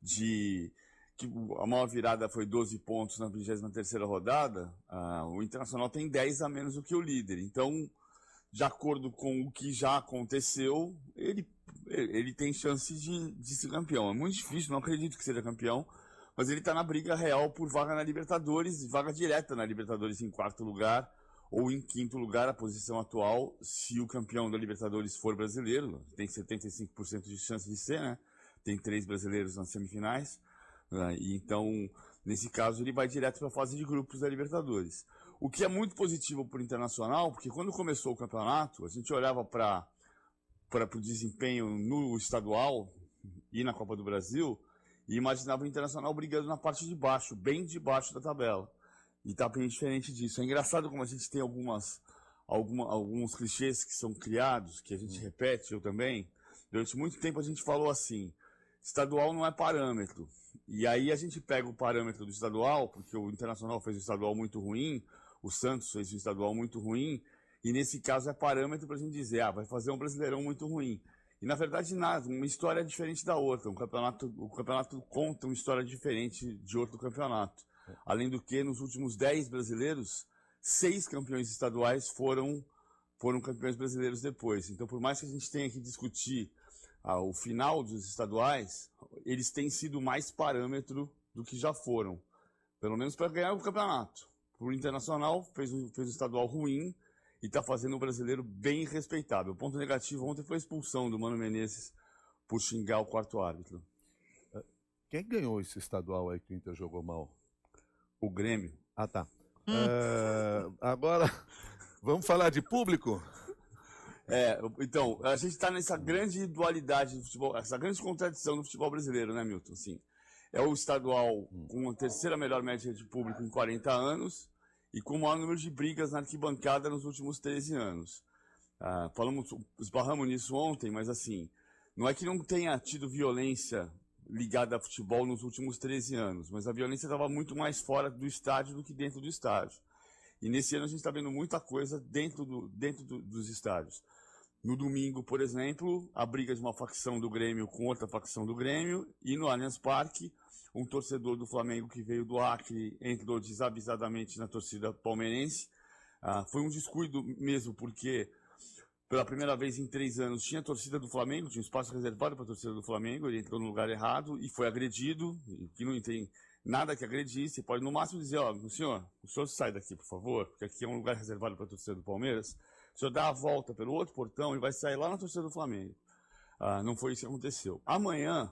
que a maior virada foi 12 pontos na 23ª rodada, o Internacional tem 10 a menos do que o líder. Então, de acordo com o que já aconteceu, ele tem chance de ser campeão. É muito difícil, não acredito que seja campeão, mas ele está na briga real por vaga na Libertadores, vaga direta na Libertadores em 4º lugar, ou em 5º lugar, a posição atual, se o campeão da Libertadores for brasileiro, tem 75% de chance de ser, né? Tem 3 brasileiros nas semifinais, né? E então, nesse caso, ele vai direto para a fase de grupos da Libertadores. O que é muito positivo para o Internacional, porque quando começou o campeonato, a gente olhava para o desempenho no estadual e na Copa do Brasil, e imaginava o Internacional brigando na parte de baixo, bem debaixo da tabela. E está bem diferente disso. É engraçado como a gente tem alguns clichês que são criados, que a gente repete, eu também. Durante muito tempo a gente falou assim, estadual não é parâmetro. E aí a gente pega o parâmetro do estadual, porque o Internacional fez um estadual muito ruim, o Santos fez um estadual muito ruim, e nesse caso é parâmetro para a gente dizer, vai fazer um Brasileirão muito ruim. E na verdade nada, uma história é diferente da outra. O campeonato conta uma história diferente de outro campeonato. Além do que, nos últimos 10 brasileiros, 6 campeões estaduais foram campeões brasileiros depois. Então, por mais que a gente tenha que discutir o final dos estaduais, eles têm sido mais parâmetro do que já foram. Pelo menos para ganhar o campeonato. O Internacional fez um estadual ruim e está fazendo um brasileiro bem respeitável. O ponto negativo ontem foi a expulsão do Mano Menezes por xingar o 4º árbitro. Quem ganhou esse estadual aí que o Inter jogou mal? O Grêmio. Ah, tá. Agora, vamos falar de público? Então, a gente está nessa grande dualidade do futebol, essa grande contradição do futebol brasileiro, né, Milton? Assim, é o estadual com a 3ª melhor média de público em 40 anos e com o maior número de brigas na arquibancada nos últimos 13 anos. Esbarramos nisso ontem, mas assim, não é que não tenha tido violência ligada a futebol nos últimos 13 anos, mas a violência estava muito mais fora do estádio do que dentro do estádio. E nesse ano a gente está vendo muita coisa dentro dos estádios. No domingo, por exemplo, a briga de uma facção do Grêmio com outra facção do Grêmio, e no Allianz Parque, um torcedor do Flamengo que veio do Acre entrou desavisadamente na torcida palmeirense. Foi um descuido mesmo, porque pela primeira vez em 3 anos tinha torcida do Flamengo, tinha um espaço reservado para a torcida do Flamengo, ele entrou no lugar errado e foi agredido, que não tem nada que agredir, você pode no máximo dizer, o senhor sai daqui, por favor, porque aqui é um lugar reservado para a torcida do Palmeiras, o senhor dá a volta pelo outro portão e vai sair lá na torcida do Flamengo. Não foi isso que aconteceu. Amanhã,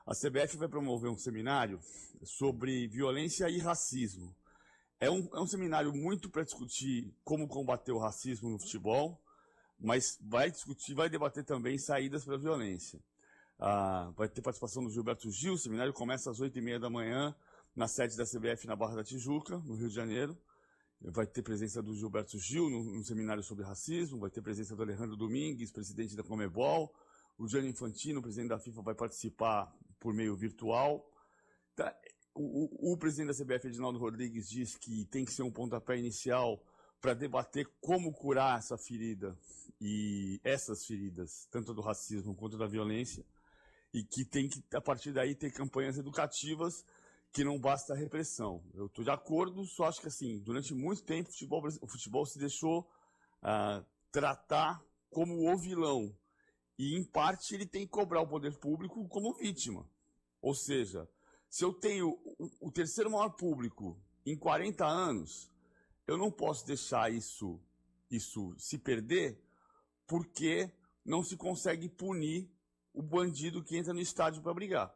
a CBF vai promover um seminário sobre violência e racismo. É um seminário muito para discutir como combater o racismo no futebol, mas vai debater também saídas para a violência. Vai ter participação do Gilberto Gil, o seminário começa às 8h30 da manhã, na sede da CBF na Barra da Tijuca, no Rio de Janeiro. Vai ter presença do Gilberto Gil no seminário sobre racismo, vai ter presença do Alejandro Domingues, presidente da Conmebol, o Gianni Infantino, presidente da FIFA, vai participar por meio virtual. O presidente da CBF, Edinaldo Rodrigues, diz que tem que ser um pontapé inicial para debater como curar essa ferida e essas feridas, tanto do racismo quanto da violência, e que tem que, a partir daí, ter campanhas educativas, que não basta a repressão. Eu estou de acordo, só acho que assim, durante muito tempo o futebol se deixou tratar como o vilão, e em parte ele tem que cobrar o poder público como vítima. Ou seja, se eu tenho o 3º maior público em 40 anos, eu não posso deixar isso se perder, porque não se consegue punir o bandido que entra no estádio para brigar.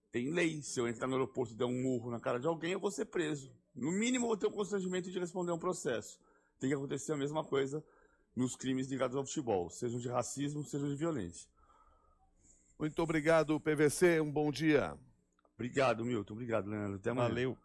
Tem lei, se eu entrar no aeroporto e der um murro na cara de alguém, eu vou ser preso. No mínimo, eu vou ter o constrangimento de responder a um processo. Tem que acontecer a mesma coisa nos crimes ligados ao futebol, sejam de racismo, sejam de violência. Muito obrigado, PVC, um bom dia. Obrigado, Milton. Obrigado, Leandro. Até amanhã. Valeu.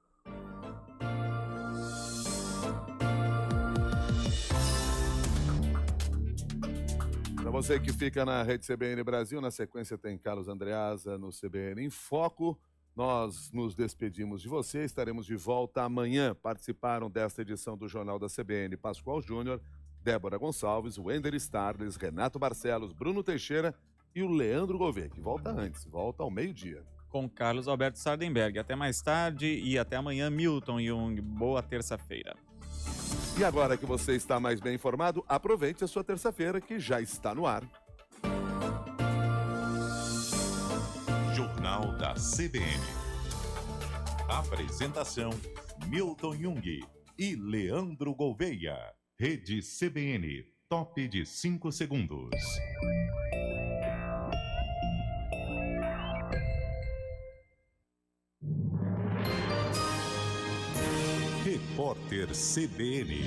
Para você que fica na Rede CBN Brasil, na sequência tem Carlos Andreasa no CBN em Foco. Nós nos despedimos de você, estaremos de volta amanhã. Participaram desta edição do Jornal da CBN Pascoal Júnior, Débora Gonçalves, Wender Starles, Renato Barcelos, Bruno Teixeira e o Leandro Gouveia, que volta antes, volta ao meio-dia. com Carlos Alberto Sardenberg. Até mais tarde e até amanhã, Milton Jung. Boa terça-feira. E agora que você está mais bem informado, aproveite a sua terça-feira que já está no ar. Jornal da CBN. Apresentação: Milton Jung e Leandro Gouveia. Rede CBN, top de 5 segundos. Repórter CBN.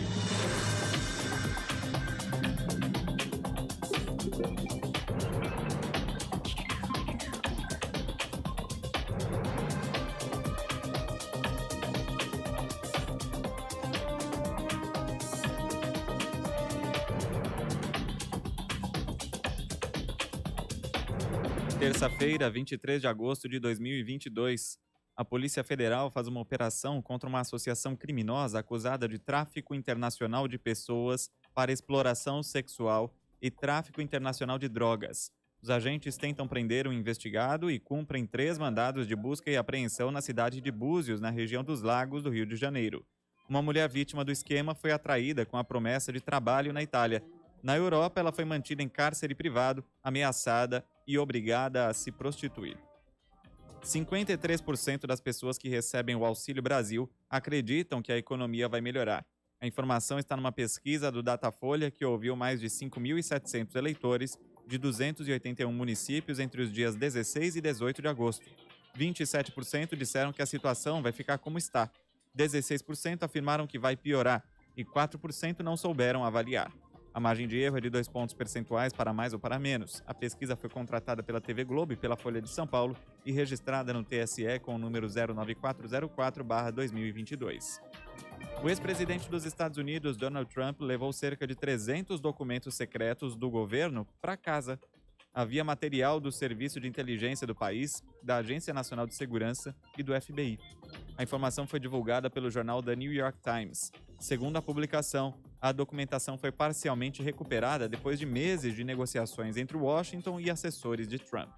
Terça-feira, 23 de agosto de 2022. A Polícia Federal faz uma operação contra uma associação criminosa acusada de tráfico internacional de pessoas para exploração sexual e tráfico internacional de drogas. Os agentes tentam prender um investigado e cumprem 3 mandados de busca e apreensão na cidade de Búzios, na região dos Lagos do Rio de Janeiro. Uma mulher vítima do esquema foi atraída com a promessa de trabalho na Itália. Na Europa, ela foi mantida em cárcere privado, ameaçada e obrigada a se prostituir. 53% das pessoas que recebem o Auxílio Brasil acreditam que a economia vai melhorar. A informação está numa pesquisa do Datafolha que ouviu mais de 5.700 eleitores de 281 municípios entre os dias 16 e 18 de agosto. 27% disseram que a situação vai ficar como está. 16% afirmaram que vai piorar e 4% não souberam avaliar. A margem de erro é de 2 pontos percentuais para mais ou para menos. A pesquisa foi contratada pela TV Globo e pela Folha de São Paulo e registrada no TSE com o número 09404/2022. O ex-presidente dos Estados Unidos, Donald Trump, levou cerca de 300 documentos secretos do governo para casa. Havia material do Serviço de Inteligência do país, da Agência Nacional de Segurança e do FBI. A informação foi divulgada pelo jornal The New York Times. Segundo a publicação, a documentação foi parcialmente recuperada depois de meses de negociações entre Washington e assessores de Trump.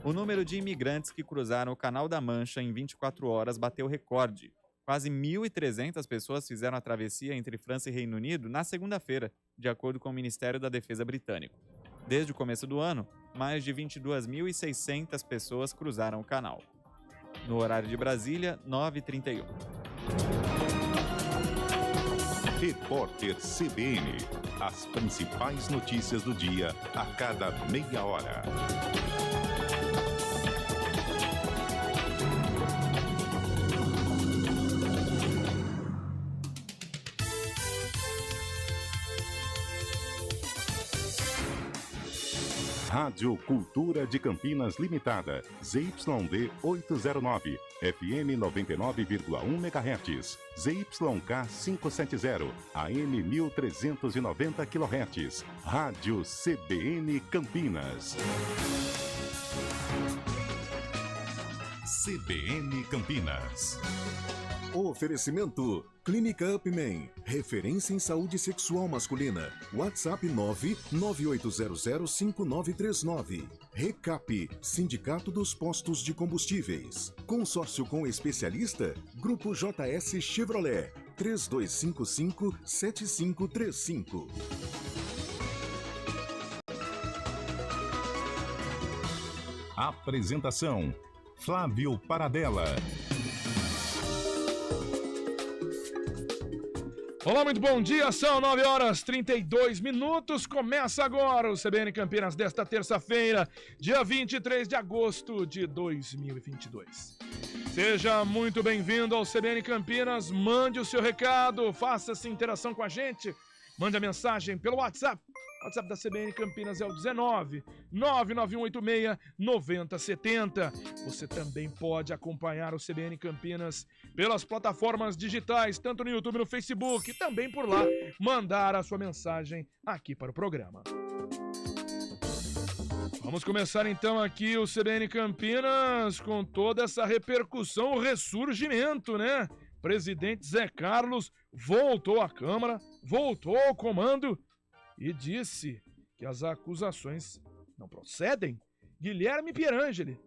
O número de imigrantes que cruzaram o Canal da Mancha em 24 horas bateu recorde. Quase 1.300 pessoas fizeram a travessia entre França e Reino Unido na segunda-feira, de acordo com o Ministério da Defesa britânico. Desde o começo do ano, mais de 22.600 pessoas cruzaram o canal. No horário de Brasília, 9h31. Repórter CBN. As principais notícias do dia a cada meia hora. Rádio Cultura de Campinas Limitada, ZYD 809, FM 99,1 MHz, ZYK 570, AM 1390 kHz, Rádio CBN Campinas. CBN Campinas. Oferecimento Clínica Upman, referência em saúde sexual masculina. WhatsApp 998005939. Recap, Sindicato dos Postos de Combustíveis. Consórcio com especialista, Grupo JS Chevrolet, 3255-7535. Apresentação: Flávio Paradella. Olá, muito bom dia, são 9h32. Começa agora o CBN Campinas desta terça-feira, dia 23 de agosto de 2022. Seja muito bem-vindo ao CBN Campinas, mande o seu recado, faça essa interação com a gente, mande a mensagem pelo WhatsApp. O WhatsApp da CBN Campinas é o 19-99186-9070. Você também pode acompanhar o CBN Campinas pelas plataformas digitais, tanto no YouTube e no Facebook, e também por lá mandar a sua mensagem aqui para o programa. Vamos começar então aqui o CBN Campinas com toda essa repercussão, o ressurgimento, né? Presidente Zé Carlos voltou à Câmara, voltou ao comando e disse que as acusações não procedem. Guilherme Pierangeli.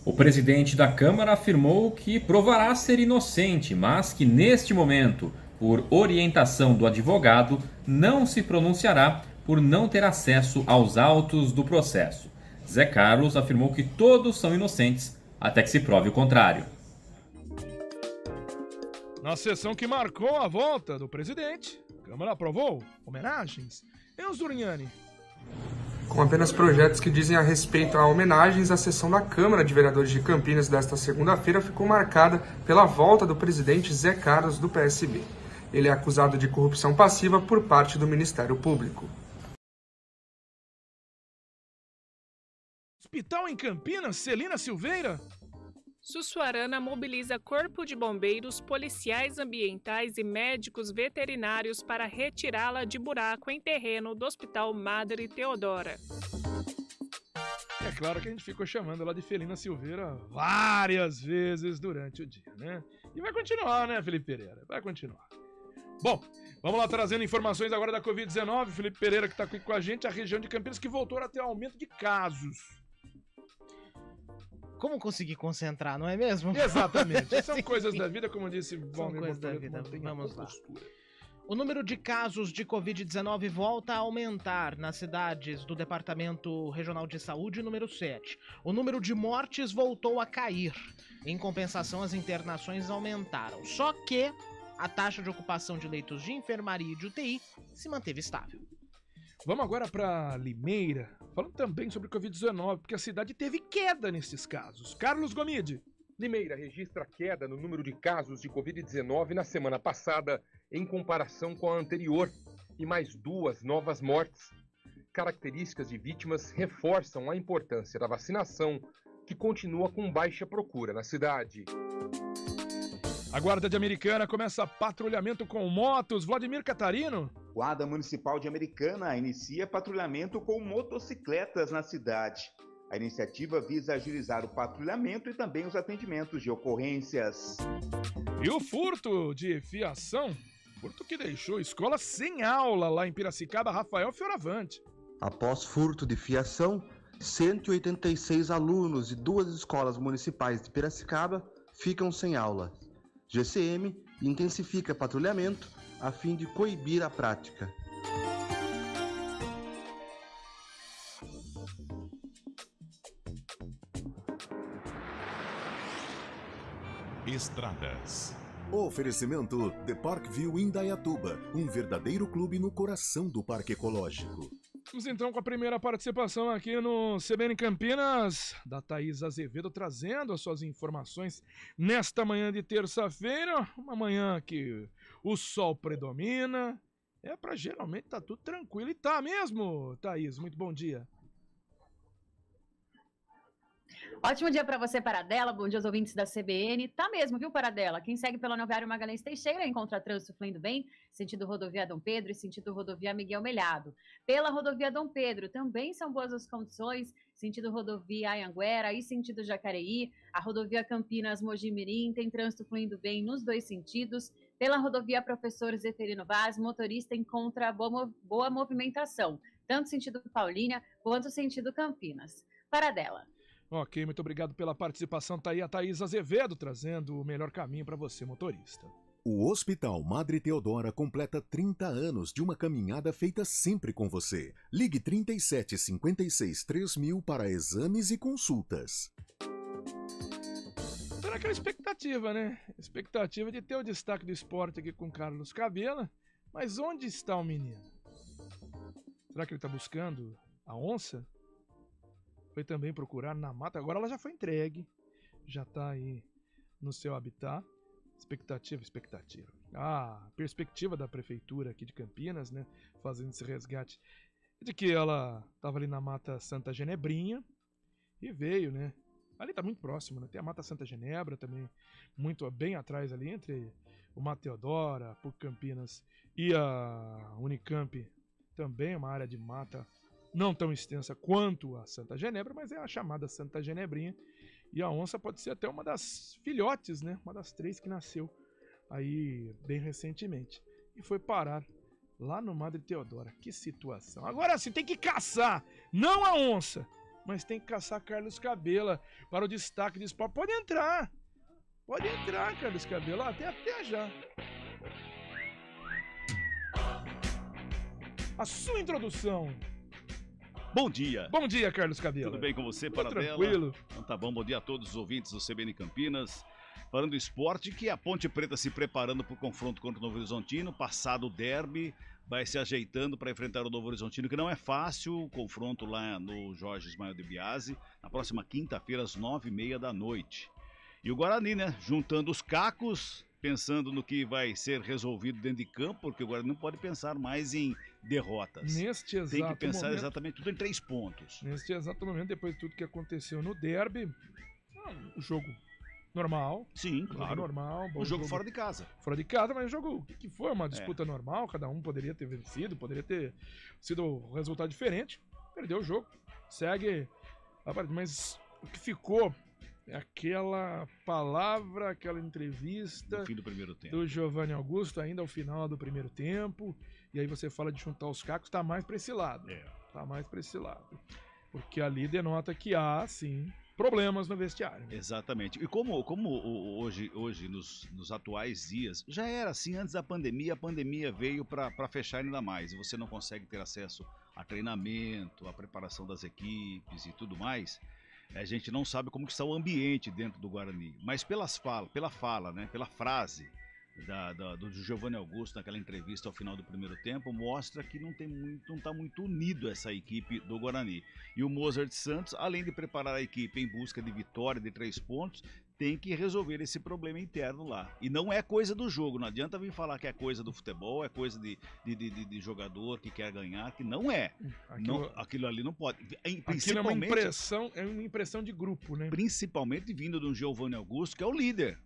O presidente da Câmara afirmou que provará ser inocente, mas que neste momento, por orientação do advogado, não se pronunciará por não ter acesso aos autos do processo. Zé Carlos afirmou que todos são inocentes até que se prove o contrário. Na sessão que marcou a volta do presidente, a Câmara aprovou homenagens. Enzo Uriani. Com apenas projetos que dizem a respeito a homenagens, a sessão da Câmara de Vereadores de Campinas desta segunda-feira ficou marcada pela volta do presidente Zé Carlos do PSB. Ele é acusado de corrupção passiva por parte do Ministério Público. Hospital em Campinas, Celina Silveira. Sussuarana mobiliza corpo de bombeiros, policiais ambientais e médicos veterinários para retirá-la de buraco em terreno do Hospital Madre Teodora. É claro que a gente ficou chamando ela de Felina Silveira várias vezes durante o dia, né? E vai continuar, né, Felipe Pereira? Vai continuar. Bom, vamos lá trazendo informações agora da Covid-19. Felipe Pereira que está aqui com a gente, a região de Campinas que voltou a ter aumento de casos. Como conseguir concentrar, não é mesmo? Exatamente. São coisas da vida, como disse Valmir. São coisas da vida. Vamos lá. O número de casos de Covid-19 volta a aumentar nas cidades do Departamento Regional de Saúde número 7. O número de mortes voltou a cair. Em compensação, as internações aumentaram. Só que a taxa de ocupação de leitos de enfermaria e de UTI se manteve estável. Vamos agora para Limeira, falando também sobre Covid-19, porque a cidade teve queda nesses casos. Carlos Gomide. Limeira registra queda no número de casos de Covid-19 na semana passada, em comparação com a anterior, e mais 2 novas mortes. Características de vítimas reforçam a importância da vacinação, que continua com baixa procura na cidade. A Guarda de Americana começa patrulhamento com motos. Vladimir Catarino. Guarda Municipal de Americana inicia patrulhamento com motocicletas na cidade. A iniciativa visa agilizar o patrulhamento e também os atendimentos de ocorrências. E o furto de fiação? Furto que deixou escola sem aula lá em Piracicaba, Rafael Fioravante. Após furto de fiação, 186 alunos de 2 escolas municipais de Piracicaba ficam sem aula. GCM intensifica patrulhamento a fim de coibir a prática. Estradas. Oferecimento The Parkview Indaiatuba, um verdadeiro clube no coração do Parque Ecológico. Vamos então com a primeira participação aqui no CBN Campinas, da Thaís Azevedo, trazendo as suas informações nesta manhã de terça-feira, uma manhã que o sol predomina, para geralmente tá tudo tranquilo, e tá mesmo, Thaís, muito bom dia. Ótimo dia para você, Paradela. Bom dia aos ouvintes da CBN. Tá mesmo, viu, Paradela? Quem segue pelo Anuviário Magalhães Teixeira encontra trânsito fluindo bem, sentido rodovia Dom Pedro e sentido rodovia Miguel Melhado. Pela rodovia Dom Pedro também são boas as condições, sentido rodovia Anhanguera e sentido Jacareí. A rodovia Campinas Mogi-Mirim tem trânsito fluindo bem nos 2 sentidos. Pela rodovia Professor Zeferino Vaz, motorista encontra boa movimentação, tanto sentido Paulínia quanto sentido Campinas. Paradela. Ok, muito obrigado pela participação. Tá aí a Thaís Azevedo trazendo o melhor caminho para você, motorista. O Hospital Madre Teodora completa 30 anos de uma caminhada feita sempre com você. Ligue 3756-3000 para exames e consultas. Tá naquela expectativa, né? Expectativa de ter o destaque do esporte aqui com Carlos Cabela. Mas onde está o menino? Será que ele tá buscando a onça? Foi também procurar na mata, agora ela já foi entregue, já tá aí no seu habitat. Expectativa. A perspectiva da prefeitura aqui de Campinas, né, fazendo esse resgate, de que ela tava ali na Mata Santa Genebrinha e veio, né, ali tá muito próximo, né, tem a Mata Santa Genebra também, muito bem atrás ali, entre o Mata Teodora, PUC Campinas e a Unicamp, também uma área de mata não tão extensa quanto a Santa Genebra, mas é a chamada Santa Genebrinha. E a onça pode ser até uma das filhotes, né? Uma das 3 que nasceu aí bem recentemente. E foi parar lá no Madre Teodora. Que situação. Agora sim, tem que caçar, não a onça. mas tem que caçar Carlos Cabela para o destaque de esporte. Pode entrar, Carlos Cabela, tem até já. A sua introdução. Bom dia. Bom dia, Carlos Cabela. Tudo bem com você, Tudo Paradela? tranquilo. Então tá bom, bom dia a todos os ouvintes do CBN Campinas. Falando do esporte, que a Ponte Preta se preparando para o confronto contra o Novo Horizontino, passado o derby, vai se ajeitando para enfrentar o Novo Horizontino, que não é fácil, o confronto lá no Jorge Ismael de Biasi, na próxima quinta-feira, às 9h30 da noite. E o Guarani, né, juntando os cacos, pensando no que vai ser resolvido dentro de campo, porque o Guarani não pode pensar mais em derrotas. Neste exato Tem que pensar momento, exatamente tudo em 3 pontos. Neste exato momento, depois de tudo que aconteceu no derby, o jogo normal. Sim, jogo claro. normal. O jogo fora de casa. Fora de casa, mas o jogo que foi uma disputa normal, cada um poderia ter vencido, poderia ter sido um resultado diferente. Perdeu o jogo, segue. Mas o que ficou é aquela palavra, aquela entrevista No fim do primeiro tempo. do Giovanni Augusto, ainda ao final do primeiro tempo. E aí você fala de juntar os cacos, tá mais pra esse lado. Tá mais pra esse lado. Porque ali denota que há, sim, problemas no vestiário. Exatamente. E como hoje nos atuais dias, já era assim antes da pandemia, a pandemia veio para fechar ainda mais. E você não consegue ter acesso a treinamento, a preparação das equipes e tudo mais. A gente não sabe como que está o ambiente dentro do Guarani. Mas pela fala, né, pela frase do Giovanni Augusto naquela entrevista ao final do primeiro tempo, mostra que não está muito unido essa equipe do Guarani. E o Mozart Santos, além de preparar a equipe em busca de vitória de 3 pontos, tem que resolver esse problema interno lá. E não é coisa do jogo, não adianta vir falar que é coisa do futebol, é coisa de jogador que quer ganhar, que não é. Aquilo ali não pode. Aquilo é uma impressão de grupo, né? Principalmente vindo de um Giovanni Augusto, que é o líder.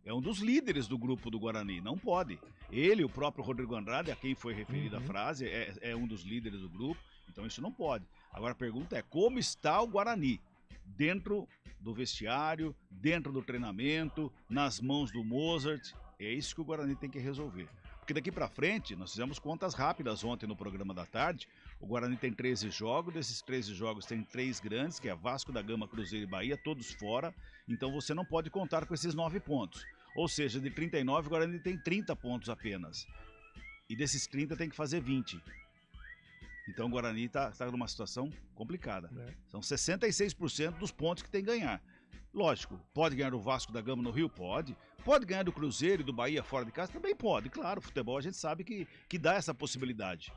É um dos líderes do grupo do Guarani, não pode. Ele, o próprio Rodrigo Andrade, a quem foi referida a frase, é um dos líderes do grupo, então isso não pode. Agora a pergunta é, como está o Guarani? Dentro do vestiário, dentro do treinamento, nas mãos do Mozart, é isso que o Guarani tem que resolver. Porque daqui pra frente, nós fizemos contas rápidas ontem no programa da tarde, o Guarani tem 13 jogos, desses 13 jogos tem 3 grandes, que é Vasco da Gama, Cruzeiro e Bahia, todos fora, então você não pode contar com esses 9 pontos. Ou seja, de 39, o Guarani tem 30 pontos apenas. E desses 30 tem que fazer 20. Então o Guarani está numa situação complicada. São 66% dos pontos que tem que ganhar. Lógico, pode ganhar do Vasco da Gama no Rio? Pode. Pode ganhar do Cruzeiro e do Bahia fora de casa? Também pode. Claro, o futebol a gente sabe que dá essa possibilidade.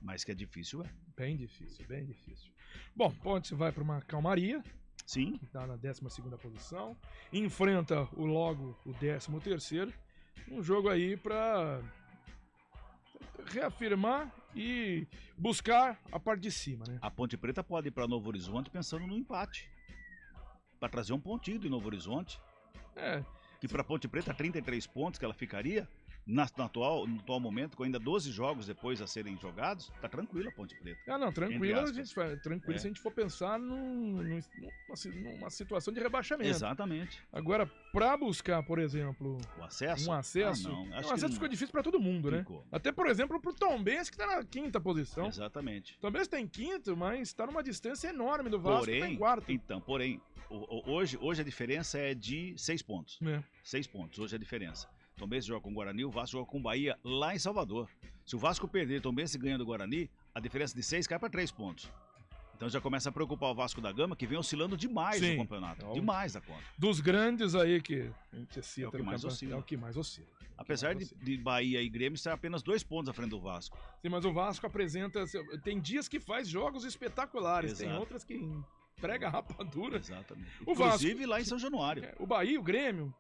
Mas que é difícil, é. Bem difícil, bem difícil. Bom, Ponte vai para uma calmaria. Sim. Está na 12ª posição. Enfrenta o 13º. Um jogo aí para reafirmar e buscar a parte de cima, né? A Ponte Preta pode ir para Novo Horizonte pensando no empate. Para trazer um pontinho de Novo Horizonte. Que para a Ponte Preta, 33 pontos que ela ficaria, no atual momento, com ainda 12 jogos depois a serem jogados, tá tranquila a Ponte Preta. Não, tranquila, se a gente for pensar numa situação de rebaixamento. Exatamente. Agora, para buscar, por exemplo, o acesso? Um acesso ficou difícil para todo mundo, né? Até, por exemplo, pro Tombense, que tá na 5ª posição. Exatamente. O Tombense tá em 5º, mas tá numa distância enorme do Vasco, que tá em 4º. Porém, hoje a diferença é de 6 pontos. 6 pontos, hoje é a diferença. Tombense joga com o Guarani, o Vasco joga com o Bahia lá em Salvador. Se o Vasco perder, Tombense ganha do Guarani, a diferença de 6 cai para 3 pontos. Então já começa a preocupar o Vasco da Gama, que vem oscilando demais no campeonato. Demais a conta. Dos grandes aí que a gente cita, é o que mais oscila. É o que mais oscila. Apesar de Bahia e Grêmio estar apenas 2 pontos à frente do Vasco. Sim, mas o Vasco apresenta... Tem dias que faz jogos espetaculares, tem outras que entrega rapadura. Exatamente. Inclusive Vasco, lá em São Januário. O Bahia e o Grêmio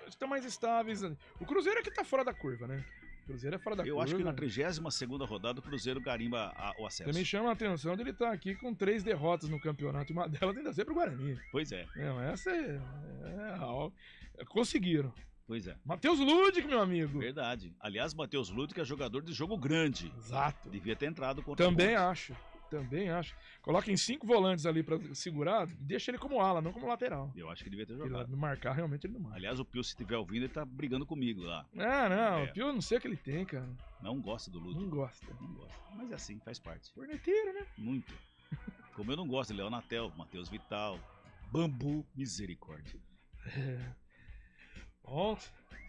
estão mais estáveis. O Cruzeiro é que tá fora da curva, né? O Cruzeiro é fora da curva. Eu acho que na 32ª rodada o Cruzeiro garimba o acesso. Também chama a atenção de ele estar aqui com 3 derrotas no campeonato e uma delas ainda ser pro Guarani. Pois é. Essa conseguiram. Pois é. Matheus Ludic, meu amigo. Verdade. Aliás, Matheus Ludic é jogador de jogo grande. Exato. Devia ter entrado contra Também acho. Coloca em 5 volantes ali pra segurar, deixa ele como ala, não como lateral. Eu acho que devia ter jogado. Ele marcar, realmente ele não marca. Aliás, o Pio, se estiver ouvindo, ele tá brigando comigo lá. O Pio, não sei o que ele tem, cara. Não gosta do Ludic. Não gosta. Mas é assim, faz parte. Corneteiro, né? Muito. Como eu não gosto de Leonatel, Matheus Vital, Bambu, misericórdia. Bom,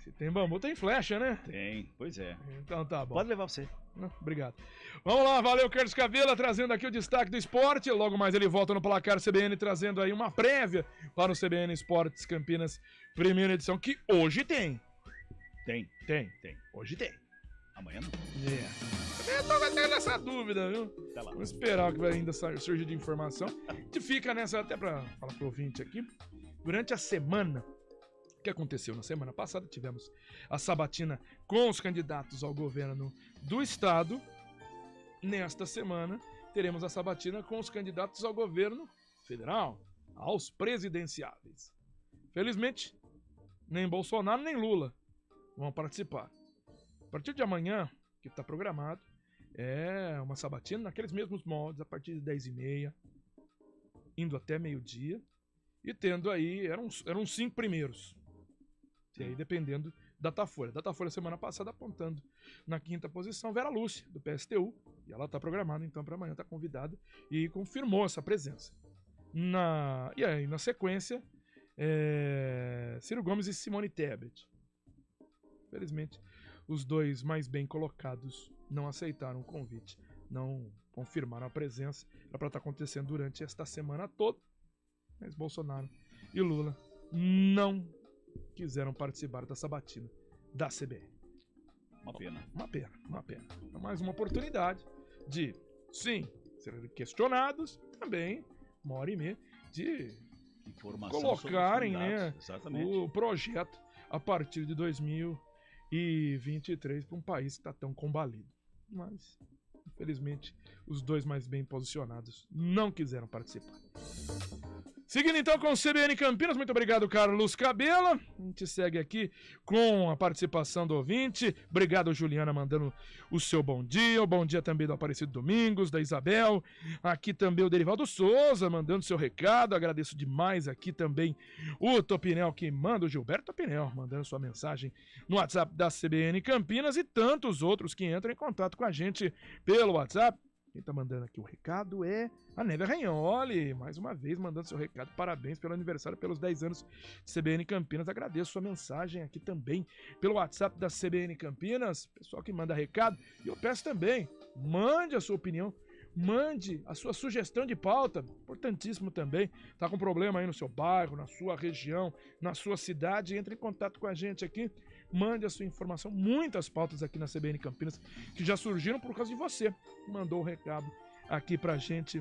se tem bambu, tem flecha, né? Tem, pois é. Então tá bom. Pode levar você. Obrigado. Vamos lá, valeu, Carlos Cavela, trazendo aqui o destaque do esporte. Logo mais ele volta no Placar CBN, trazendo aí uma prévia para o CBN Esportes Campinas, primeira edição, que hoje tem. Tem. Hoje tem. Amanhã não. Eu tô até nessa dúvida, viu? Tá lá. Vamos esperar o que vai ainda surgir de informação. A gente fica nessa, até pra falar pro ouvinte aqui, durante a semana, o que aconteceu na semana passada, tivemos a sabatina com os candidatos ao governo do estado. Nesta semana, teremos a sabatina com os candidatos ao governo federal, aos presidenciáveis. Felizmente, nem Bolsonaro nem Lula vão participar. A partir de amanhã, que está programado, é uma sabatina naqueles mesmos moldes, a partir de 10h30, indo até meio-dia, e tendo aí, eram os 5 primeiros. E aí, dependendo da Datafolha. Datafolha, semana passada, apontando na 5ª posição, Vera Lúcia, do PSTU, e ela está programada, então, para amanhã, está convidada, e confirmou essa presença. E aí, na sequência, Ciro Gomes e Simone Tebet. Felizmente, os dois mais bem colocados não aceitaram o convite, não confirmaram a presença. Era para estar acontecendo durante esta semana toda, mas Bolsonaro e Lula não quiseram participar da sabatina da CBN. Uma pena. É mais uma oportunidade de, sim, serem questionados, também, 1h30, de informação colocarem, né, o projeto a partir de 2023 para um país que está tão combalido. Mas, infelizmente, os dois mais bem posicionados não quiseram participar. Seguindo então com o CBN Campinas, muito obrigado, Carlos Cabela. A gente segue aqui com a participação do ouvinte. Obrigado, Juliana, mandando o seu bom dia. O bom dia também do Aparecido Domingos, da Isabel. Aqui também o Derivaldo Souza, mandando seu recado. Agradeço demais aqui também o Topinel, que manda, o Gilberto Topinel, mandando sua mensagem no WhatsApp da CBN Campinas, e tantos outros que entram em contato com a gente pelo WhatsApp. Quem tá mandando aqui o recado é a Névia Ragnoli, mais uma vez mandando seu recado. Parabéns pelo aniversário, pelos 10 anos de CBN Campinas. Agradeço sua mensagem aqui também pelo WhatsApp da CBN Campinas. Pessoal que manda recado. E eu peço também, mande a sua opinião, mande a sua sugestão de pauta. Importantíssimo também. Tá com problema aí no seu bairro, na sua região, na sua cidade, entre em contato com a gente aqui. Mande a sua informação. Muitas pautas aqui na CBN Campinas que já surgiram por causa de você. Mandou o recado aqui pra gente.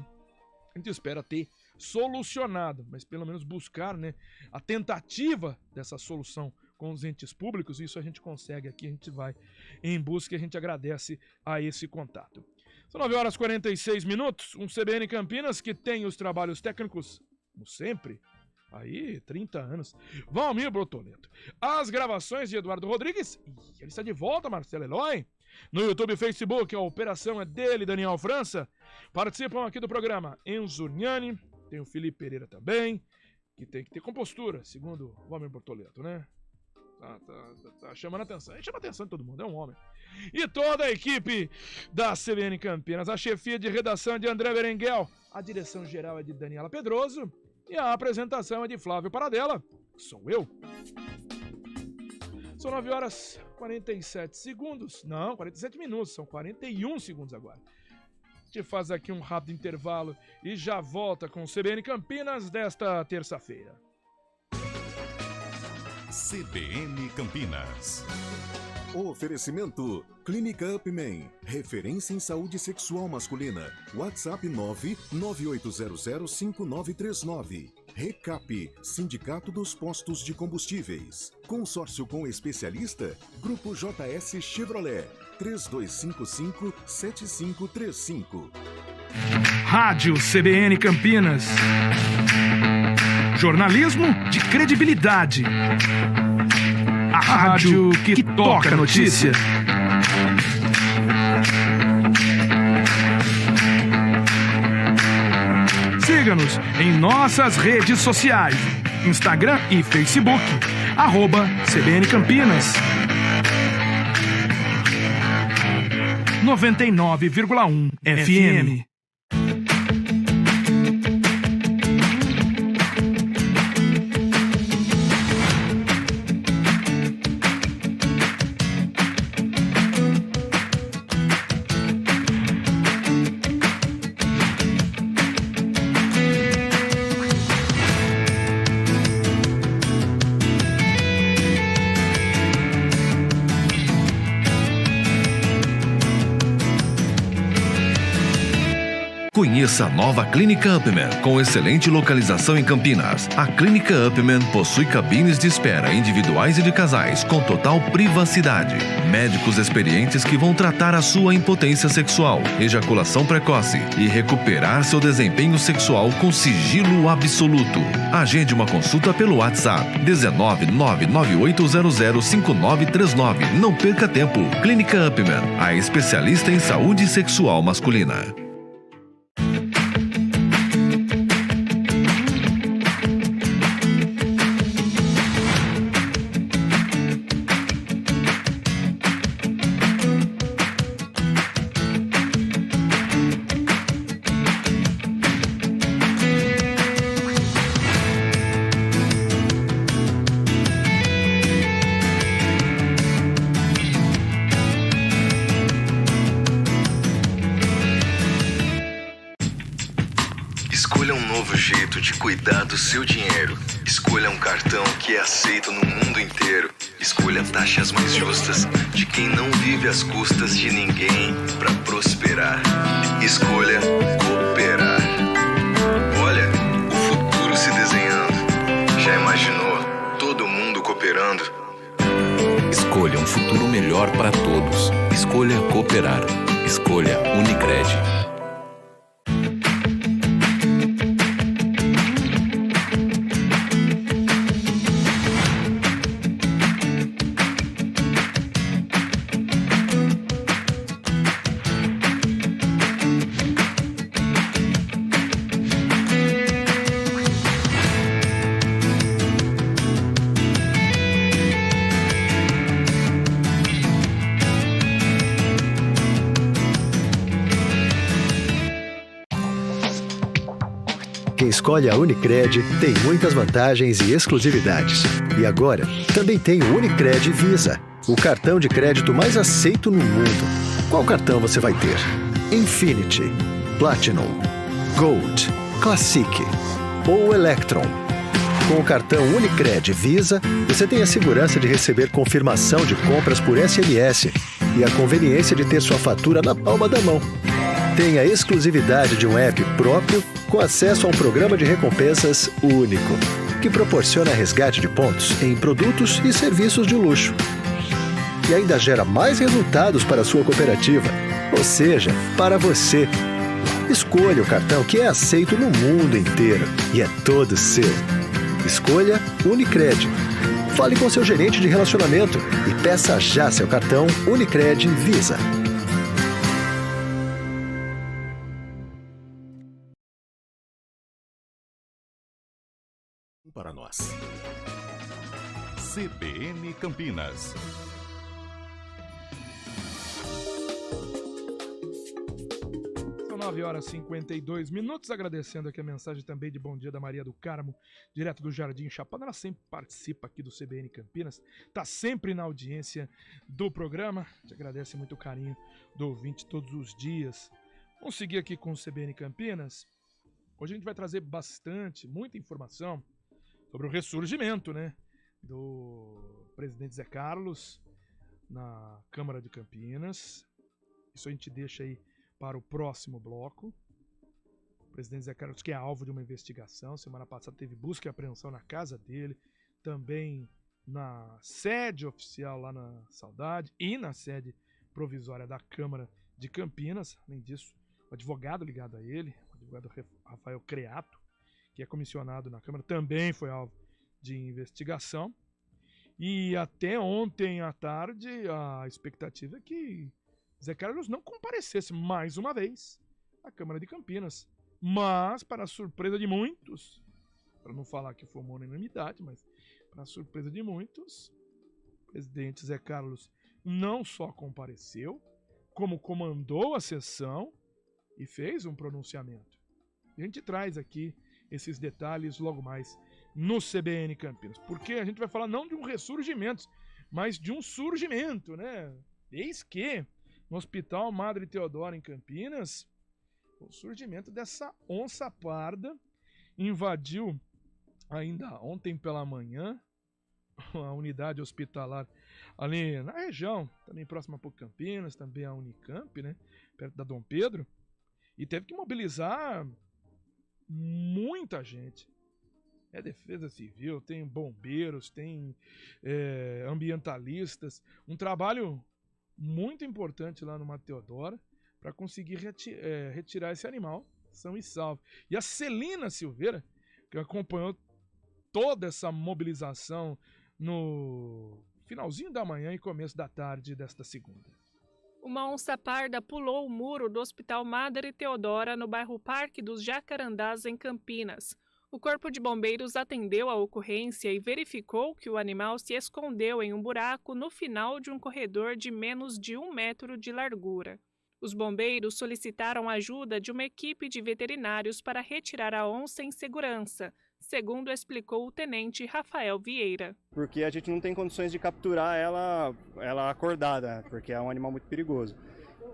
A gente espera ter solucionado, mas pelo menos buscar, né, a tentativa dessa solução com os entes públicos. Isso a gente consegue aqui, a gente vai em busca e a gente agradece a esse contato. São 9h46, um CBN Campinas que tem os trabalhos técnicos, como sempre, aí, 30 anos, Valmir Brotoleto. As gravações de Eduardo Rodrigues, e ele está de volta, Marcelo Eloy. No YouTube e Facebook, a operação é dele, Daniel França. Participam aqui do programa Enzo Urniani, tem o Felipe Pereira também, que tem que ter compostura, segundo o Valmir Brotoleto, né? Tá chamando atenção. Ele chama a atenção de todo mundo, é um homem. E toda a equipe da CBN Campinas. A chefia de redação é de André Berenguel. A direção geral é de Daniela Pedroso. E a apresentação é de Flávio Paradella. Sou eu. São 9h47. Não, 47 minutos. São 41 segundos agora. A gente faz aqui um rápido intervalo e já volta com o CBN Campinas desta terça-feira. CBN Campinas. Oferecimento Clínica Upman, referência em saúde sexual masculina. WhatsApp 998005939. Recap, Sindicato dos Postos de Combustíveis. Consórcio com especialista, Grupo JS Chevrolet, 3255-7535. Rádio CBN Campinas. Jornalismo de credibilidade. A rádio que toca a notícia. Siga-nos em nossas redes sociais, Instagram e Facebook, @CBN Campinas. 99,1 FM. Conheça a nova Clínica Upman, com excelente localização em Campinas. A Clínica Upman possui cabines de espera individuais e de casais, com total privacidade. Médicos experientes que vão tratar a sua impotência sexual, ejaculação precoce e recuperar seu desempenho sexual com sigilo absoluto. Agende uma consulta pelo WhatsApp 19998005939. Não perca tempo. Clínica Upman, a especialista em saúde sexual masculina. Escolha um novo jeito de cuidar do seu dinheiro. Escolha um cartão que é aceito no mundo inteiro. Escolha taxas mais justas de quem não vive às custas de ninguém para prosperar. Escolha cooperar. Olha, o futuro se desenhando. Já imaginou todo mundo cooperando? Escolha um futuro melhor para todos. Escolha cooperar. Escolha Unicred. Quem escolhe a Unicred tem muitas vantagens e exclusividades. E agora, também tem o Unicred Visa, o cartão de crédito mais aceito no mundo. Qual cartão você vai ter? Infinity, Platinum, Gold, Classic ou Electron? Com o cartão Unicred Visa, você tem a segurança de receber confirmação de compras por SMS e a conveniência de ter sua fatura na palma da mão. Tem a exclusividade de um app próprio com acesso a um programa de recompensas único, que proporciona resgate de pontos em produtos e serviços de luxo. E ainda gera mais resultados para a sua cooperativa, ou seja, para você. Escolha o cartão que é aceito no mundo inteiro e é todo seu. Escolha Unicred. Fale com seu gerente de relacionamento e peça já seu cartão Unicred Visa. Para nós. CBN Campinas. São 9h52. Agradecendo aqui a mensagem também de bom dia da Maria do Carmo, direto do Jardim Chapana. Ela sempre participa aqui do CBN Campinas, está sempre na audiência do programa. Te agradece muito o carinho do ouvinte todos os dias. Vamos seguir aqui com o CBN Campinas. Hoje a gente vai trazer muita informação sobre o ressurgimento, né, do presidente Zé Carlos na Câmara de Campinas. Isso a gente deixa aí para o próximo bloco. O presidente Zé Carlos, que é alvo de uma investigação, semana passada teve busca e apreensão na casa dele, também na sede oficial lá na Saudade e na sede provisória da Câmara de Campinas. Além disso, o advogado ligado a ele, o advogado Rafael Creato, que é comissionado na Câmara, também foi alvo de investigação. E até ontem à tarde, a expectativa é que Zé Carlos não comparecesse mais uma vez à Câmara de Campinas. Mas, para a surpresa de muitos, para não falar que foi uma unanimidade, mas para a surpresa de muitos, o presidente Zé Carlos não só compareceu, como comandou a sessão e fez um pronunciamento. A gente traz aqui esses detalhes logo mais no CBN Campinas, porque a gente vai falar não de um ressurgimento, mas de um surgimento, né? Eis que no Hospital Madre Teodora em Campinas, o surgimento dessa onça parda invadiu ainda ontem pela manhã a unidade hospitalar ali na região, também próxima a Campinas, também a Unicamp, né? Perto da Dom Pedro. E teve que mobilizar muita gente. É defesa civil, tem bombeiros, tem ambientalistas. Um trabalho muito importante lá no Mato Teodora para conseguir retirar esse animal são e salvo. E a Celina Silveira, que acompanhou toda essa mobilização no finalzinho da manhã e começo da tarde desta segunda. Uma onça parda pulou o muro do Hospital Madre Teodora no bairro Parque dos Jacarandás, em Campinas. O Corpo de Bombeiros atendeu a ocorrência e verificou que o animal se escondeu em um buraco no final de um corredor de menos de 1 metro de largura. Os bombeiros solicitaram a ajuda de uma equipe de veterinários para retirar a onça em segurança, segundo explicou o tenente Rafael Vieira. Porque a gente não tem condições de capturar ela acordada, porque é um animal muito perigoso.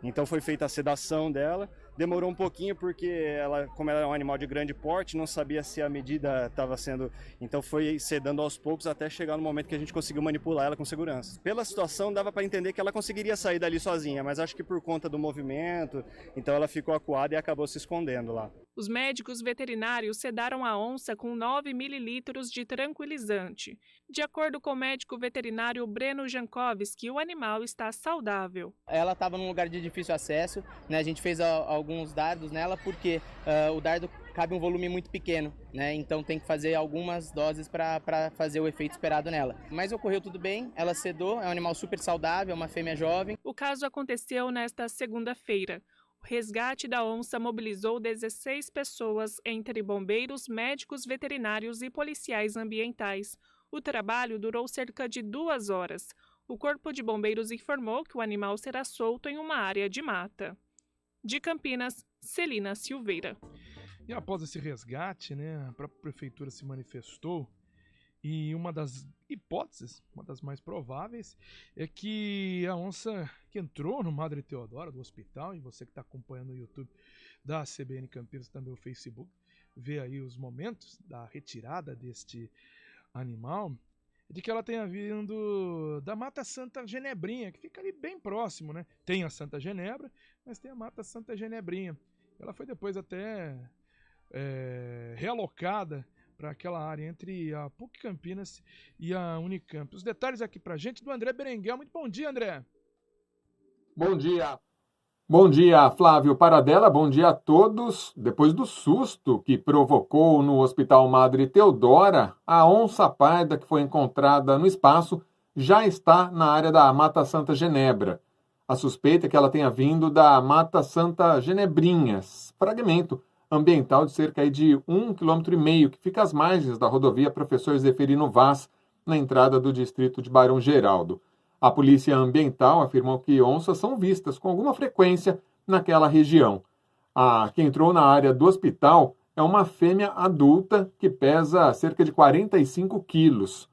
Então foi feita a sedação dela, demorou um pouquinho porque ela, como ela é um animal de grande porte, não sabia se a medida estava sendo... Então foi sedando aos poucos até chegar no momento que a gente conseguiu manipular ela com segurança. Pela situação dava para entender que ela conseguiria sair dali sozinha, mas acho que por conta do movimento, então ela ficou acuada e acabou se escondendo lá. Os médicos veterinários sedaram a onça com 9 mililitros de tranquilizante. De acordo com o médico veterinário Breno Jankowski, o animal está saudável. Ela estava num lugar de difícil acesso, né? A gente fez alguns dardos nela porque o dardo cabe um volume muito pequeno, né? Então tem que fazer algumas doses para fazer o efeito esperado nela. Mas ocorreu tudo bem, ela sedou, é um animal super saudável, é uma fêmea jovem. O caso aconteceu nesta segunda-feira. O resgate da onça mobilizou 16 pessoas, entre bombeiros, médicos veterinários e policiais ambientais. O trabalho durou cerca de 2 horas. O Corpo de Bombeiros informou que o animal será solto em uma área de mata. De Campinas, Celina Silveira. E após esse resgate, né, a própria prefeitura se manifestou e uma das hipóteses, uma das mais prováveis, é que a onça que entrou no Madre Teodora, do hospital, e você que está acompanhando no YouTube da CBN Campinas, também o Facebook, vê aí os momentos da retirada deste animal, de que ela tenha vindo da Mata Santa Genebrinha, que fica ali bem próximo, né? Tem a Santa Genebra, mas tem a Mata Santa Genebrinha. Ela foi depois até realocada para aquela área entre a PUC Campinas e a Unicamp. Os detalhes aqui pra gente do André Berenguel. Muito bom dia, André. Bom dia. Bom dia, Flávio Paradella. Bom dia a todos. Depois do susto que provocou no Hospital Madre Teodora, a onça parda que foi encontrada no espaço já está na área da Mata Santa Genebra. A suspeita é que ela tenha vindo da Mata Santa Genebrinhas, fragmento ambiental de cerca de 1,5 km, que fica às margens da rodovia Professor Zeferino Vaz, na entrada do distrito de Barão Geraldo. A Polícia Ambiental afirmou que onças são vistas com alguma frequência naquela região. A que entrou na área do hospital é uma fêmea adulta que pesa cerca de 45 quilos.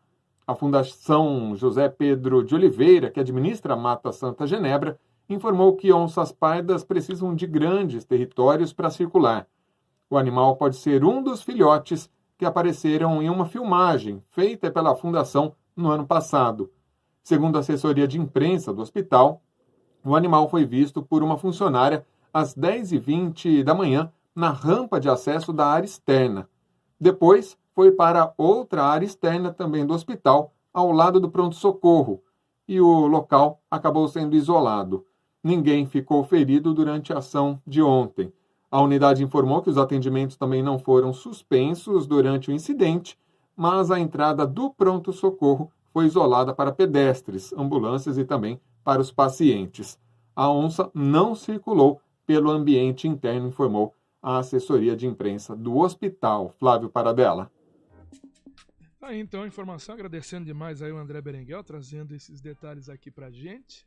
A Fundação José Pedro de Oliveira, que administra a Mata Santa Genebra, informou que onças pardas precisam de grandes territórios para circular. O animal pode ser um dos filhotes que apareceram em uma filmagem feita pela Fundação no ano passado. Segundo a assessoria de imprensa do hospital, o animal foi visto por uma funcionária às 10h20 da manhã na rampa de acesso da área externa. Depois, foi para outra área externa também do hospital, ao lado do pronto-socorro, e o local acabou sendo isolado. Ninguém ficou ferido durante a ação de ontem. A unidade informou que os atendimentos também não foram suspensos durante o incidente, mas a entrada do pronto-socorro foi isolada para pedestres, ambulâncias e também para os pacientes. A onça não circulou pelo ambiente interno, informou a assessoria de imprensa do hospital. Flávio Paradella. Aí então a informação, agradecendo demais aí o André Berenguel, trazendo esses detalhes aqui pra gente.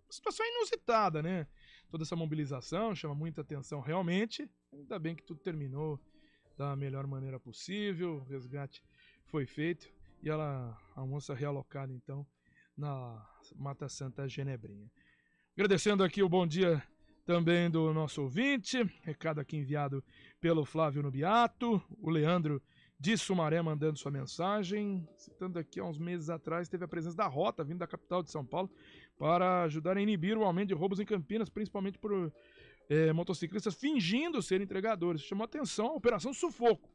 Situação inusitada, né? Toda essa mobilização chama muita atenção realmente. Ainda bem que tudo terminou da melhor maneira possível, o resgate foi feito e a onça realocada então na Mata Santa Genebrinha. Agradecendo aqui o bom dia também do nosso ouvinte, recado aqui enviado pelo Flávio Nubiato, o Leandro de Sumaré mandando sua mensagem, citando aqui há uns meses atrás, teve a presença da Rota, vindo da capital de São Paulo, para ajudar a inibir o aumento de roubos em Campinas, principalmente por motociclistas fingindo ser entregadores. Chamou atenção a Operação Sufoco.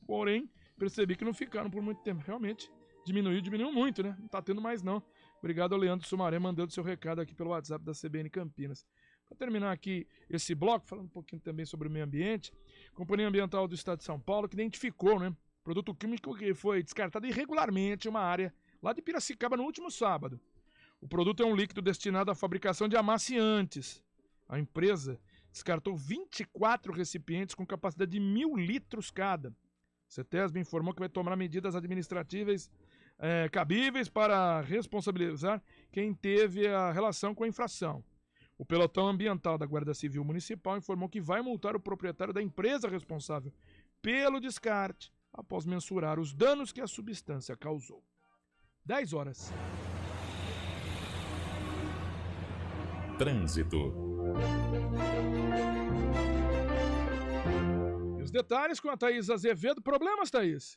Porém, percebi que não ficaram por muito tempo. Realmente, diminuiu muito, né? Não tá tendo mais, não. Obrigado ao Leandro Sumaré, mandando seu recado aqui pelo WhatsApp da CBN Campinas. Para terminar aqui esse bloco, falando um pouquinho também sobre o meio ambiente, a Companhia Ambiental do Estado de São Paulo, que identificou, né, produto químico que foi descartado irregularmente em uma área lá de Piracicaba no último sábado. O produto é um líquido destinado à fabricação de amaciantes. A empresa descartou 24 recipientes com capacidade de 1.000 litros cada. A CETESB informou que vai tomar medidas administrativas cabíveis para responsabilizar quem teve a relação com a infração. O pelotão ambiental da Guarda Civil Municipal informou que vai multar o proprietário da empresa responsável pelo descarte após mensurar os danos que a substância causou. 10 horas. Trânsito. E os detalhes com a Thaís Azevedo. Problemas, Thaís?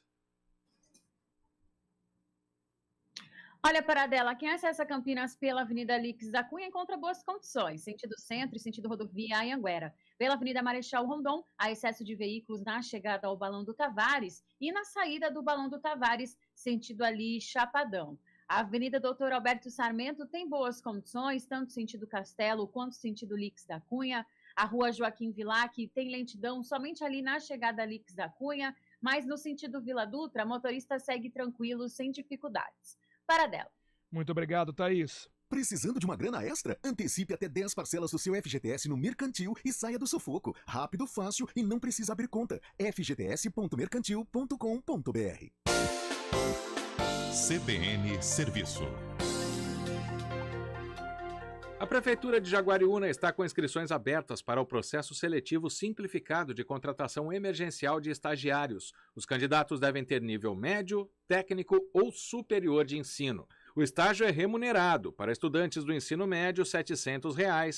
Olha, Paradela, quem acessa Campinas pela Avenida Lix da Cunha encontra boas condições, sentido centro e sentido rodovia Anhanguera. Pela Avenida Marechal Rondon, há excesso de veículos na chegada ao Balão do Tavares e na saída do Balão do Tavares, sentido ali Chapadão. A Avenida Doutor Alberto Sarmento tem boas condições, tanto sentido Castelo quanto sentido Lix da Cunha. A Rua Joaquim Vilac tem lentidão somente ali na chegada a Lix da Cunha, mas no sentido Vila Dutra, motorista segue tranquilo, sem dificuldades. Paradela. Muito obrigado, Thaís. Precisando de uma grana extra? Antecipe até 10 parcelas do seu FGTS no Mercantil e saia do sufoco. Rápido, fácil e não precisa abrir conta. fgts.mercantil.com.br. CBN Serviço. A Prefeitura de Jaguariúna está com inscrições abertas para o processo seletivo simplificado de contratação emergencial de estagiários. Os candidatos devem ter nível médio, técnico ou superior de ensino. O estágio é remunerado. Para estudantes do ensino médio, R$ 700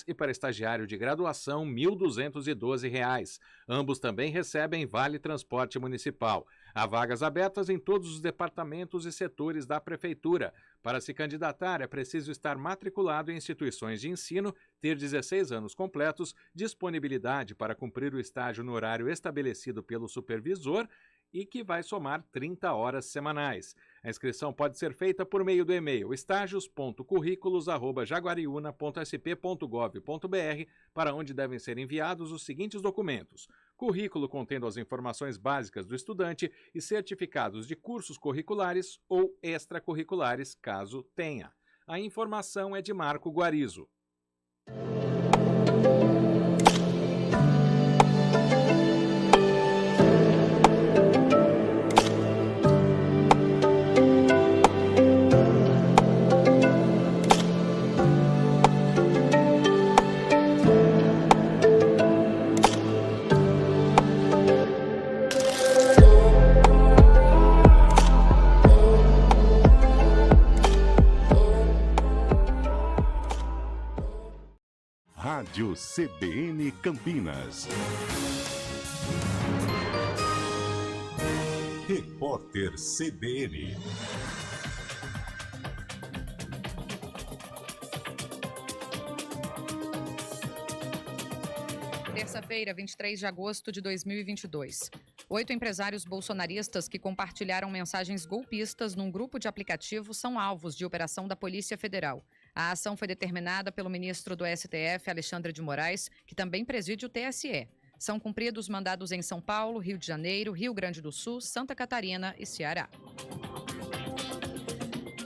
e para estagiário de graduação, R$ 1.212. Ambos também recebem vale transporte municipal. Há vagas abertas em todos os departamentos e setores da Prefeitura. Para se candidatar, é preciso estar matriculado em instituições de ensino, ter 16 anos completos, disponibilidade para cumprir o estágio no horário estabelecido pelo supervisor e que vai somar 30 horas semanais. A inscrição pode ser feita por meio do e-mail estágios.curriculos@jaguariuna.sp.gov.br, para onde devem ser enviados os seguintes documentos: currículo contendo as informações básicas do estudante e certificados de cursos curriculares ou extracurriculares, caso tenha. A informação é de Marco Guarizo. Rádio CBN Campinas. Repórter CBN. Terça-feira, 23 de agosto de 2022. 8 empresários bolsonaristas que compartilharam mensagens golpistas num grupo de aplicativo são alvos de operação da Polícia Federal. A ação foi determinada pelo ministro do STF, Alexandre de Moraes, que também preside o TSE. São cumpridos mandados em São Paulo, Rio de Janeiro, Rio Grande do Sul, Santa Catarina e Ceará.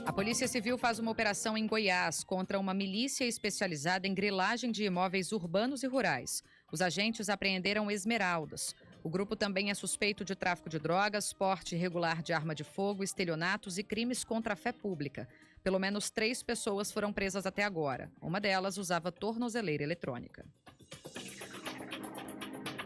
A Polícia Civil faz uma operação em Goiás contra uma milícia especializada em grilagem de imóveis urbanos e rurais. Os agentes apreenderam esmeraldas. O grupo também é suspeito de tráfico de drogas, porte irregular de arma de fogo, estelionatos e crimes contra a fé pública. Pelo menos 3 pessoas foram presas até agora. Uma delas usava tornozeleira eletrônica.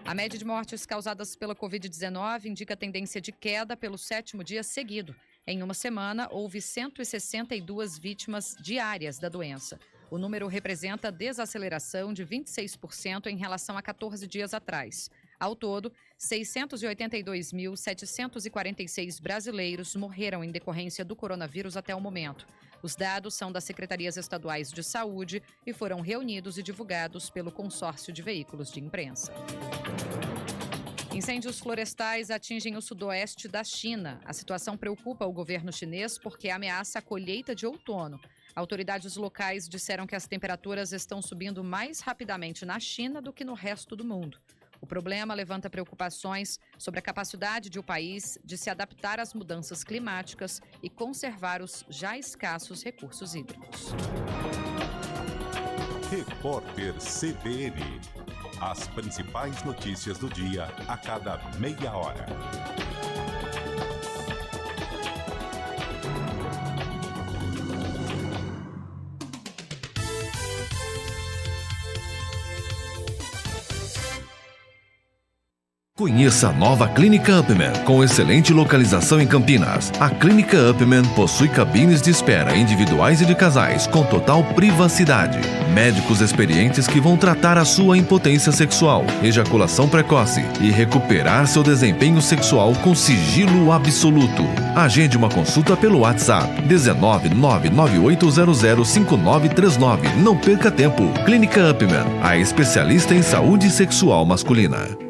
A média de mortes causadas pela Covid-19 indica tendência de queda pelo 7º dia seguido. Em uma semana, houve 162 vítimas diárias da doença. O número representa desaceleração de 26% em relação a 14 dias atrás. Ao todo, 682.746 brasileiros morreram em decorrência do coronavírus até o momento. Os dados são das Secretarias Estaduais de Saúde e foram reunidos e divulgados pelo Consórcio de Veículos de Imprensa. Incêndios florestais atingem o sudoeste da China. A situação preocupa o governo chinês porque ameaça a colheita de outono. Autoridades locais disseram que as temperaturas estão subindo mais rapidamente na China do que no resto do mundo. O problema levanta preocupações sobre a capacidade de o país de se adaptar às mudanças climáticas e conservar os já escassos recursos hídricos. Repórter CBN. As principais notícias do dia a cada meia hora. Conheça a nova Clínica Upman, com excelente localização em Campinas. A Clínica Upman possui cabines de espera individuais e de casais, com total privacidade. Médicos experientes que vão tratar a sua impotência sexual, ejaculação precoce e recuperar seu desempenho sexual com sigilo absoluto. Agende uma consulta pelo WhatsApp 19998005939. Não perca tempo. Clínica Upman, a especialista em saúde sexual masculina.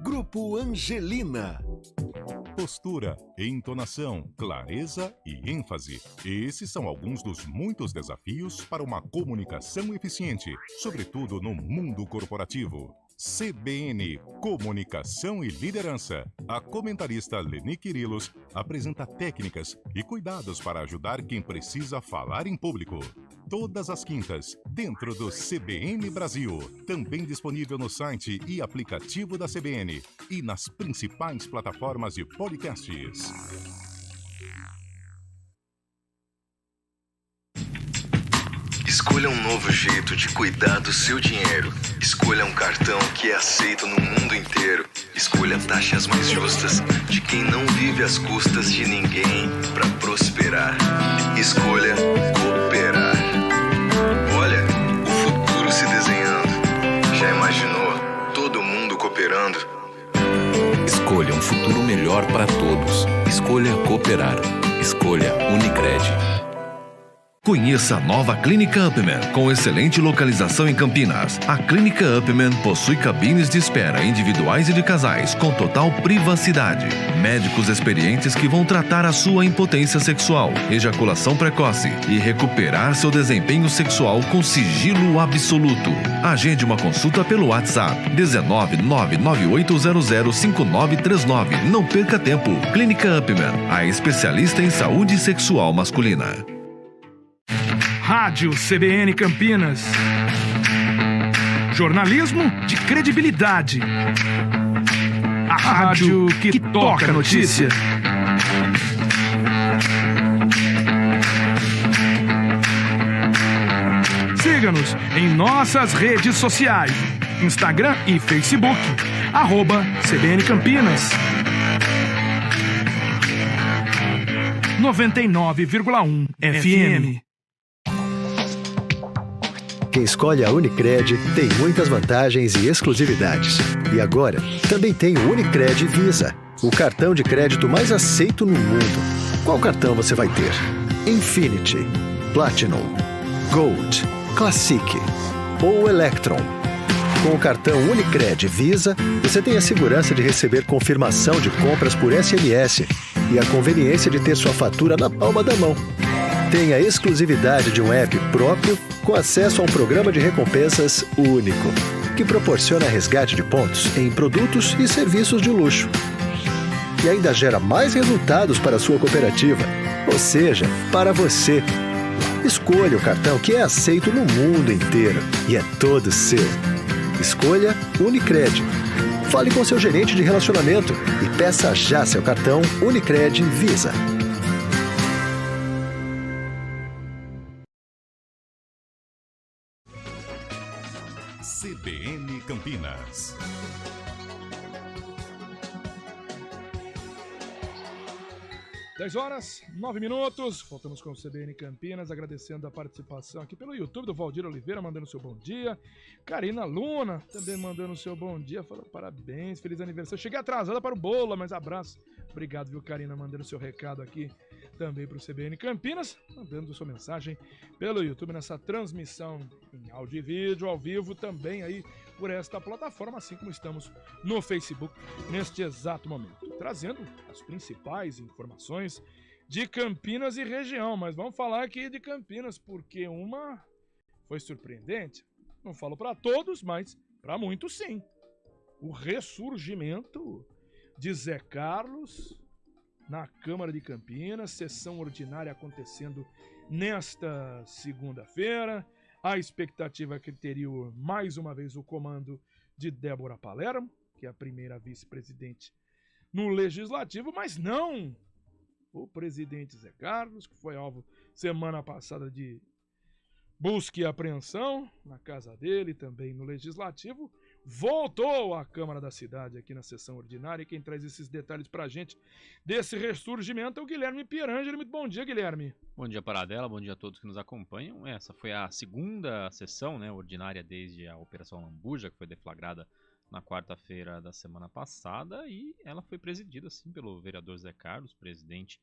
Grupo Angelina. Postura, entonação, clareza e ênfase. Esses são alguns dos muitos desafios para uma comunicação eficiente, sobretudo no mundo corporativo. CBN, Comunicação e Liderança. A comentarista Leni Quirilos apresenta técnicas e cuidados para ajudar quem precisa falar em público. Todas as quintas, dentro do CBN Brasil. Também disponível no site e aplicativo da CBN e nas principais plataformas de podcasts. Escolha um novo jeito de cuidar do seu dinheiro. Escolha um cartão que é aceito no mundo inteiro. Escolha taxas mais justas de quem não vive às custas de ninguém para prosperar. Escolha cooperar. Olha, o futuro se desenhando. Já imaginou todo mundo cooperando? Escolha um futuro melhor para todos. Escolha cooperar. Escolha Unicred. Conheça a nova Clínica Upman, com excelente localização em Campinas. A Clínica Upman possui cabines de espera individuais e de casais, com total privacidade. Médicos experientes que vão tratar a sua impotência sexual, ejaculação precoce e recuperar seu desempenho sexual com sigilo absoluto. Agende uma consulta pelo WhatsApp 19998005939. Não perca tempo. Clínica Upman, a especialista em saúde sexual masculina. Rádio CBN Campinas. Jornalismo de credibilidade. A rádio que toca a notícia. Siga-nos em nossas redes sociais. Instagram e Facebook. @CBN Campinas. 99,1 FM. Quem escolhe a Unicred tem muitas vantagens e exclusividades. E agora, também tem o Unicred Visa, o cartão de crédito mais aceito no mundo. Qual cartão você vai ter? Infinity, Platinum, Gold, Classic ou Electron? Com o cartão Unicred Visa, você tem a segurança de receber confirmação de compras por SMS e a conveniência de ter sua fatura na palma da mão. Tem a exclusividade de um app próprio com acesso a um programa de recompensas único, que proporciona resgate de pontos em produtos e serviços de luxo. E ainda gera mais resultados para a sua cooperativa, ou seja, para você. Escolha o cartão que é aceito no mundo inteiro e é todo seu. Escolha Unicred. Fale com seu gerente de relacionamento e peça já seu cartão Unicred Visa. CBN Campinas. Dez horas, 9 minutos, voltamos com o CBN Campinas, agradecendo a participação aqui pelo YouTube do Valdir Oliveira, mandando seu bom dia. Karina Luna também mandando seu bom dia, falando parabéns, feliz aniversário. Cheguei atrasada para o bolo, mas abraço. Obrigado, viu, Karina, mandando seu recado aqui também para o CBN Campinas, mandando sua mensagem pelo YouTube nessa transmissão em áudio e vídeo, ao vivo, também aí por esta plataforma, assim como estamos no Facebook neste exato momento, trazendo as principais informações de Campinas e região. Mas vamos falar aqui de Campinas, porque uma foi surpreendente, não falo para todos, mas para muitos sim. O ressurgimento de Zé Carlos na Câmara de Campinas, sessão ordinária acontecendo nesta segunda-feira. A expectativa é que teria mais uma vez o comando de Débora Palermo, que é a primeira vice-presidente no Legislativo, mas não o presidente Zé Carlos, que foi alvo semana passada de busca e apreensão na casa dele, também no Legislativo, voltou à Câmara da Cidade aqui na sessão ordinária. E quem traz esses detalhes pra gente desse ressurgimento é o Guilherme Pierangeli. Muito bom dia, Guilherme. Bom dia, Paradela, bom dia a todos que nos acompanham. Essa foi a segunda sessão, né, ordinária desde a Operação Lambuja, que foi deflagrada na quarta-feira da semana passada, e ela foi presidida, sim, pelo vereador Zé Carlos, presidente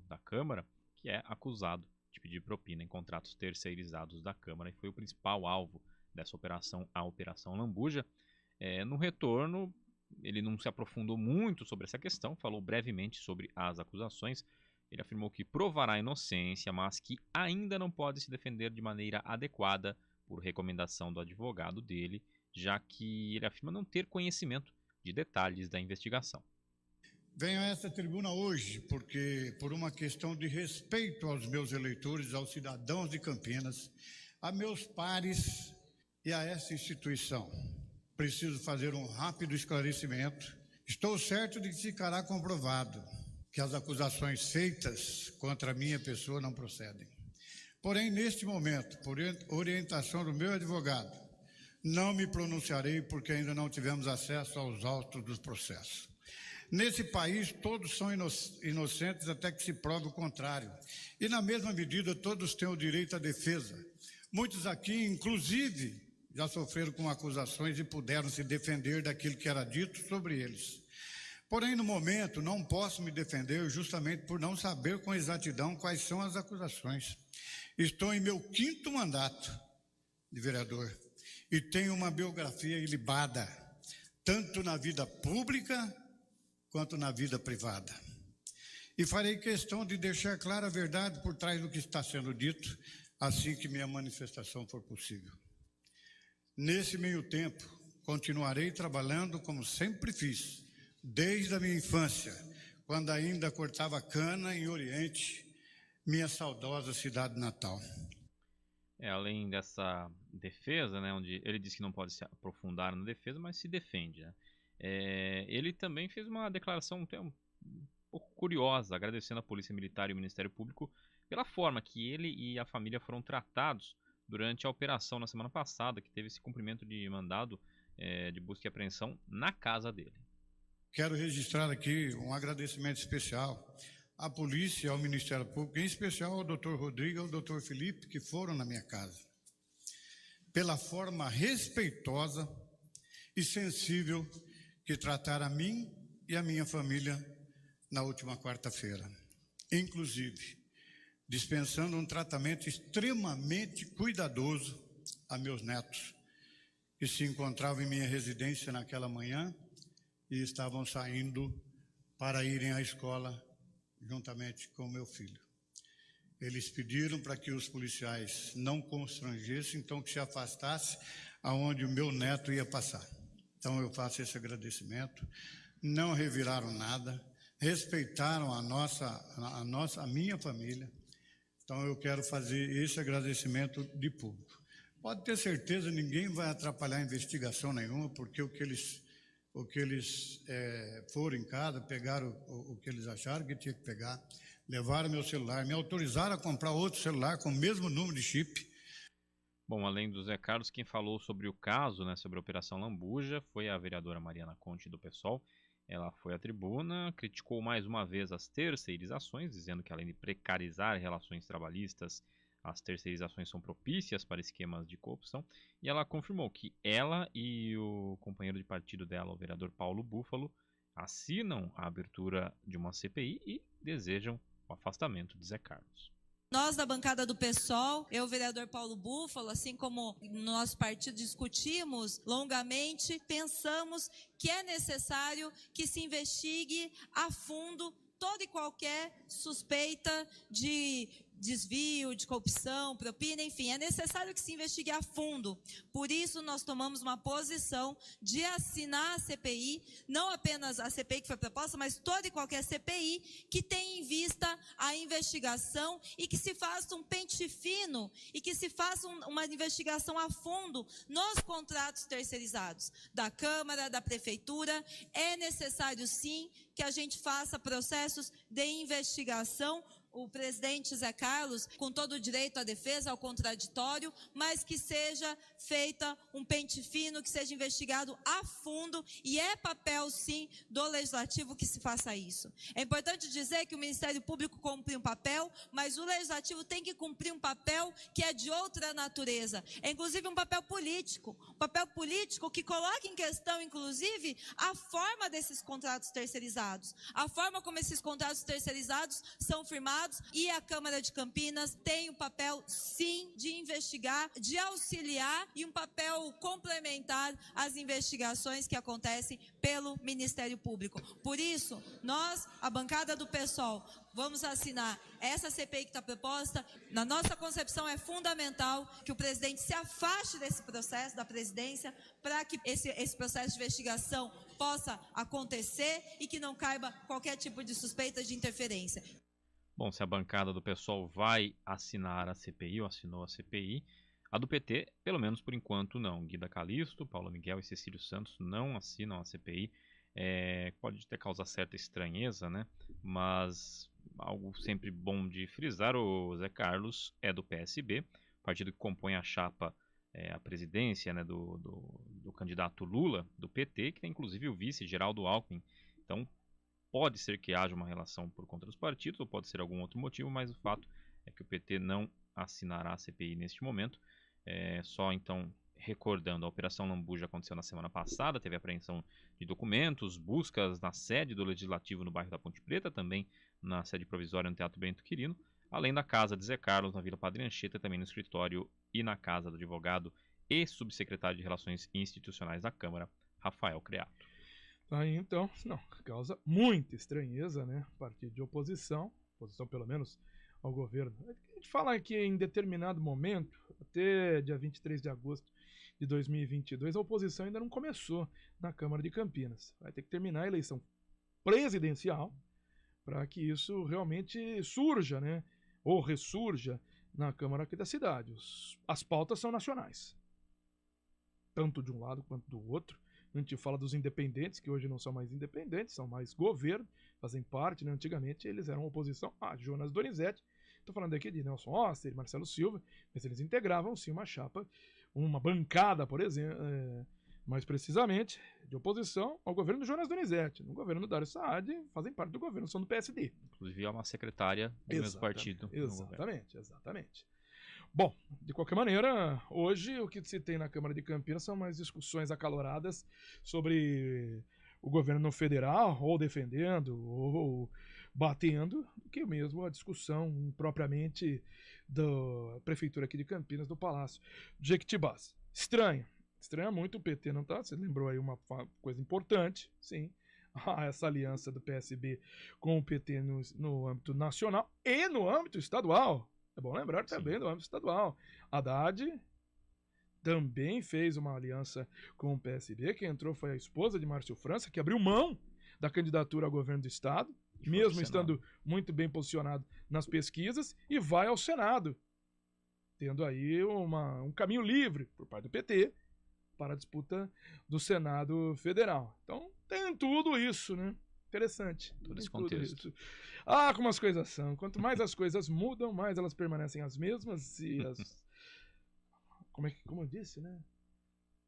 da Câmara, que é acusado de pedir propina em contratos terceirizados da Câmara, e foi o principal alvo dessa operação, a Operação Lambuja. No retorno, ele não se aprofundou muito sobre essa questão, falou brevemente sobre as acusações. Ele afirmou que provará a inocência, mas que ainda não pode se defender de maneira adequada por recomendação do advogado dele, já que ele afirma não ter conhecimento de detalhes da investigação. Venho a esta tribuna hoje porque, por uma questão de respeito aos meus eleitores, aos cidadãos de Campinas, a meus pares e a essa instituição, preciso fazer um rápido esclarecimento. Estou certo de que ficará comprovado que as acusações feitas contra a minha pessoa não procedem. Porém, neste momento, por orientação do meu advogado, não me pronunciarei porque ainda não tivemos acesso aos autos dos processos. Nesse país, todos são inocentes até que se prove o contrário. E, na mesma medida, todos têm o direito à defesa. Muitos aqui, inclusive, já sofreram com acusações e puderam se defender daquilo que era dito sobre eles. Porém, no momento, não posso me defender justamente por não saber com exatidão quais são as acusações. Estou em meu 5º mandato de vereador e tenho uma biografia ilibada, tanto na vida pública quanto na vida privada. E farei questão de deixar clara a verdade por trás do que está sendo dito, assim que minha manifestação for possível. Nesse meio tempo, continuarei trabalhando como sempre fiz, desde a minha infância, quando ainda cortava cana em Oriente, minha saudosa cidade natal. Além dessa defesa, né, onde ele disse que não pode se aprofundar na defesa, mas se defende, né? Ele também fez uma declaração um pouco curiosa, agradecendo a Polícia Militar e o Ministério Público pela forma que ele e a família foram tratados durante a operação na semana passada, que teve esse cumprimento de mandado de busca e apreensão na casa dele. Quero registrar aqui um agradecimento especial à polícia e ao Ministério Público, em especial ao Dr. Rodrigo e ao Dr. Felipe, que foram na minha casa, pela forma respeitosa e sensível que trataram a mim e a minha família na última quarta-feira. Inclusive, dispensando um tratamento extremamente cuidadoso a meus netos, que se encontravam em minha residência naquela manhã e estavam saindo para irem à escola juntamente com o meu filho. Eles pediram para que os policiais não constrangessem, então que se afastasse aonde o meu neto ia passar. Então eu faço esse agradecimento. Não reviraram nada, respeitaram a minha família. Então eu quero fazer esse agradecimento de público. Pode ter certeza, ninguém vai atrapalhar a investigação nenhuma, porque o que eles o que eles foram em casa, pegaram o que eles acharam que tinha que pegar, levaram meu celular, me autorizaram a comprar outro celular com o mesmo número de chip. Bom, além do Zé Carlos, quem falou sobre o caso, né, sobre a Operação Lambuja, foi a vereadora Mariana Conte do PSOL. Ela foi à tribuna, criticou mais uma vez as terceirizações, dizendo que além de precarizar relações trabalhistas, as terceirizações são propícias para esquemas de corrupção. E ela confirmou que ela e o companheiro de partido dela, o vereador Paulo Búfalo, assinam a abertura de uma CPI e desejam o afastamento de Zé Carlos. Nós, da bancada do PSOL, eu, o vereador Paulo Búfalo, assim como no nosso partido discutimos longamente, pensamos que é necessário que se investigue a fundo toda e qualquer suspeita de desvio, de corrupção, propina, enfim, é necessário que se investigue a fundo. Por isso, nós tomamos uma posição de assinar a CPI, não apenas a CPI que foi proposta, mas toda e qualquer CPI que tenha em vista a investigação e que se faça um pente fino e que se faça uma investigação a fundo nos contratos terceirizados da Câmara, da Prefeitura. É necessário, sim, que a gente faça processos de investigação. O presidente Zé Carlos, com todo o direito à defesa, ao contraditório, mas que seja feita um pente fino, que seja investigado a fundo, e é papel, sim, do Legislativo que se faça isso. É importante dizer que o Ministério Público cumpre um papel, mas o Legislativo tem que cumprir um papel que é de outra natureza, é inclusive um papel político que coloca em questão, inclusive, a forma desses contratos terceirizados, a forma como esses contratos terceirizados são firmados. E a Câmara de Campinas tem o papel, sim, de investigar, de auxiliar e um papel complementar às investigações que acontecem pelo Ministério Público. Por isso, nós, a bancada do PSOL, vamos assinar essa CPI que está proposta. Na nossa concepção, é fundamental que o presidente se afaste desse processo da presidência para que esse processo de investigação possa acontecer e que não caiba qualquer tipo de suspeita de interferência. Bom, se a bancada do PSOL vai assinar a CPI, ou assinou a CPI, a do PT, pelo menos por enquanto, não. Guida Calixto, Paulo Miguel e Cecílio Santos não assinam a CPI. Pode até causar certa estranheza, né? Mas algo sempre bom de frisar, o Zé Carlos é do PSB, partido que compõe a chapa, a presidência, né, do candidato Lula, do PT, que tem inclusive o vice, Geraldo Alckmin. Então, pode ser que haja uma relação por conta dos partidos, ou pode ser algum outro motivo, mas o fato é que o PT não assinará a CPI neste momento. Só então, recordando, a Operação Lambuja aconteceu na semana passada, teve apreensão de documentos, buscas na sede do Legislativo no bairro da Ponte Preta, também na sede provisória no Teatro Bento Quirino, além da casa de Zé Carlos, na Vila Padre Anchieta, também no escritório e na casa do advogado e subsecretário de Relações Institucionais da Câmara, Rafael Creato. Aí então, não, causa muita estranheza, né? Partido de oposição pelo menos ao governo. A gente fala que em determinado momento, até dia 23 de agosto de 2022, a oposição ainda não começou na Câmara de Campinas. Vai ter que terminar a eleição presidencial para que isso realmente surja, né? Ou ressurja na Câmara aqui da cidade. As pautas são nacionais, tanto de um lado quanto do outro. A gente fala dos independentes, que hoje não são mais independentes, são mais governo, fazem parte, né? Antigamente eles eram oposição a Jonas Donizete. Estou falando aqui de Nelson Oster, Marcelo Silva, mas eles integravam sim uma chapa, uma bancada, por exemplo, mais precisamente, de oposição ao governo do Jonas Donizete. No governo do Dário Saad, fazem parte do governo, são do PSD. Inclusive é uma secretária do mesmo partido. Exatamente. Bom, de qualquer maneira, hoje o que se tem na Câmara de Campinas são mais discussões acaloradas sobre o governo federal, ou defendendo, ou batendo, do que mesmo a discussão propriamente da prefeitura aqui de Campinas, do Palácio de Jequitibás. Estranha muito o PT, não tá? Você lembrou aí uma coisa importante, sim, essa aliança do PSB com o PT no âmbito nacional e no âmbito estadual. É bom lembrar também do âmbito estadual. Haddad também fez uma aliança com o PSB. Quem entrou foi a esposa de Márcio França, que abriu mão da candidatura ao governo do estado, mesmo estando muito bem posicionado nas pesquisas, e vai ao Senado, tendo aí um caminho livre por parte do PT para a disputa do Senado Federal. Então, tem tudo isso, né? Interessante. Todo esse contexto. Isso. Como as coisas são. Quanto mais as coisas mudam, mais elas permanecem as mesmas e as... Como eu disse, né?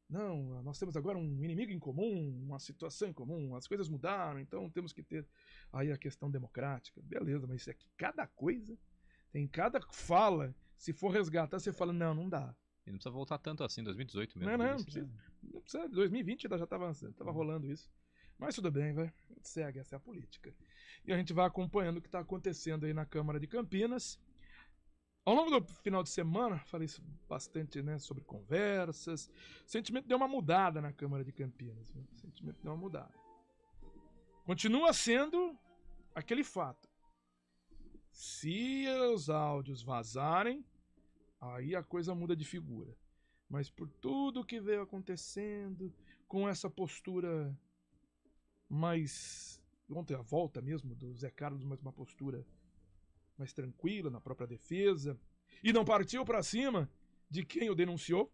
Não, nós temos agora um inimigo em comum, uma situação em comum, as coisas mudaram, então temos que ter aí a questão democrática. Beleza, mas aqui cada coisa, tem cada fala, se for resgatar, você fala, não dá. E não precisa voltar tanto assim, 2018 mesmo. Não precisa, 2020 já estava rolando isso. Mas tudo bem, vai. A gente segue, essa é a política. E a gente vai acompanhando o que está acontecendo aí na Câmara de Campinas. Ao longo do final de semana, falei bastante, né, sobre conversas. O sentimento deu uma mudada na Câmara de Campinas. O sentimento deu uma mudada. Continua sendo aquele fato. Se os áudios vazarem, aí a coisa muda de figura. Mas por tudo que veio acontecendo, com essa postura mais... Ontem a volta mesmo do Zé Carlos, mas uma postura mais tranquila na própria defesa, e não partiu para cima de quem o denunciou.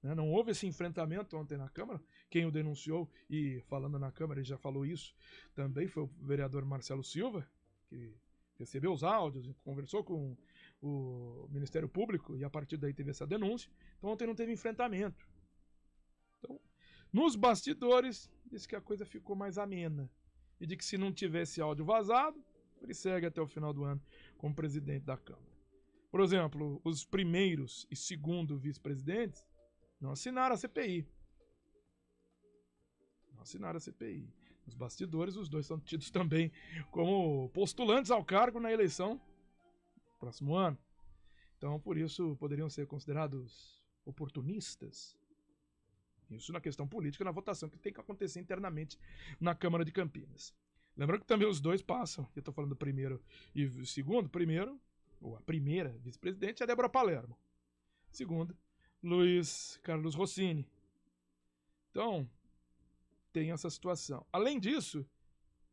Né? Não houve esse enfrentamento ontem na Câmara. Quem o denunciou, e falando na Câmara, ele já falou isso, também foi o vereador Marcelo Silva, que recebeu os áudios, conversou com o Ministério Público, e a partir daí teve essa denúncia. Então ontem não teve enfrentamento. Então, nos bastidores, disse que a coisa ficou mais amena, e de que se não tivesse áudio vazado, ele segue até o final do ano como presidente da Câmara. Por exemplo, os primeiros e segundo vice-presidentes não assinaram a CPI. Não assinaram a CPI. Nos bastidores, os dois são tidos também como postulantes ao cargo na eleição do próximo ano. Então, por isso, poderiam ser considerados oportunistas. Isso na questão política, na votação que tem que acontecer internamente na Câmara de Campinas. Lembrando que também os dois passam, eu estou falando do primeiro e o segundo. Primeiro, ou a primeira vice-presidente é Débora Palermo. Segunda, Luiz Carlos Rossini. Então, tem essa situação. Além disso,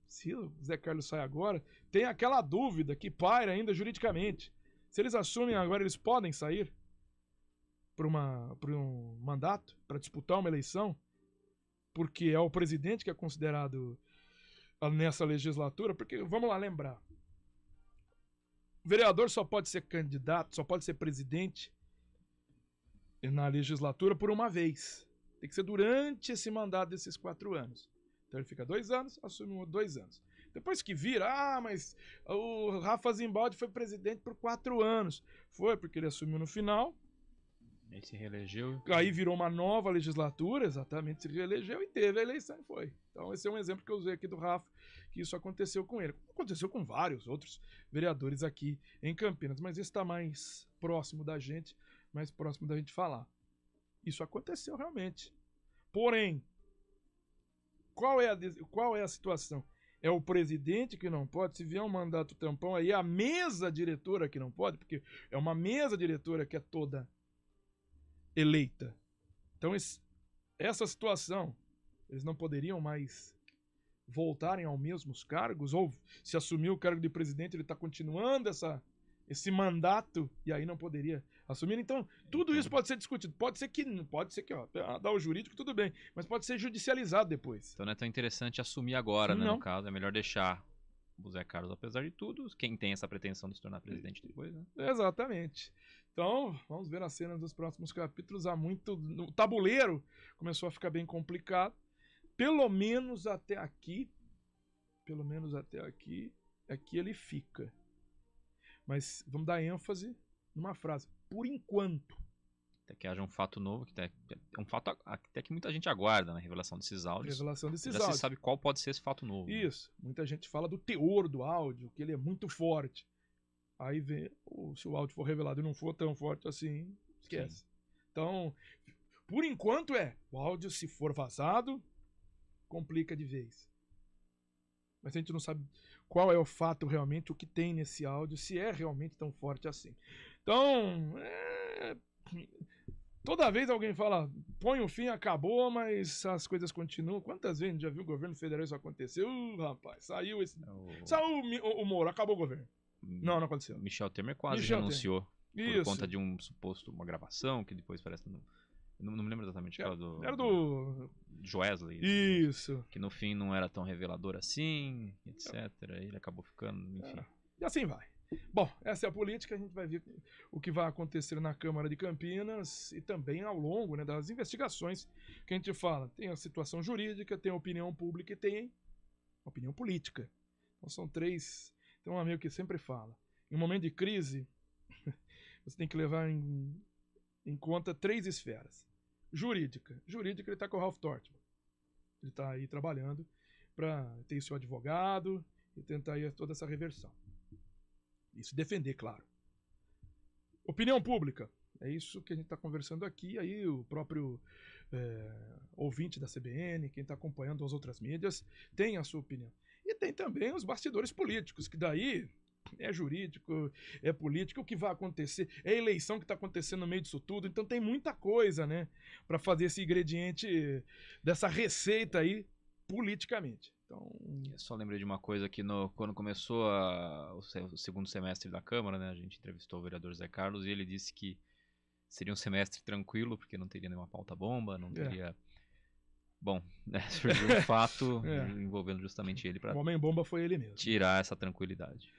se o Zé Carlos sai agora, tem aquela dúvida que paira ainda juridicamente. Se eles assumem agora, eles podem sair para um mandato, para disputar uma eleição, porque é o presidente que é considerado nessa legislatura, porque, vamos lá lembrar, o vereador só pode ser candidato, só pode ser presidente na legislatura por uma vez. Tem que ser durante esse mandato desses 4 anos. Então ele fica 2 anos, assume 2 anos. Depois que vira, mas o Rafa Zimbaldi foi presidente por 4 anos. Foi porque ele assumiu no final. Aí se reelegeu. Aí virou uma nova legislatura, exatamente, se reelegeu e teve a eleição e foi. Então esse é um exemplo que eu usei aqui do Rafa, que isso aconteceu com ele. Aconteceu com vários outros vereadores aqui em Campinas, mas esse está mais próximo da gente, mais próximo da gente falar. Isso aconteceu realmente. Porém, qual é a situação? É o presidente que não pode? Se vier um mandato tampão, aí é a mesa diretora que não pode, porque é uma mesa diretora que é toda eleita. Então, essa situação, eles não poderiam mais voltarem aos mesmos cargos, ou se assumir o cargo de presidente, ele está continuando esse mandato, e aí não poderia assumir. Então, tudo isso pode ser discutido. Pode ser que dá o jurídico, tudo bem, mas pode ser judicializado depois. Então não é tão interessante assumir agora, né, no caso. É melhor deixar o Zé Carlos, apesar de tudo, quem tem essa pretensão de se tornar presidente depois, né? Exatamente. Então, vamos ver as cenas dos próximos capítulos. O tabuleiro começou a ficar bem complicado. Pelo menos até aqui, aqui ele fica. Mas vamos dar ênfase numa frase. Por enquanto. Até que haja um fato novo, que é um fato até que muita gente aguarda na revelação desses áudios. Já se sabe qual pode ser esse fato novo. Isso. Né? Muita gente fala do teor do áudio, que ele é muito forte. Aí vê, se o áudio for revelado e não for tão forte assim, esquece. Sim. Então, por enquanto o áudio, se for vazado, complica de vez. Mas a gente não sabe qual é o fato realmente, o que tem nesse áudio, se é realmente tão forte assim. Então, toda vez alguém fala, põe o fim, acabou, mas as coisas continuam. Quantas vezes a gente já viu o governo federal isso acontecer? Rapaz, saiu o Moro, acabou o governo. Não aconteceu. Michel Temer quase renunciou por conta de uma gravação que depois parece Não me lembro exatamente. Era do Joesley. Isso. Que no fim não era tão revelador assim, etc. Ele acabou ficando, enfim. E assim vai. Bom, essa é a política, a gente vai ver o que vai acontecer na Câmara de Campinas e também ao longo, né, das investigações que a gente fala. Tem a situação jurídica, tem a opinião pública e tem a opinião política. Então são três. Tem um amigo que sempre fala, em um momento de crise, você tem que levar em conta três esferas. Jurídica. Jurídica, ele está com o Ralph Tortman. Ele está aí trabalhando para ter o seu advogado e tentar aí toda essa reversão. Isso defender, claro. Opinião pública. É isso que a gente está conversando aqui. Aí o próprio ouvinte da CBN, quem está acompanhando as outras mídias, tem a sua opinião. E tem também os bastidores políticos, que daí é jurídico, é político, o que vai acontecer, é a eleição que está acontecendo no meio disso tudo. Então tem muita coisa, né, para fazer esse ingrediente dessa receita aí politicamente. Então, eu só lembrei de uma coisa que quando começou o segundo semestre da Câmara, né, a gente entrevistou o vereador Zé Carlos e ele disse que seria um semestre tranquilo, porque não teria nenhuma pauta-bomba, não teria... Bom, né, surgiu um fato envolvendo justamente ele para... O homem-bomba foi ele mesmo. Tirar essa tranquilidade.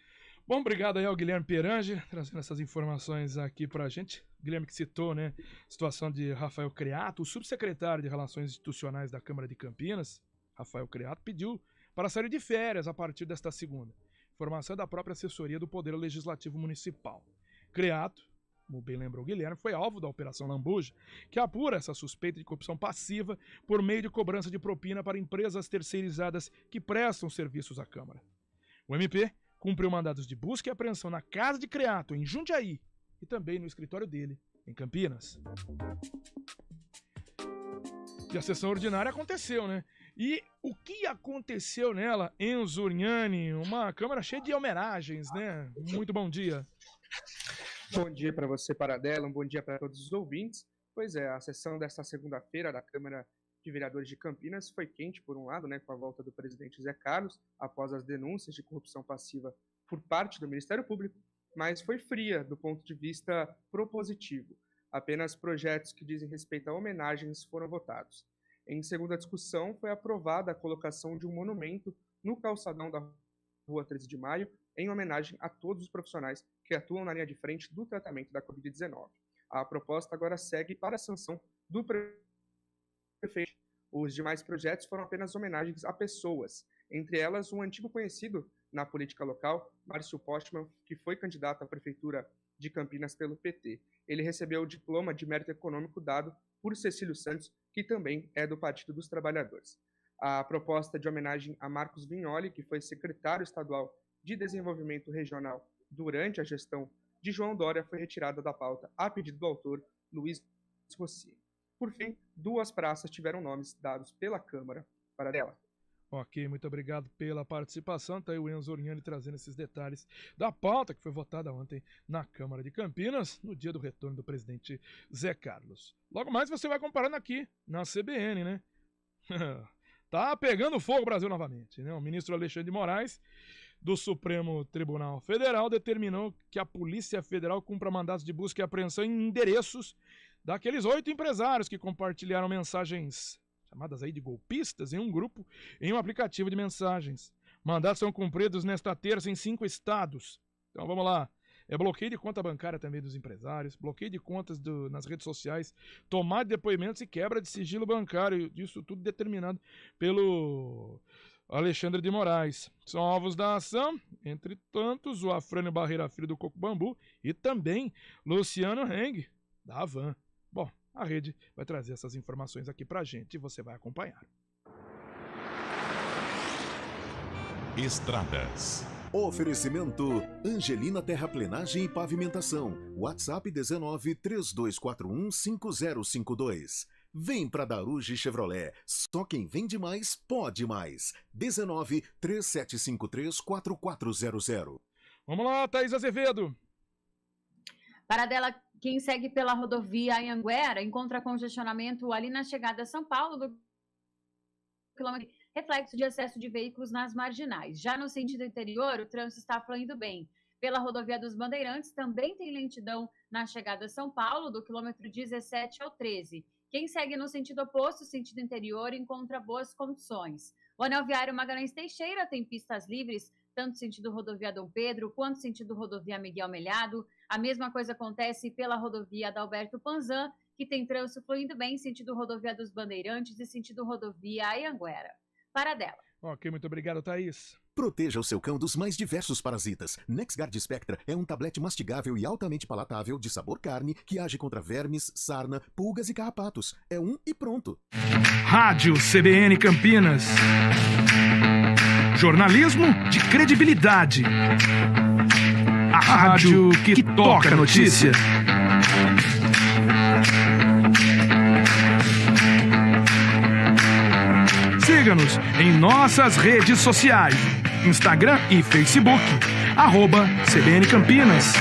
Bom, obrigado aí ao Guilherme Perange, trazendo essas informações aqui pra gente. Guilherme que citou, né, a situação de Rafael Creato, o subsecretário de Relações Institucionais da Câmara de Campinas, Rafael Creato, pediu para sair de férias a partir desta segunda. Informação da própria assessoria do Poder Legislativo Municipal. Creato, como bem lembrou o Guilherme, foi alvo da Operação Lambuja, que apura essa suspeita de corrupção passiva por meio de cobrança de propina para empresas terceirizadas que prestam serviços à Câmara. O MP cumpriu mandados de busca e apreensão na casa de Creato, em Jundiaí, e também no escritório dele, em Campinas. E a sessão ordinária aconteceu, né? E o que aconteceu nela, Enzo Uriani? Uma Câmara cheia de homenagens, né? Muito bom dia. Bom dia para você, Paradela, um bom dia para todos os ouvintes. Pois é, a sessão desta segunda-feira da Câmara de Vereadores de Campinas foi quente, por um lado, né, com a volta do presidente Zé Carlos, após as denúncias de corrupção passiva por parte do Ministério Público, mas foi fria do ponto de vista propositivo. Apenas projetos que dizem respeito a homenagens foram votados. Em segunda discussão, foi aprovada a colocação de um monumento no calçadão da Rua 13 de Maio, em homenagem a todos os profissionais que atuam na linha de frente do tratamento da Covid-19. A proposta agora segue para a sanção do prefeito. Os demais projetos foram apenas homenagens a pessoas, entre elas um antigo conhecido na política local, Márcio Postman, que foi candidato à prefeitura de Campinas pelo PT. Ele recebeu o diploma de mérito econômico dado por Cecílio Santos, que também é do Partido dos Trabalhadores. A proposta de homenagem a Marcos Vignoli, que foi secretário estadual de Desenvolvimento Regional durante a gestão de João Dória, foi retirada da pauta a pedido do autor Luiz Rossi. Por fim, 2 praças tiveram nomes dados pela Câmara para dela. Ok, muito obrigado pela participação. Está aí o Enzo Uriani trazendo esses detalhes da pauta que foi votada ontem na Câmara de Campinas, no dia do retorno do presidente Zé Carlos. Logo mais você vai comparando aqui na CBN, né? Tá pegando fogo o Brasil novamente, né? O ministro Alexandre de Moraes, do Supremo Tribunal Federal, determinou que a Polícia Federal cumpra mandados de busca e apreensão em endereços daqueles 8 empresários que compartilharam mensagens chamadas aí de golpistas, em um grupo, em um aplicativo de mensagens. Mandatos são cumpridos nesta terça em 5 estados. Então vamos lá. É bloqueio de conta bancária também dos empresários, bloqueio de contas nas redes sociais, tomada de depoimentos e quebra de sigilo bancário. Isso tudo determinado pelo Alexandre de Moraes. São alvos da ação, entre tantos, o Afrânio Barreira Filho do Coco Bambu e também Luciano Heng, da Havan. Bom, a rede vai trazer essas informações aqui pra gente e você vai acompanhar. Estradas. Oferecimento Angelina Terraplenagem e Pavimentação. WhatsApp 19 3241 5052. Vem pra Daruge Chevrolet. Só quem vende mais, pode mais. 19 3753 4400. Vamos lá, Thaís Azevedo. Paradela, quem segue pela rodovia Anhanguera encontra congestionamento ali na chegada a São Paulo do quilômetro, reflexo de excesso de veículos nas marginais. Já no sentido interior, o trânsito está fluindo bem. Pela rodovia dos Bandeirantes, também tem lentidão na chegada a São Paulo, do quilômetro 17 ao 13. Quem segue no sentido oposto, sentido interior, encontra boas condições. O anel viário Magalhães Teixeira tem pistas livres, tanto sentido rodovia Dom Pedro, quanto sentido rodovia Miguel Melhado. A mesma coisa acontece pela rodovia Adalberto Panzan, que tem trânsito fluindo bem, sentido rodovia dos Bandeirantes e sentido rodovia Anhanguera. Paradela. Ok, muito obrigado, Thaís. Proteja o seu cão dos mais diversos parasitas. Nexgard Spectra é um tablete mastigável e altamente palatável de sabor carne que age contra vermes, sarna, pulgas e carrapatos. É um e pronto. Rádio CBN Campinas. Jornalismo de credibilidade. A rádio que toca a notícia. Siga-nos em nossas redes sociais, Instagram e Facebook, @CBN Campinas.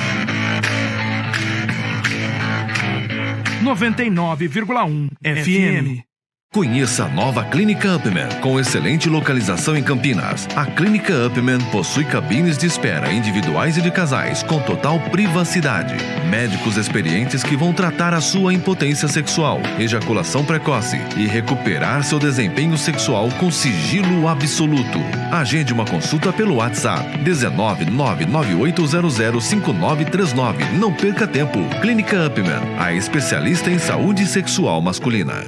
99,1 FM. Conheça a nova Clínica Upman, com excelente localização em Campinas. A Clínica Upman possui cabines de espera individuais e de casais, com total privacidade. Médicos experientes que vão tratar a sua impotência sexual, ejaculação precoce e recuperar seu desempenho sexual com sigilo absoluto. Agende uma consulta pelo WhatsApp 19998005939. Não perca tempo. Clínica Upman, a especialista em saúde sexual masculina.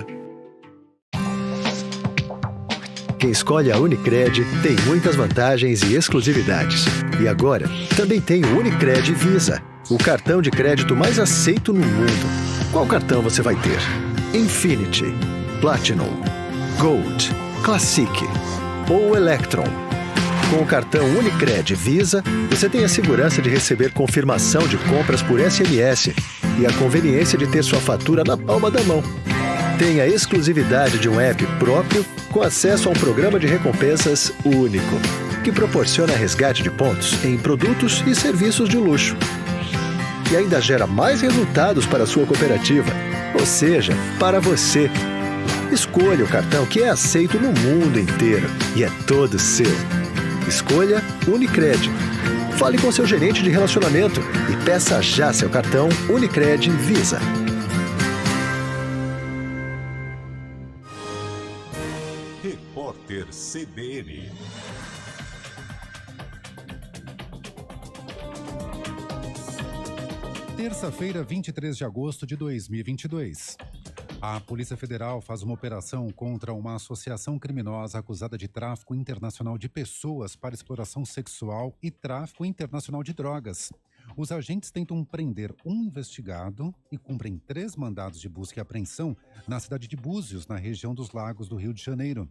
Quem escolhe a Unicred tem muitas vantagens e exclusividades. E agora, também tem o Unicred Visa, o cartão de crédito mais aceito no mundo. Qual cartão você vai ter? Infinity, Platinum, Gold, Classic ou Electron? Com o cartão Unicred Visa, você tem a segurança de receber confirmação de compras por SMS e a conveniência de ter sua fatura na palma da mão. Tem a exclusividade de um app próprio com acesso a um programa de recompensas único, que proporciona resgate de pontos em produtos e serviços de luxo. E ainda gera mais resultados para a sua cooperativa, ou seja, para você. Escolha o cartão que é aceito no mundo inteiro e é todo seu. Escolha Unicred. Fale com seu gerente de relacionamento e peça já seu cartão Unicred Visa. Repórter CBN. Terça-feira, 23 de agosto de 2022. A Polícia Federal faz uma operação contra uma associação criminosa acusada de tráfico internacional de pessoas para exploração sexual e tráfico internacional de drogas. Os agentes tentam prender um investigado e cumprem 3 mandados de busca e apreensão na cidade de Búzios, na região dos Lagos do Rio de Janeiro.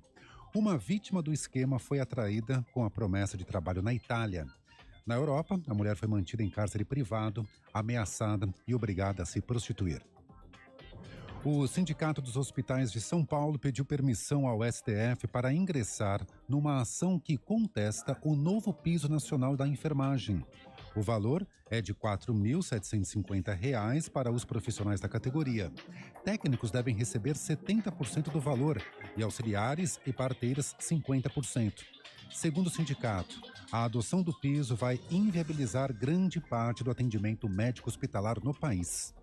Uma vítima do esquema foi atraída com a promessa de trabalho na Itália. Na Europa, a mulher foi mantida em cárcere privado, ameaçada e obrigada a se prostituir. O Sindicato dos Hospitais de São Paulo pediu permissão ao STF para ingressar numa ação que contesta o novo piso nacional da enfermagem. O valor é de R$ 4.750 para os profissionais da categoria. Técnicos devem receber 70% do valor e auxiliares e parteiras 50%. Segundo o sindicato, a adoção do piso vai inviabilizar grande parte do atendimento médico hospitalar no país.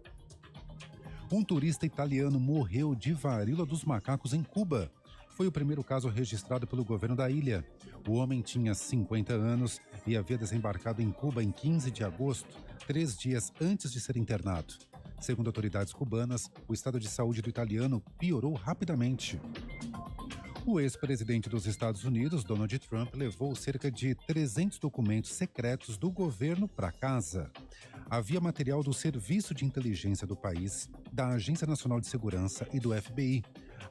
Um turista italiano morreu de varíola dos macacos em Cuba. Foi o primeiro caso registrado pelo governo da ilha. O homem tinha 50 anos e havia desembarcado em Cuba em 15 de agosto, 3 dias antes de ser internado. Segundo autoridades cubanas, o estado de saúde do italiano piorou rapidamente. O ex-presidente dos Estados Unidos, Donald Trump, levou cerca de 300 documentos secretos do governo para casa. Havia material do Serviço de Inteligência do país, da Agência Nacional de Segurança e do FBI.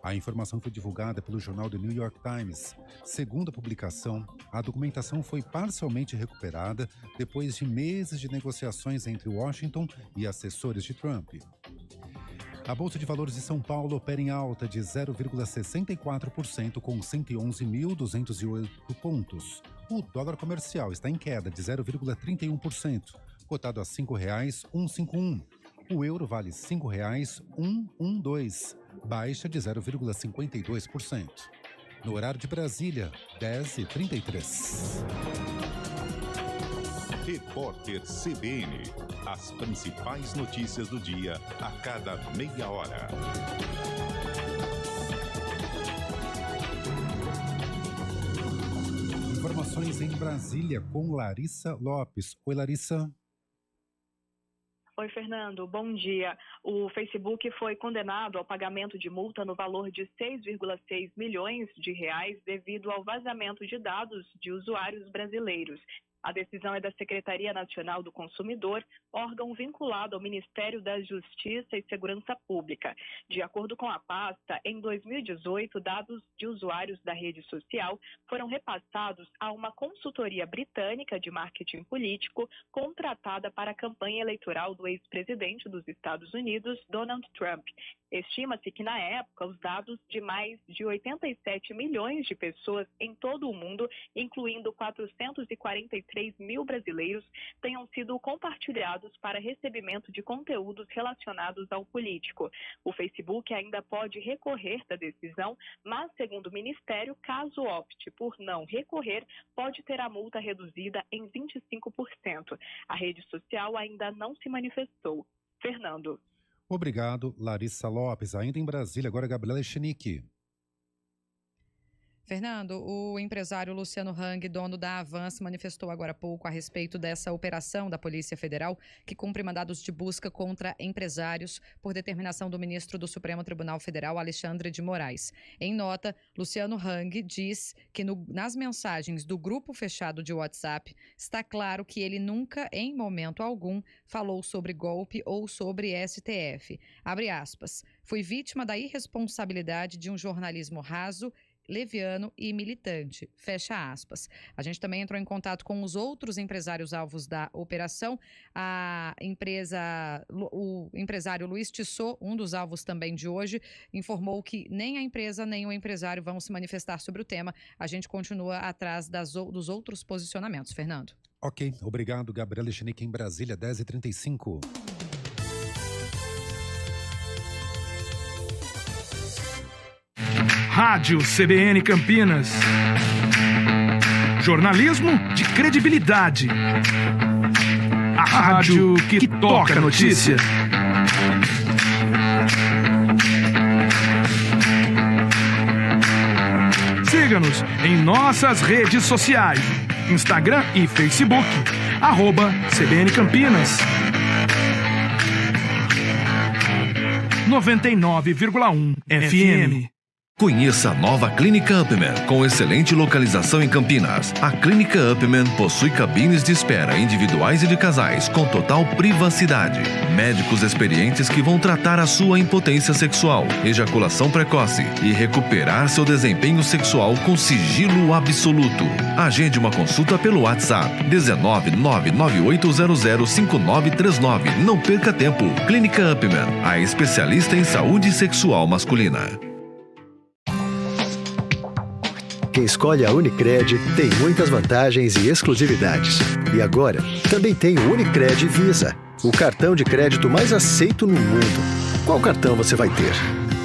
A informação foi divulgada pelo jornal The New York Times. Segundo a publicação, a documentação foi parcialmente recuperada depois de meses de negociações entre Washington e assessores de Trump. A Bolsa de Valores de São Paulo opera em alta de 0,64% com 111.208 pontos. O dólar comercial está em queda de 0,31%, cotado a R$ 5,151. O euro vale R$ 5,112, baixa de 0,52%. No horário de Brasília, 10h33. Repórter CBN. As principais notícias do dia a cada meia hora. Informações em Brasília com Larissa Lopes. Oi, Larissa. Oi, Fernando. Bom dia. O Facebook foi condenado ao pagamento de multa no valor de 6,6 milhões de reais devido ao vazamento de dados de usuários brasileiros. A decisão é da Secretaria Nacional do Consumidor, órgão vinculado ao Ministério da Justiça e Segurança Pública. De acordo com a pasta, em 2018, dados de usuários da rede social foram repassados a uma consultoria britânica de marketing político contratada para a campanha eleitoral do ex-presidente dos Estados Unidos, Donald Trump. Estima-se que, na época, os dados de mais de 87 milhões de pessoas em todo o mundo, incluindo 443 mil brasileiros, tenham sido compartilhados para recebimento de conteúdos relacionados ao político. O Facebook ainda pode recorrer da decisão, mas, segundo o Ministério, caso opte por não recorrer, pode ter a multa reduzida em 25%. A rede social ainda não se manifestou. Fernando. Obrigado, Larissa Lopes. Ainda em Brasília, agora Gabriela Echenique. Fernando, o empresário Luciano Hang, dono da Avan, se manifestou agora há pouco a respeito dessa operação da Polícia Federal que cumpre mandados de busca contra empresários por determinação do ministro do Supremo Tribunal Federal, Alexandre de Moraes. Em nota, Luciano Hang diz que nas mensagens do grupo fechado de WhatsApp está claro que ele nunca, em momento algum, falou sobre golpe ou sobre STF. Abre aspas. Fui vítima da irresponsabilidade de um jornalismo raso, leviano e militante, fecha aspas. A gente também entrou em contato com os outros empresários alvos da operação. O empresário Luiz Tissot, um dos alvos também de hoje, informou que nem a empresa nem o empresário vão se manifestar sobre o tema. A gente continua atrás dos outros posicionamentos. Fernando. Ok, obrigado, Gabriela Echenique em Brasília, 10h35. Rádio CBN Campinas. Jornalismo de credibilidade. A rádio que toca a notícia. Siga-nos em nossas redes sociais. Instagram e Facebook. @CBN Campinas. 99,1 FM. Conheça a nova Clínica Upman, com excelente localização em Campinas. A Clínica Upman possui cabines de espera individuais e de casais, com total privacidade. Médicos experientes que vão tratar a sua impotência sexual, ejaculação precoce e recuperar seu desempenho sexual com sigilo absoluto. Agende uma consulta pelo WhatsApp 19998005939. Não perca tempo. Clínica Upman, a especialista em saúde sexual masculina. Quem escolhe a Unicred tem muitas vantagens e exclusividades. E agora, também tem o Unicred Visa, o cartão de crédito mais aceito no mundo. Qual cartão você vai ter?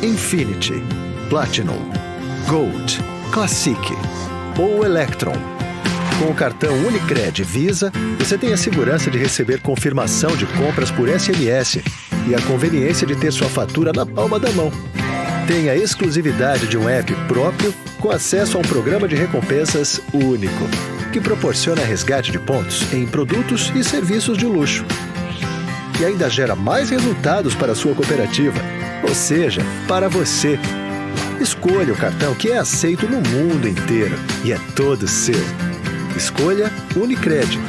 Infinity, Platinum, Gold, Classic ou Electron? Com o cartão Unicred Visa, você tem a segurança de receber confirmação de compras por SMS e a conveniência de ter sua fatura na palma da mão. Tem a exclusividade de um app próprio com acesso a um programa de recompensas único, que proporciona resgate de pontos em produtos e serviços de luxo. E ainda gera mais resultados para a sua cooperativa, ou seja, para você. Escolha o cartão que é aceito no mundo inteiro e é todo seu. Escolha Unicred.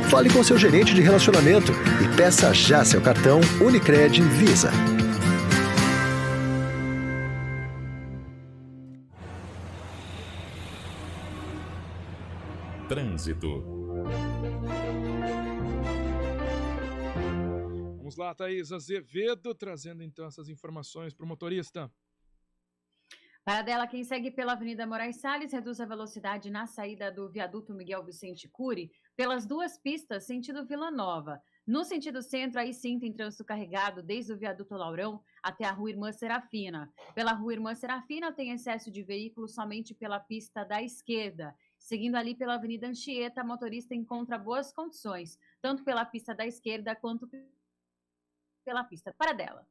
Fale com seu gerente de relacionamento e peça já seu cartão Unicred Visa. Trânsito. Vamos lá, Thaís Azevedo, trazendo então essas informações para o motorista. Paradela, quem segue pela Avenida Moraes Salles reduz a velocidade na saída do viaduto Miguel Vicente Cury pelas duas pistas sentido Vila Nova. No sentido centro, aí sim tem trânsito carregado desde o viaduto Laurão até a Rua Irmã Serafina. Pela Rua Irmã Serafina tem excesso de veículos somente pela pista da esquerda. Seguindo ali pela Avenida Anchieta, a motorista encontra boas condições, tanto pela pista da esquerda quanto pela pista paradela.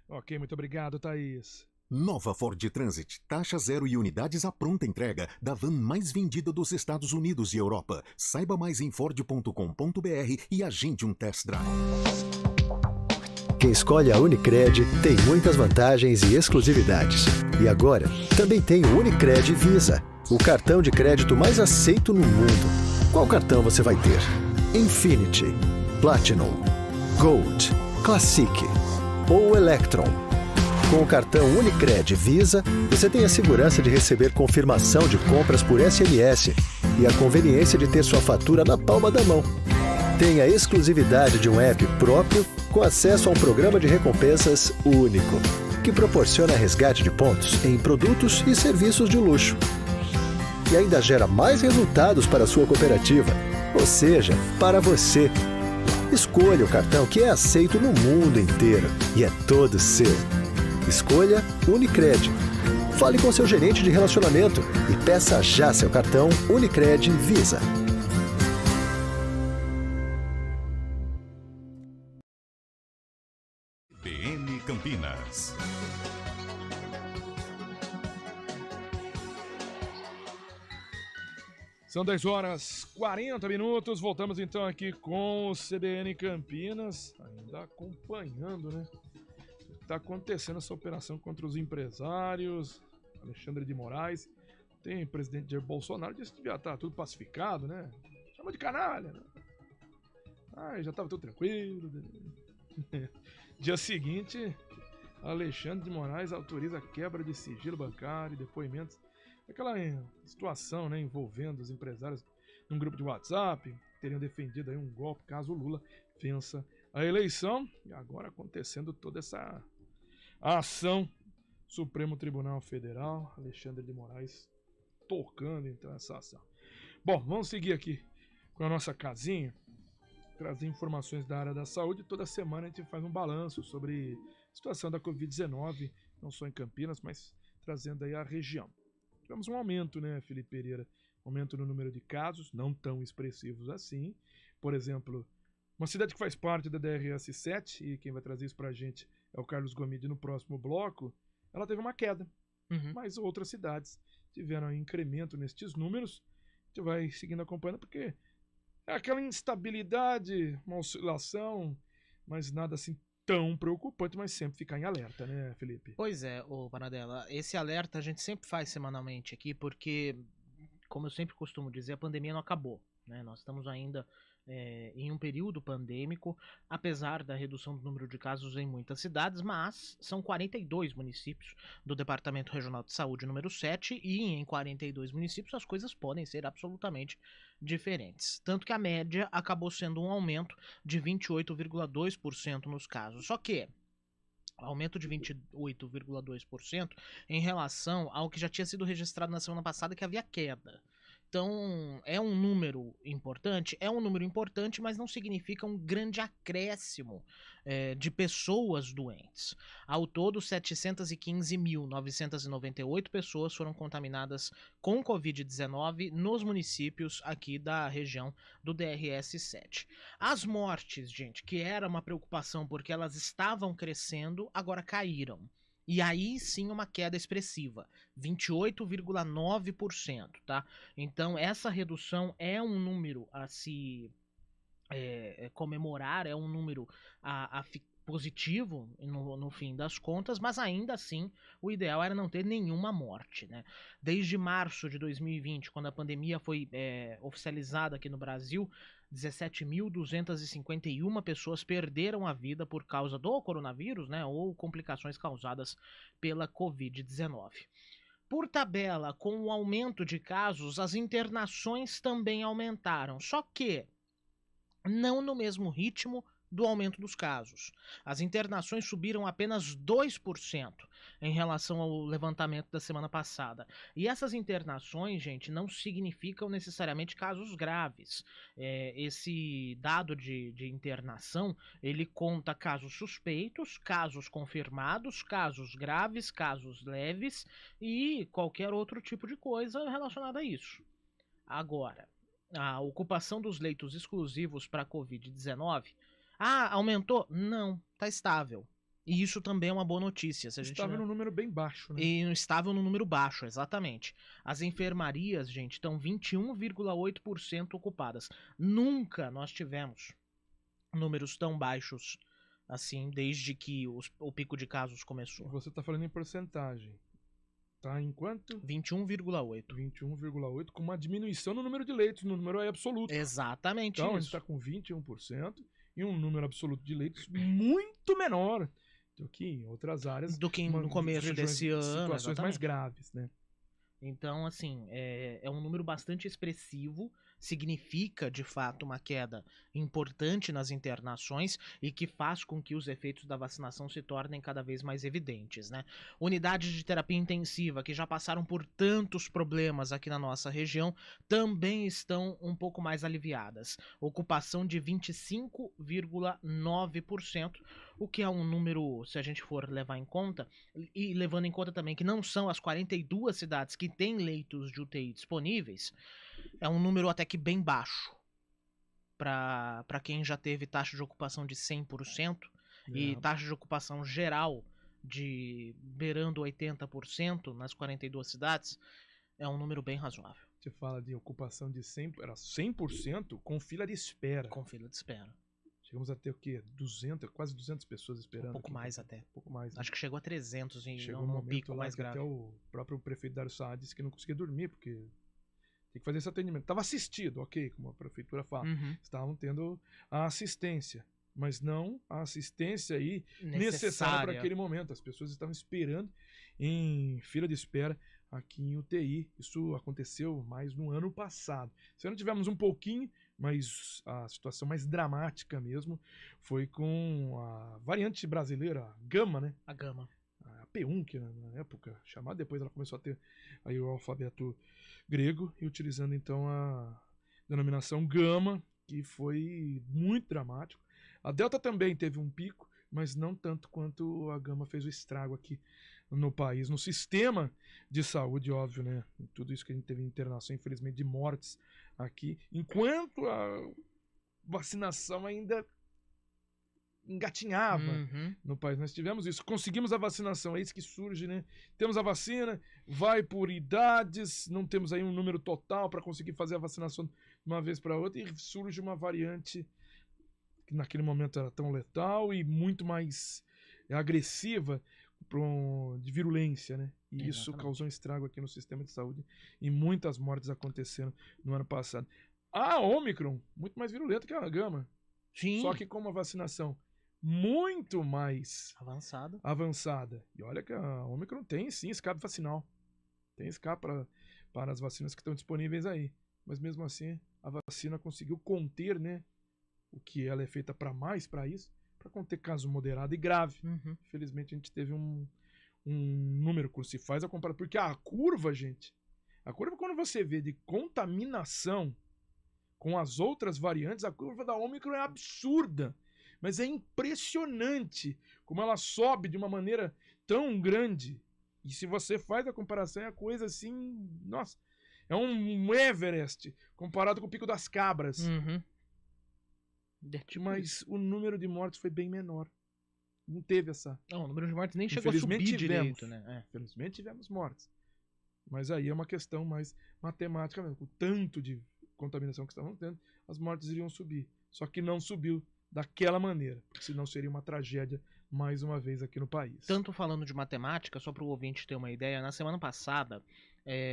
Ok, muito obrigado, Thaís. Nova Ford Transit, taxa zero e unidades à pronta entrega da van mais vendida dos Estados Unidos e Europa. Saiba mais em ford.com.br e agende um test drive. Quem escolhe a Unicred tem muitas vantagens e exclusividades. E agora, também tem o Unicred Visa, o cartão de crédito mais aceito no mundo. Qual cartão você vai ter? Infinity, Platinum, Gold, Classic ou Electron? Com o cartão Unicred Visa, você tem a segurança de receber confirmação de compras por SMS e a conveniência de ter sua fatura na palma da mão. Tem a exclusividade de um app próprio com acesso a um programa de recompensas único, que proporciona resgate de pontos em produtos e serviços de luxo. E ainda gera mais resultados para a sua cooperativa, ou seja, para você. Escolha o cartão que é aceito no mundo inteiro e é todo seu. Escolha Unicred. Fale com seu gerente de relacionamento e peça já seu cartão Unicred Visa. CBN Campinas. São 10 horas 40 minutos. Voltamos então aqui com o CBN Campinas, ainda acompanhando, né? Está acontecendo essa operação contra os empresários. Alexandre de Moraes. Tem o presidente Jair Bolsonaro, disse que já tá tudo pacificado, né? Chama de canalha, né? Já tava tudo tranquilo. Dia seguinte, Alexandre de Moraes autoriza a quebra de sigilo bancário e depoimentos. Aquela situação, né, envolvendo os empresários num grupo de WhatsApp, teriam defendido aí um golpe caso o Lula vença a eleição. E agora acontecendo toda essa ação, Supremo Tribunal Federal, Alexandre de Moraes tocando então essa ação. Bom, vamos seguir aqui com a nossa casinha, trazer informações da área da saúde. Toda semana a gente faz um balanço sobre a situação da Covid-19, não só em Campinas, mas trazendo aí a região. Tivemos um aumento, né, Felipe Pereira? Aumento no número de casos, não tão expressivos assim. Por exemplo, uma cidade que faz parte da DRS7, e quem vai trazer isso pra gente é o Carlos Gomide no próximo bloco, ela teve uma queda. Mas outras cidades tiveram um incremento nestes números. A gente vai seguindo acompanhando, porque é aquela instabilidade, uma oscilação, mas nada assim tão preocupante, mas sempre ficar em alerta, né, Felipe? Pois é, ô Paradela, esse alerta a gente sempre faz semanalmente aqui, porque, como eu sempre costumo dizer, a pandemia não acabou, né? Nós estamos ainda em um período pandêmico, apesar da redução do número de casos em muitas cidades, mas são 42 municípios do Departamento Regional de Saúde número 7, e em 42 municípios as coisas podem ser absolutamente diferentes. Tanto que a média acabou sendo um aumento de 28,2% nos casos. Só que aumento de 28,2% em relação ao que já tinha sido registrado na semana passada, que havia queda. Então, é um número importante, mas não significa um grande acréscimo de pessoas doentes. Ao todo, 715.998 pessoas foram contaminadas com Covid-19 nos municípios aqui da região do DRS7. As mortes, gente, que era uma preocupação porque elas estavam crescendo, agora caíram. E aí sim uma queda expressiva, 28,9%, tá? Então essa redução é um número a se comemorar, é um número positivo no fim das contas, mas ainda assim o ideal era não ter nenhuma morte, né? Desde março de 2020, quando a pandemia foi oficializada aqui no Brasil, 17.251 pessoas perderam a vida por causa do coronavírus, né, ou complicações causadas pela Covid-19. Por tabela, com o aumento de casos, as internações também aumentaram, só que não no mesmo ritmo do aumento dos casos. As internações subiram apenas 2% em relação ao levantamento da semana passada. E essas internações, gente, não significam necessariamente casos graves. Esse dado de internação, ele conta casos suspeitos, casos confirmados, casos graves, casos leves e qualquer outro tipo de coisa relacionada a isso. Agora, a ocupação dos leitos exclusivos para Covid-19, aumentou? Não, está estável. E isso também é uma boa notícia. Estável num número bem baixo, né? E estável no número baixo, exatamente. As enfermarias, gente, estão 21,8% ocupadas. Nunca nós tivemos números tão baixos assim, desde que o pico de casos começou. Você está falando em porcentagem. Tá em quanto? 21,8. 21,8, com uma diminuição no número de leitos, no número absoluto. Exatamente então, isso. Então, a gente está com 21% e um número absoluto de leitos muito menor do que em outras áreas. Do que no começo desse ano. Situações exatamente. mais graves, né? Então, assim, é um número bastante expressivo, significa, de fato, uma queda importante nas internações e que faz com que os efeitos da vacinação se tornem cada vez mais evidentes, né? Unidades de terapia intensiva, que já passaram por tantos problemas aqui na nossa região, também estão um pouco mais aliviadas. Ocupação de 25,9%, o que é um número, se a gente for levar em conta, e levando em conta também que não são as 42 cidades que têm leitos de UTI disponíveis, é um número até que bem baixo para quem já teve taxa de ocupação de 100% e taxa de ocupação geral de beirando 80% nas 42 cidades, é um número bem razoável. Você fala de ocupação de 100% com fila de espera. Com fila de espera. Chegamos a ter o quê? 200, quase 200 pessoas esperando. Um pouco aqui, mais até. Um pouco mais. Né? Acho que chegou a 300 em chegou um pico mais grave. Até o próprio prefeito Dário Saad disse que não conseguia dormir, porque tem que fazer esse atendimento. Estava assistido, ok, como a prefeitura fala. Estavam tendo a assistência, mas não a assistência aí necessária para aquele momento. As pessoas estavam esperando em fila de espera aqui em UTI. Isso aconteceu mais no ano passado. Se não tivemos um pouquinho, mas a situação mais dramática mesmo foi com a variante brasileira, a Gama, né? A Gama. A P1, que na época chamada, depois ela começou a ter aí o alfabeto grego e utilizando então a denominação Gama, que foi muito dramático. A Delta também teve um pico, mas não tanto quanto a Gama fez o estrago aqui no país, no sistema de saúde, óbvio, né? Tudo isso que a gente teve internação, infelizmente, de mortes aqui, enquanto a vacinação ainda engatinhava no país. Nós tivemos isso, conseguimos a vacinação, é isso que surge, né? Temos a vacina, vai por idades, não temos aí um número total para conseguir fazer a vacinação de uma vez para outra e surge uma variante que naquele momento era tão letal e muito mais agressiva de virulência, né? E isso causou um estrago aqui no sistema de saúde e muitas mortes aconteceram no ano passado. A Omicron, muito mais virulenta que a Gama. Sim. Só que com uma vacinação muito mais avançada. E olha que a Omicron tem sim escape vacinal. Tem escape para as vacinas que estão disponíveis aí. Mas mesmo assim, a vacina conseguiu conter, né? O que ela é feita para isso, para conter caso moderado e grave. Infelizmente a gente teve um número que se faz a comparação. Porque a curva, gente, quando você vê de contaminação com as outras variantes, a curva da Ômicron é absurda. Mas é impressionante como ela sobe de uma maneira tão grande. E se você faz a comparação, é a coisa assim, nossa, é um Everest comparado com o Pico das Cabras. Mas o número de mortes foi bem menor. Não teve essa... Não, o número de mortes nem chegou a subir direito, né? Infelizmente tivemos mortes. Mas aí é uma questão mais matemática mesmo. Com o tanto de contaminação que estavam tendo, as mortes iriam subir. Só que não subiu daquela maneira, porque senão seria uma tragédia mais uma vez aqui no país. Tanto falando de matemática, só para o ouvinte ter uma ideia, na semana passada,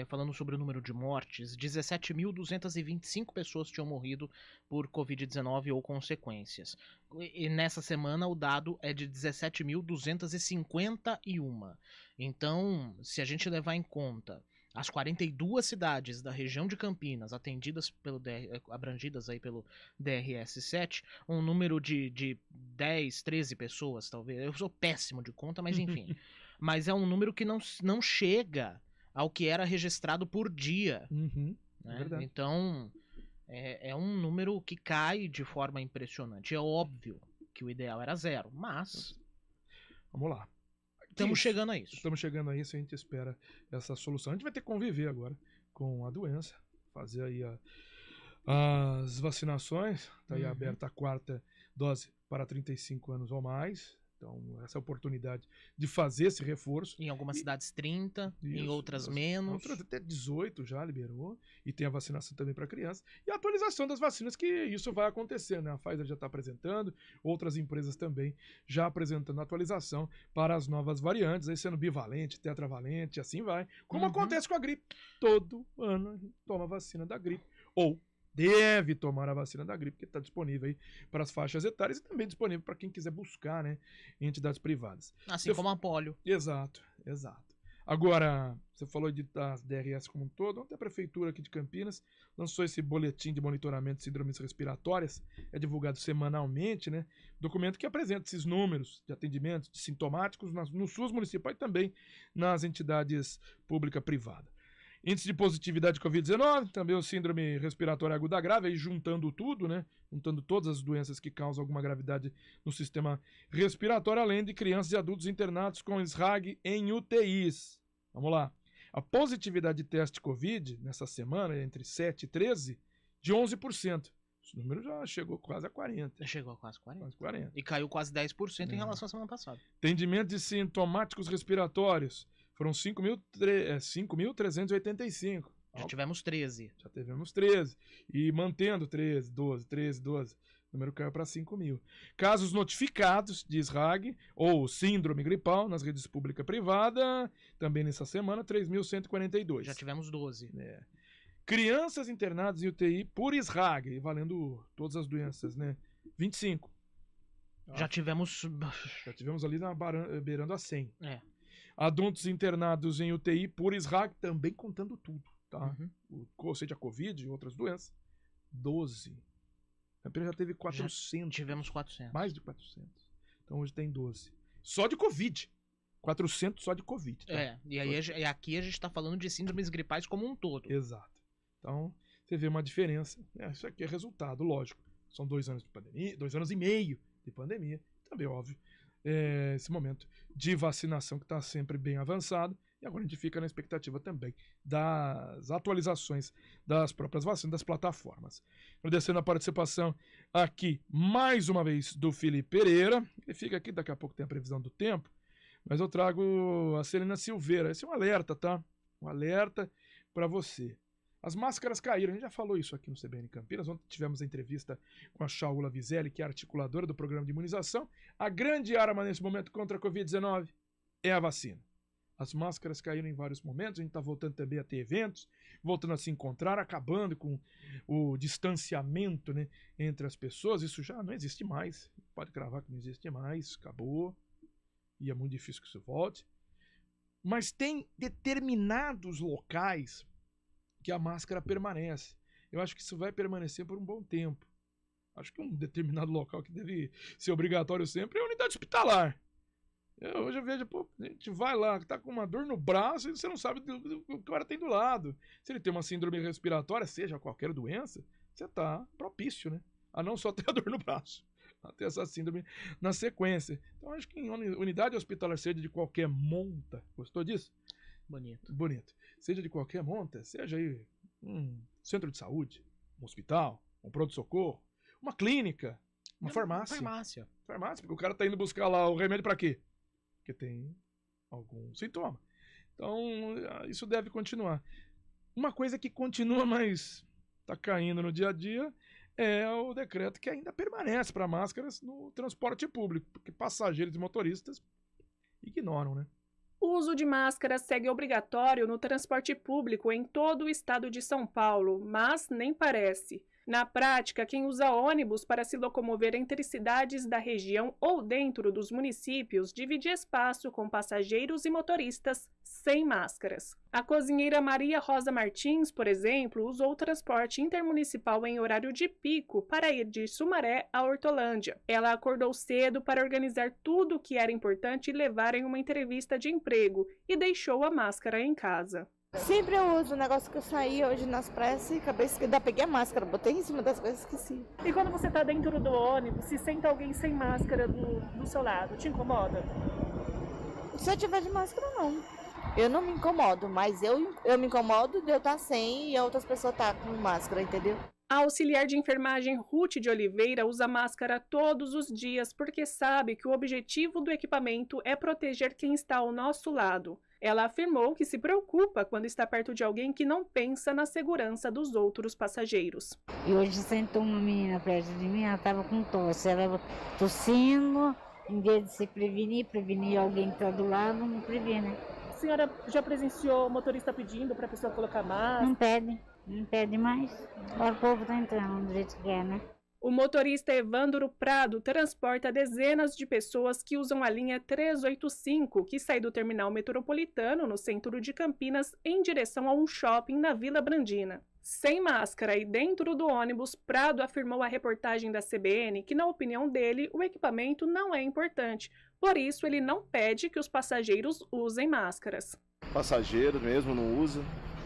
falando sobre o número de mortes, 17.225 pessoas tinham morrido por Covid-19 ou consequências. E nessa semana o dado é de 17.251. Então, se a gente levar em conta as 42 cidades da região de Campinas abrangidas aí pelo DRS-7, um número de 10, 13 pessoas, talvez. Eu sou péssimo de conta, mas enfim. Mas é um número que não chega ao que era registrado por dia. Né? Então, é um número que cai de forma impressionante. É óbvio que o ideal era 0, mas... Vamos lá. Estamos chegando a isso. Estamos chegando a isso, a gente espera essa solução. A gente vai ter que conviver agora com a doença. fazer aí as vacinações. Está aí aberta a 4ª dose para 35 anos ou mais. Então, essa é a oportunidade de fazer esse reforço. Em algumas cidades 30, em outras menos. Outras até 18 já liberou. E tem a vacinação também para crianças. E a atualização das vacinas, que isso vai acontecer, né? A Pfizer já está apresentando, outras empresas também já apresentando a atualização para as novas variantes, aí sendo bivalente, tetravalente, assim vai. Como acontece com a gripe. Todo ano a gente toma a vacina da gripe. Ou deve tomar a vacina da gripe, que está disponível aí para as faixas etárias e também disponível para quem quiser buscar, né, em entidades privadas. Assim como a polio. Exato. Agora, você falou das DRS como um todo. Ontem a Prefeitura aqui de Campinas lançou esse boletim de monitoramento de síndromes respiratórias, é divulgado semanalmente, né? Documento que apresenta esses números de atendimentos de sintomáticos no SUS municipal e também nas entidades pública-privada. Índice de positividade de Covid-19, também o síndrome respiratória aguda grave, aí juntando tudo, né? Juntando todas as doenças que causam alguma gravidade no sistema respiratório, além de crianças e adultos internados com SRAG em UTIs. Vamos lá. A positividade de teste Covid, nessa semana, entre 7 e 13, de 11%. Esse número já chegou quase a 40%. Já chegou a quase 40%. Quase 40%. E caiu quase 10% em relação à semana passada. Atendimento de sintomáticos respiratórios. Foram 5.385. Já tivemos 13. Já tivemos 13. E mantendo 13, 12. O número caiu para 5.000. Casos notificados de SRAG ou síndrome gripal nas redes pública e privada, também nessa semana, 3.142. Já tivemos 12. Crianças internadas em UTI por SRAG, valendo todas as doenças, né? 25. Já tivemos ali beirando a 100. Adultos internados em UTI por SRAG, também contando tudo, tá? Ou seja, a Covid e outras doenças, 12. A Campinas já teve 400. Tivemos 400. Mais de 400. Então hoje tem 12. Só de Covid. 400 só de Covid. Tá? E aqui a gente está falando de síndromes gripais como um todo. Exato. Então, você vê uma diferença. Isso aqui é resultado, lógico. São 2 anos de pandemia, 2 anos e meio de pandemia. Também, óbvio, esse momento de vacinação que está sempre bem avançado. E agora a gente fica na expectativa também das atualizações das próprias vacinas, das plataformas. Agradecendo a participação aqui, mais uma vez, do Felipe Pereira. Ele fica aqui, daqui a pouco tem a previsão do tempo. Mas eu trago a Celina Silveira. Esse é um alerta, tá? Um alerta para você. As máscaras caíram, a gente já falou isso aqui no CBN Campinas. Ontem tivemos a entrevista com a Shaula Vizelli, que é a articuladora do programa de imunização. A grande arma nesse momento contra a Covid-19 é a vacina. As máscaras caíram em vários momentos, a gente está voltando também a ter eventos, voltando a se encontrar, acabando com o distanciamento, né, entre as pessoas. Isso já não existe mais, pode cravar que não existe mais, acabou, e é muito difícil que isso volte. Mas tem determinados locais que a máscara permanece. Eu acho que isso vai permanecer por um bom tempo. Acho que um determinado local que deve ser obrigatório sempre é a unidade hospitalar. Hoje eu vejo, a gente vai lá, tá com uma dor no braço e você não sabe o que o cara tem do lado. Se ele tem uma síndrome respiratória, seja qualquer doença, você tá propício, né? A não só ter a dor no braço, a ter essa síndrome na sequência. Então acho que em unidade hospitalar, seja de qualquer monta, gostou disso? Bonito. Seja de qualquer monta, seja aí um centro de saúde, um hospital, um pronto-socorro, uma clínica, uma farmácia. Farmácia, porque o cara tá indo buscar lá o remédio para quê? Porque tem algum sintoma. Então, isso deve continuar. Uma coisa que continua, mas está caindo no dia a dia, é o decreto que ainda permanece para máscaras no transporte público, porque passageiros e motoristas ignoram, né? O uso de máscara segue obrigatório no transporte público em todo o estado de São Paulo, mas nem parece. Na prática, quem usa ônibus para se locomover entre cidades da região ou dentro dos municípios divide espaço com passageiros e motoristas sem máscaras. A cozinheira Maria Rosa Martins, por exemplo, usou o transporte intermunicipal em horário de pico para ir de Sumaré a Hortolândia. Ela acordou cedo para organizar tudo o que era importante levar em uma entrevista de emprego e deixou a máscara em casa. Sempre eu uso o negócio que eu saí hoje nas pressas e acabei esquecendo, peguei a máscara, botei em cima das coisas e esqueci. E quando você está dentro do ônibus, se senta alguém sem máscara do seu lado, te incomoda? Se eu tiver de máscara, não. Eu não me incomodo, mas eu me incomodo de eu estar sem e outras pessoas estar com máscara, entendeu? A auxiliar de enfermagem Ruth de Oliveira usa máscara todos os dias porque sabe que o objetivo do equipamento é proteger quem está ao nosso lado. Ela afirmou que se preocupa quando está perto de alguém que não pensa na segurança dos outros passageiros. E hoje sentou uma menina perto de mim, ela estava com tosse, ela tossindo, em vez de se prevenir alguém que está do lado, não previne. A senhora já presenciou o motorista pedindo para a pessoa colocar máscara? Não pede mais. Agora o povo está entrando do jeito que quer, né? O motorista Evandro Prado transporta dezenas de pessoas que usam a linha 385, que sai do terminal metropolitano, no centro de Campinas, em direção a um shopping na Vila Brandina. Sem máscara e dentro do ônibus, Prado afirmou à reportagem da CBN que, na opinião dele, o equipamento não é importante. Por isso, ele não pede que os passageiros usem máscaras. Passageiro mesmo não usa.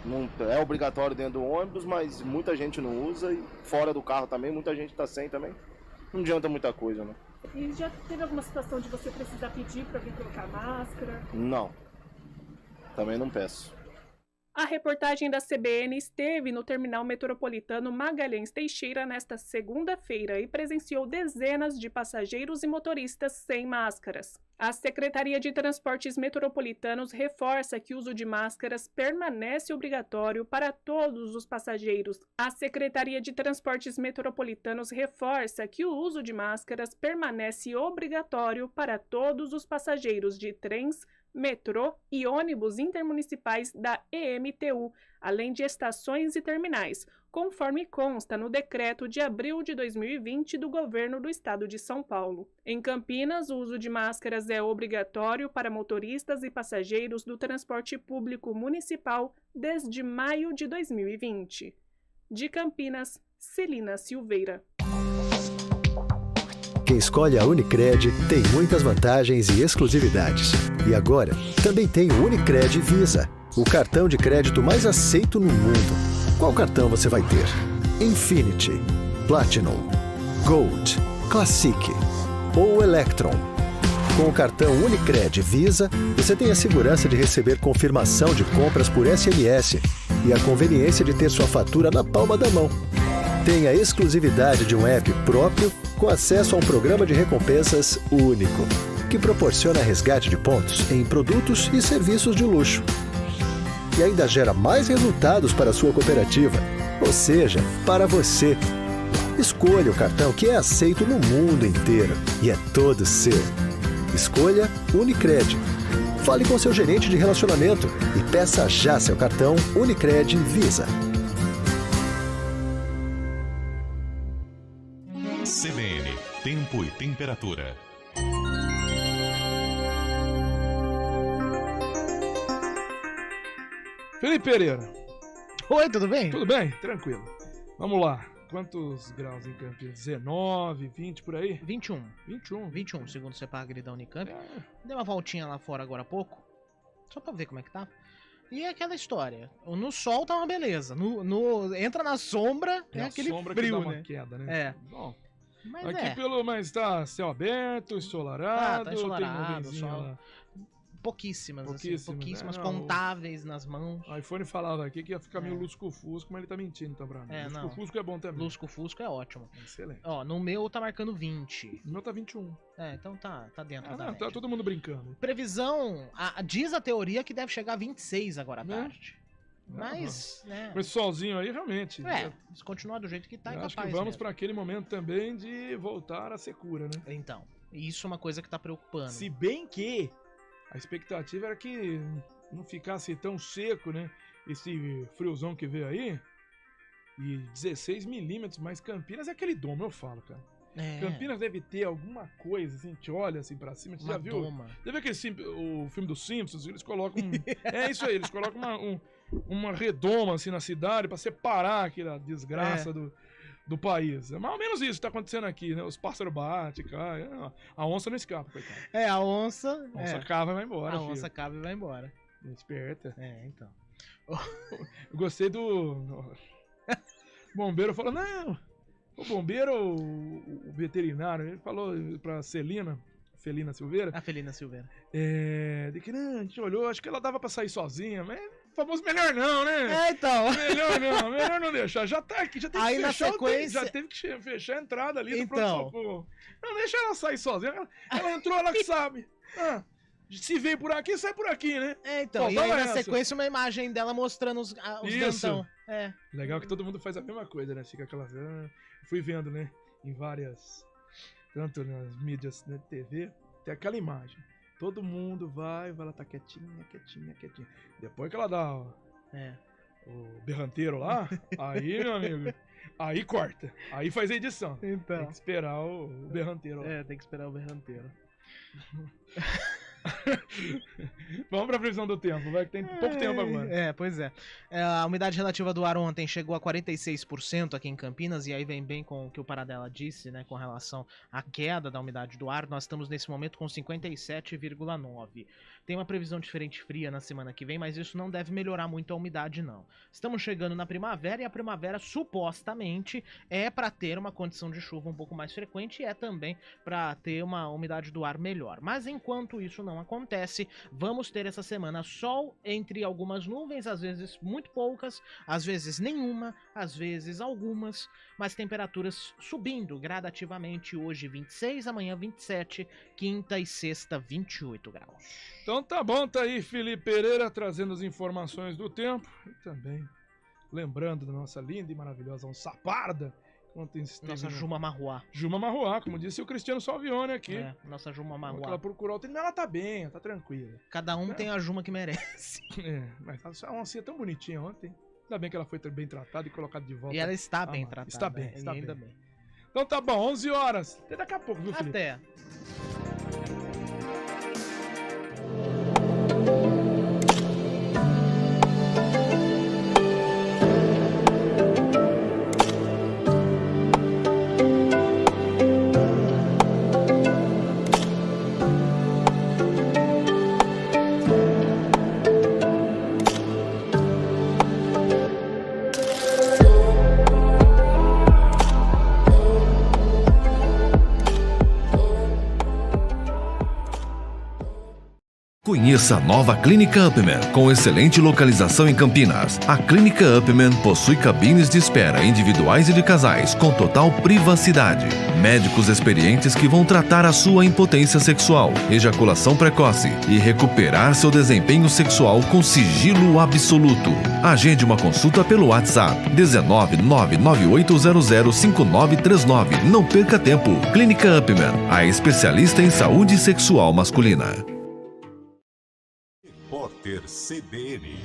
Não é obrigatório dentro do ônibus, mas muita gente não usa e fora do carro também, muita gente está sem também. Não adianta muita coisa, né? E já teve alguma situação de você precisar pedir para alguém colocar máscara? Não. Também não peço. A reportagem da CBN esteve no terminal metropolitano Magalhães Teixeira nesta segunda-feira e presenciou dezenas de passageiros e motoristas sem máscaras. A Secretaria de Transportes Metropolitanos reforça que o uso de máscaras permanece obrigatório para todos os passageiros. A Secretaria de Transportes Metropolitanos reforça que o uso de máscaras permanece obrigatório para todos os passageiros de trens, metrô e ônibus intermunicipais da EMTU, além de estações e terminais, conforme consta no decreto de abril de 2020 do Governo do Estado de São Paulo. Em Campinas, o uso de máscaras é obrigatório para motoristas e passageiros do transporte público municipal desde maio de 2020. De Campinas, Celina Silveira. Quem escolhe a Unicred tem muitas vantagens e exclusividades. E agora, também tem o Unicred Visa, o cartão de crédito mais aceito no mundo. Qual cartão você vai ter? Infinity, Platinum, Gold, Classic ou Electron? Com o cartão Unicred Visa, você tem a segurança de receber confirmação de compras por SMS e a conveniência de ter sua fatura na palma da mão. Tem a exclusividade de um app próprio com acesso a um programa de recompensas único, que proporciona resgate de pontos em produtos e serviços de luxo. E ainda gera mais resultados para a sua cooperativa, ou seja, para você. Escolha o cartão que é aceito no mundo inteiro e é todo seu. Escolha Unicred. Fale com seu gerente de relacionamento e peça já seu cartão Unicred Visa. CBN, tempo e temperatura. Felipe Pereira. Oi, tudo bem? Tudo bem? Tranquilo. Vamos lá. Quantos graus em Campinas? 19, 20 por aí? 21. 21, segundo o CEPAGRI da Unicamp. Dei uma voltinha lá fora agora há pouco, só pra ver como é que tá. E é aquela história, no sol tá uma beleza, entra na sombra, é aquele sombra frio, que dá uma né? queda, né? É. Bom, Mas aqui mas tá céu aberto, ensolarado, tá ensolarado, tem nuvenzinha sol. lá. Pouquíssimas, Pouquíssimas, né? contáveis nas mãos. O iPhone falava aqui que ia ficar meio lusco-fusco, mas ele tá mentindo, tá, Bruno? Lusco-fusco é bom também. Lusco-fusco é ótimo. Excelente. Ó, no meu tá marcando 20. No meu tá 21. É, então tá dentro da Não, média. tá todo mundo brincando. Previsão, diz a teoria que deve chegar a 26 agora à tarde. Mas, né? Com esse solzinho aí, realmente. Se continuar do jeito que tá, é capaz acho que vamos mesmo. para aquele momento também de voltar a secura, né? Então, isso é uma coisa que tá preocupando. Se bem que a expectativa era que não ficasse tão seco, né? Esse friozão que veio aí. E 16 milímetros, mas Campinas é aquele domo, eu falo, cara. Campinas deve ter alguma coisa, assim, te olha assim pra cima, você já viu? Doma. Deve ver o filme dos Simpsons, eles colocam é isso aí, eles colocam uma redoma assim na cidade pra separar aquela desgraça do país. É mais ou menos isso que tá acontecendo aqui, né? Os pássaros batem, caem. A onça não escapa, coitado. A onça... A onça cava e vai embora, A onça cava e vai embora. Esperta. Então. Eu gostei do... O bombeiro falou, não... O bombeiro, o veterinário, ele falou pra Celina, Felina Silveira. A Felina Silveira. De que a gente olhou, acho que ela dava pra sair sozinha, mas famoso melhor não, né? Então. Melhor não deixar. Já tá aqui, já teve Aí que na fechar sequência... já teve que fechar a entrada ali do Então. pronto-socorro. Não deixa ela sair sozinha. Ela entrou, ela que sabe. Se veio por aqui, sai por aqui, né? Então, e aí na sequência uma imagem dela mostrando os dentão. Legal que todo mundo faz a mesma coisa, né? Fica aquela... Fui vendo, né? Em várias... Tanto nas mídias, né, TV, tem aquela imagem. Todo mundo vai, ela tá quietinha. Depois que ela dá o berranteiro lá, aí, meu amigo, aí corta. Aí faz a edição. Então. Tem que esperar o berranteiro lá. Tem que esperar o berranteiro. Vamos pra previsão do tempo, vai que tem pouco tempo agora. Pois é. A umidade relativa do ar ontem chegou a 46% aqui em Campinas, e aí vem bem com o que o Paradela disse, né, com relação à queda da umidade do ar. Nós estamos nesse momento com 57,9%. Tem uma previsão de frente fria na semana que vem, mas isso não deve melhorar muito a umidade, não. Estamos chegando na primavera, e a primavera supostamente é para ter uma condição de chuva um pouco mais frequente, e é também para ter uma umidade do ar melhor. Mas enquanto isso não acontece, vamos ter essa semana sol entre algumas nuvens, às vezes muito poucas, às vezes nenhuma, às vezes algumas, mas temperaturas subindo gradativamente. Hoje 26, amanhã 27, quinta e sexta 28 graus. Então tá bom, tá aí Felipe Pereira trazendo as informações do tempo e também lembrando da nossa linda e maravilhosa onça parda. Nossa Juma Marruá. Juma Marruá, como disse o Cristiano Salvione aqui. Nossa Juma Marruá. Ela procurou o treino, ela tá bem, ela tá tranquila. Cada um tem a Juma que merece. Mas a oncinha tão bonitinha ontem. Ainda bem que ela foi bem tratada e colocada de volta. E ela está bem tratada. Está bem, está ainda bem. bem. Então tá bom, 11 horas. Até daqui a pouco, viu, Felipe? Até. Conheça a nova Clínica Upman, com excelente localização em Campinas. A Clínica Upman possui cabines de espera individuais e de casais, com total privacidade. Médicos experientes que vão tratar a sua impotência sexual, ejaculação precoce e recuperar seu desempenho sexual com sigilo absoluto. Agende uma consulta pelo WhatsApp 19998005939. Não perca tempo. Clínica Upman, a especialista em saúde sexual masculina. Repórter CBN.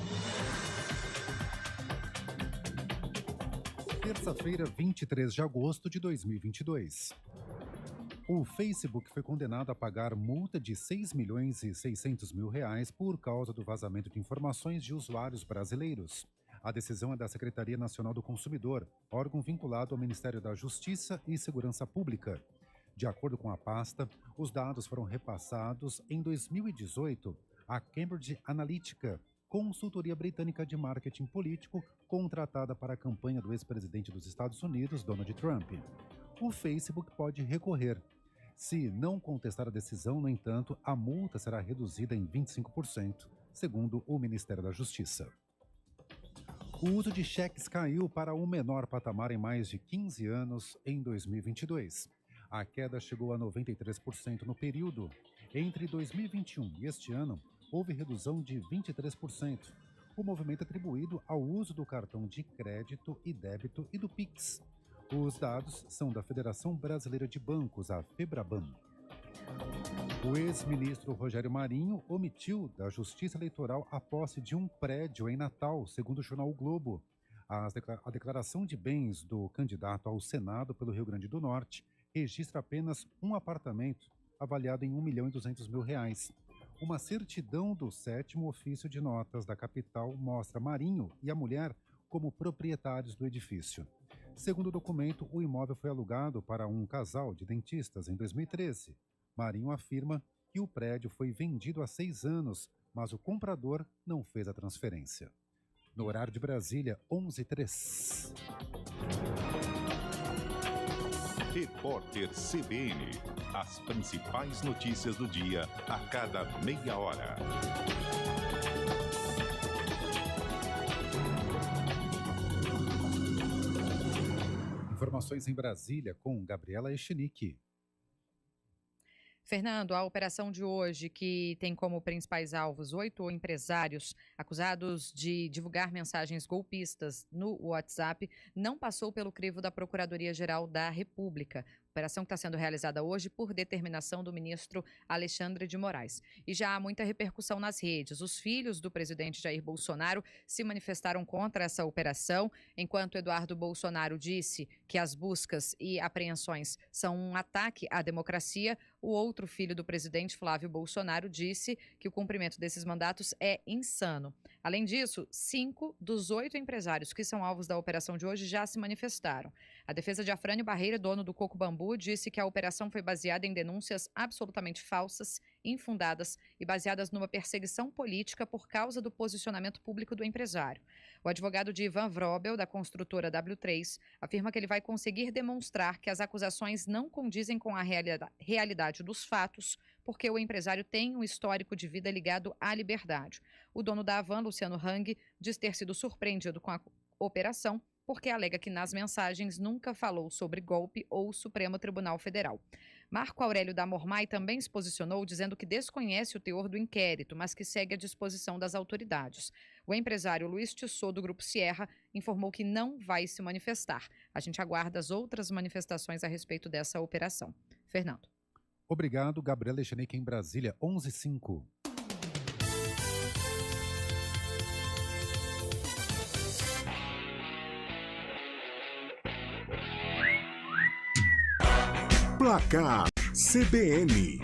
Terça-feira, 23 de agosto de 2022. O Facebook foi condenado a pagar multa de R$6.600.000 por causa do vazamento de informações de usuários brasileiros. A decisão é da Secretaria Nacional do Consumidor, órgão vinculado ao Ministério da Justiça e Segurança Pública. De acordo com a pasta, os dados foram repassados em 2018 à Cambridge Analytica, consultoria britânica de marketing político contratada para a campanha do ex-presidente dos Estados Unidos, Donald Trump. O Facebook pode recorrer. Se não contestar a decisão, no entanto, a multa será reduzida em 25%, segundo o Ministério da Justiça. O uso de cheques caiu para o menor patamar em mais de 15 anos em 2022. A queda chegou a 93% no período. Entre 2021 e este ano, houve redução de 23%. O movimento atribuído ao uso do cartão de crédito e débito e do Pix. Os dados são da Federação Brasileira de Bancos, a FEBRABAN. O ex-ministro Rogério Marinho omitiu da Justiça Eleitoral a posse de um prédio em Natal, segundo o jornal O Globo. A declaração de bens do candidato ao Senado pelo Rio Grande do Norte registra apenas um apartamento avaliado em R$1.200.000. Uma certidão do 7º ofício de notas da capital mostra Marinho e a mulher como proprietários do edifício. Segundo o documento, o imóvel foi alugado para um casal de dentistas em 2013. Marinho afirma que o prédio foi vendido há 6 anos, mas o comprador não fez a transferência. No horário de Brasília, 11h03. Repórter CBN. As principais notícias do dia a cada meia hora. Informações em Brasília com Gabriela Echenique. Fernando, a operação de hoje, que tem como principais alvos 8 empresários acusados de divulgar mensagens golpistas no WhatsApp, não passou pelo crivo da Procuradoria-Geral da República. Operação que está sendo realizada hoje por determinação do ministro Alexandre de Moraes. E já há muita repercussão nas redes. Os filhos do presidente Jair Bolsonaro se manifestaram contra essa operação, enquanto Eduardo Bolsonaro disse que as buscas e apreensões são um ataque à democracia. O outro filho do presidente, Flávio Bolsonaro, disse que o cumprimento desses mandatos é insano. Além disso, 5 dos 8 empresários que são alvos da operação de hoje já se manifestaram. A defesa de Afrânio Barreira, dono do Coco Bambu, disse que a operação foi baseada em denúncias absolutamente falsas, infundadas e baseadas numa perseguição política por causa do posicionamento público do empresário. O advogado de Ivan Vrobel, da construtora W3, afirma que ele vai conseguir demonstrar que as acusações não condizem com a realidade dos fatos, porque o empresário tem um histórico de vida ligado à liberdade. O dono da Havan, Luciano Hang, diz ter sido surpreendido com a operação, porque alega que nas mensagens nunca falou sobre golpe ou Supremo Tribunal Federal. Marco Aurélio da Mormai também se posicionou dizendo que desconhece o teor do inquérito, mas que segue à disposição das autoridades. O empresário Luiz Tissot, do Grupo Sierra, informou que não vai se manifestar. A gente aguarda as outras manifestações a respeito dessa operação. Fernando. Obrigado, Gabriela Echenique, em Brasília, 11h05. Placar CBN.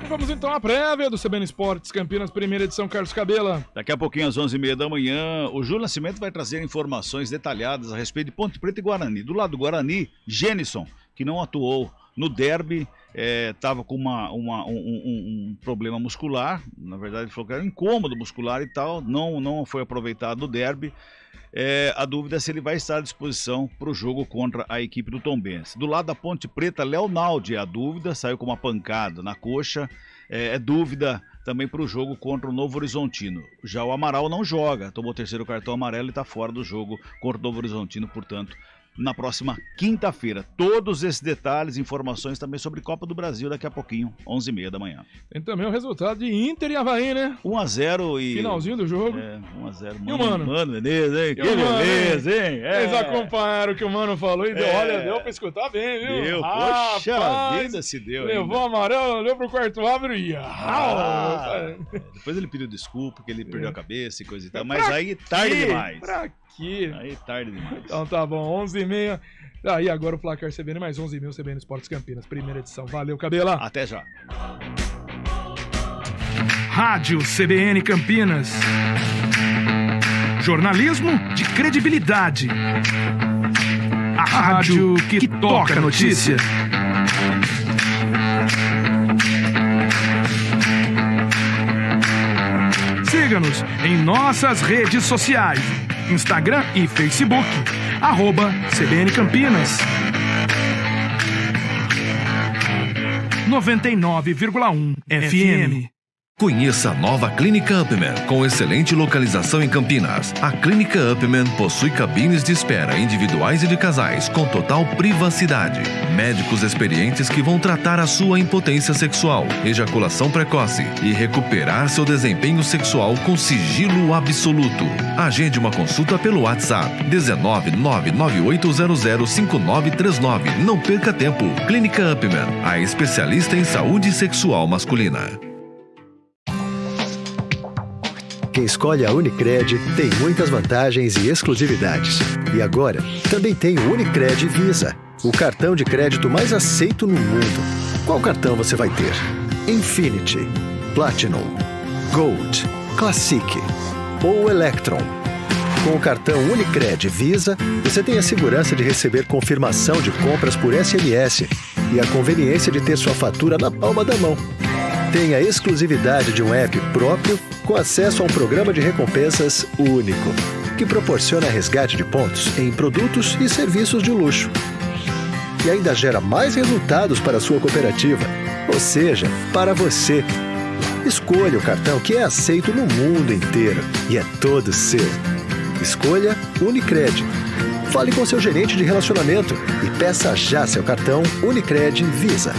Vamos então à prévia do CBN Esportes Campinas, primeira edição, Carlos Cabela. Daqui a pouquinho, às 11h30 da manhã, o Júlio Nascimento vai trazer informações detalhadas a respeito de Ponte Preta e Guarani. Do lado do Guarani, Gênison, que não atuou no derby, estava com um problema muscular. Na verdade, ele falou que era um incômodo muscular e tal, não foi aproveitado no derby. A dúvida é se ele vai estar à disposição para o jogo contra a equipe do Tombense. Do lado da Ponte Preta, Léo Naldi é a dúvida, saiu com uma pancada na coxa. É dúvida também para o jogo contra o Novo Horizontino. Já o Amaral não joga, tomou o 3º cartão amarelo e está fora do jogo contra o Novo Horizontino, portanto, na próxima quinta-feira. Todos esses detalhes, informações também sobre Copa do Brasil daqui a pouquinho, 11h30 da manhã. Tem também o resultado de Inter e Avaí, né? 1-0 e... finalzinho do jogo. 1-0. E o Mano? Mano Menezes, hein? Que beleza, hein? Eles acompanharam o que o Mano falou e deu pra escutar bem, viu? Deu, poxa vida se deu. Levou o amarelo, olhou pro quarto árbitro e... Depois ele pediu desculpa, que ele perdeu a cabeça e coisa e tal, mas aí tarde demais. Aí tarde demais. Então tá bom, 11h30. Aí agora o Placar CBN, mais 11h30, CBN Esportes Campinas, primeira edição. Valeu, Cabela. Até já. Rádio CBN Campinas. Jornalismo de credibilidade. A rádio que toca a notícia. Siga-nos em nossas redes sociais. Instagram e Facebook, @CBN Campinas. 99,1 FM. Conheça a nova Clínica Upman, com excelente localização em Campinas. A Clínica Upman possui cabines de espera individuais e de casais, com total privacidade. Médicos experientes que vão tratar a sua impotência sexual, ejaculação precoce e recuperar seu desempenho sexual com sigilo absoluto. Agende uma consulta pelo WhatsApp 19998005939. Não perca tempo. Clínica Upman, a especialista em saúde sexual masculina. Quem escolhe a Unicred tem muitas vantagens e exclusividades. E agora, também tem o Unicred Visa, o cartão de crédito mais aceito no mundo. Qual cartão você vai ter? Infinity, Platinum, Gold, Classic ou Electron? Com o cartão Unicred Visa, você tem a segurança de receber confirmação de compras por SMS e a conveniência de ter sua fatura na palma da mão. Tem a exclusividade de um app próprio com acesso a um programa de recompensas único, que proporciona resgate de pontos em produtos e serviços de luxo. e ainda gera mais resultados para a sua cooperativa, ou seja, para você. Escolha o cartão que é aceito no mundo inteiro e é todo seu. Escolha Unicred. Fale com seu gerente de relacionamento e peça já seu cartão Unicred Visa.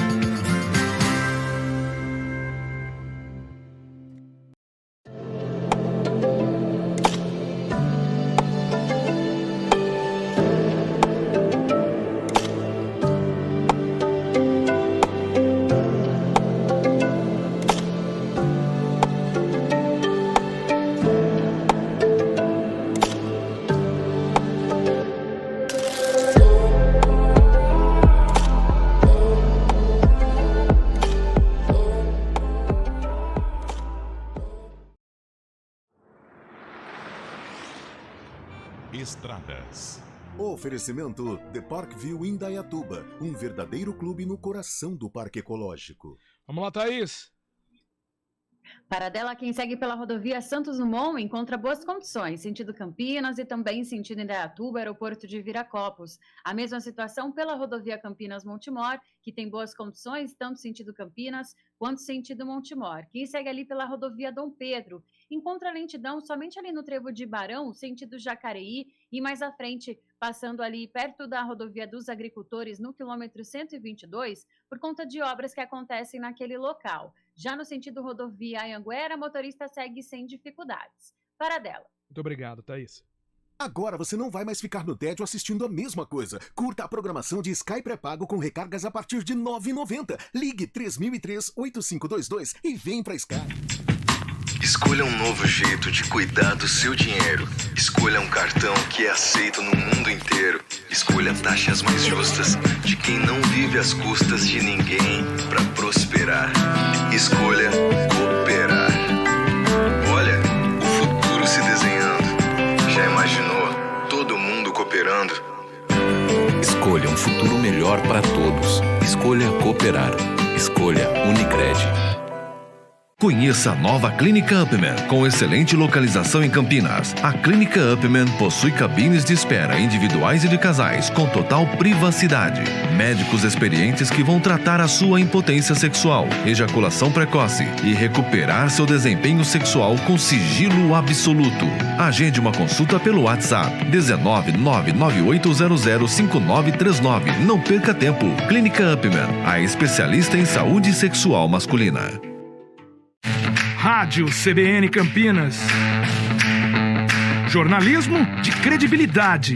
Estradas. Oferecimento The Parkview Indaiatuba, um verdadeiro clube no coração do Parque Ecológico. Vamos lá, Thaís. Paradela, quem segue pela rodovia Santos Dumont encontra boas condições, sentido Campinas e também sentido Indaiatuba, aeroporto de Viracopos. A mesma situação pela rodovia Campinas-Montemor, que tem boas condições, tanto sentido Campinas quanto sentido Montemor. Quem segue ali pela rodovia Dom Pedro encontra lentidão somente ali no trevo de Barão, sentido Jacareí, e mais à frente, passando ali perto da rodovia dos agricultores, no quilômetro 122, por conta de obras que acontecem naquele local. Já no sentido rodovia Anhanguera, motorista segue sem dificuldades. Paradela. Muito obrigado, Thaís. Agora você não vai mais ficar no tédio assistindo a mesma coisa. Curta a programação de Sky pré-pago com recargas a partir de R$ 9,90. Ligue 3003-8522 e vem pra Sky. Escolha um novo jeito de cuidar do seu dinheiro. Escolha um cartão que é aceito no mundo inteiro. Escolha taxas mais justas de quem não vive às custas de ninguém para prosperar. Escolha cooperar. Olha, o futuro se desenhando. Já imaginou todo mundo cooperando? Escolha um futuro melhor para todos. Escolha cooperar. Escolha Unicred. Conheça a nova Clínica Upman, com excelente localização em Campinas. A Clínica Upman possui cabines de espera individuais e de casais, com total privacidade. Médicos experientes que vão tratar a sua impotência sexual, ejaculação precoce e recuperar seu desempenho sexual com sigilo absoluto. Agende uma consulta pelo WhatsApp 19998005939. Não perca tempo. Clínica Upman, a especialista em saúde sexual masculina. Rádio CBN Campinas. Jornalismo de credibilidade.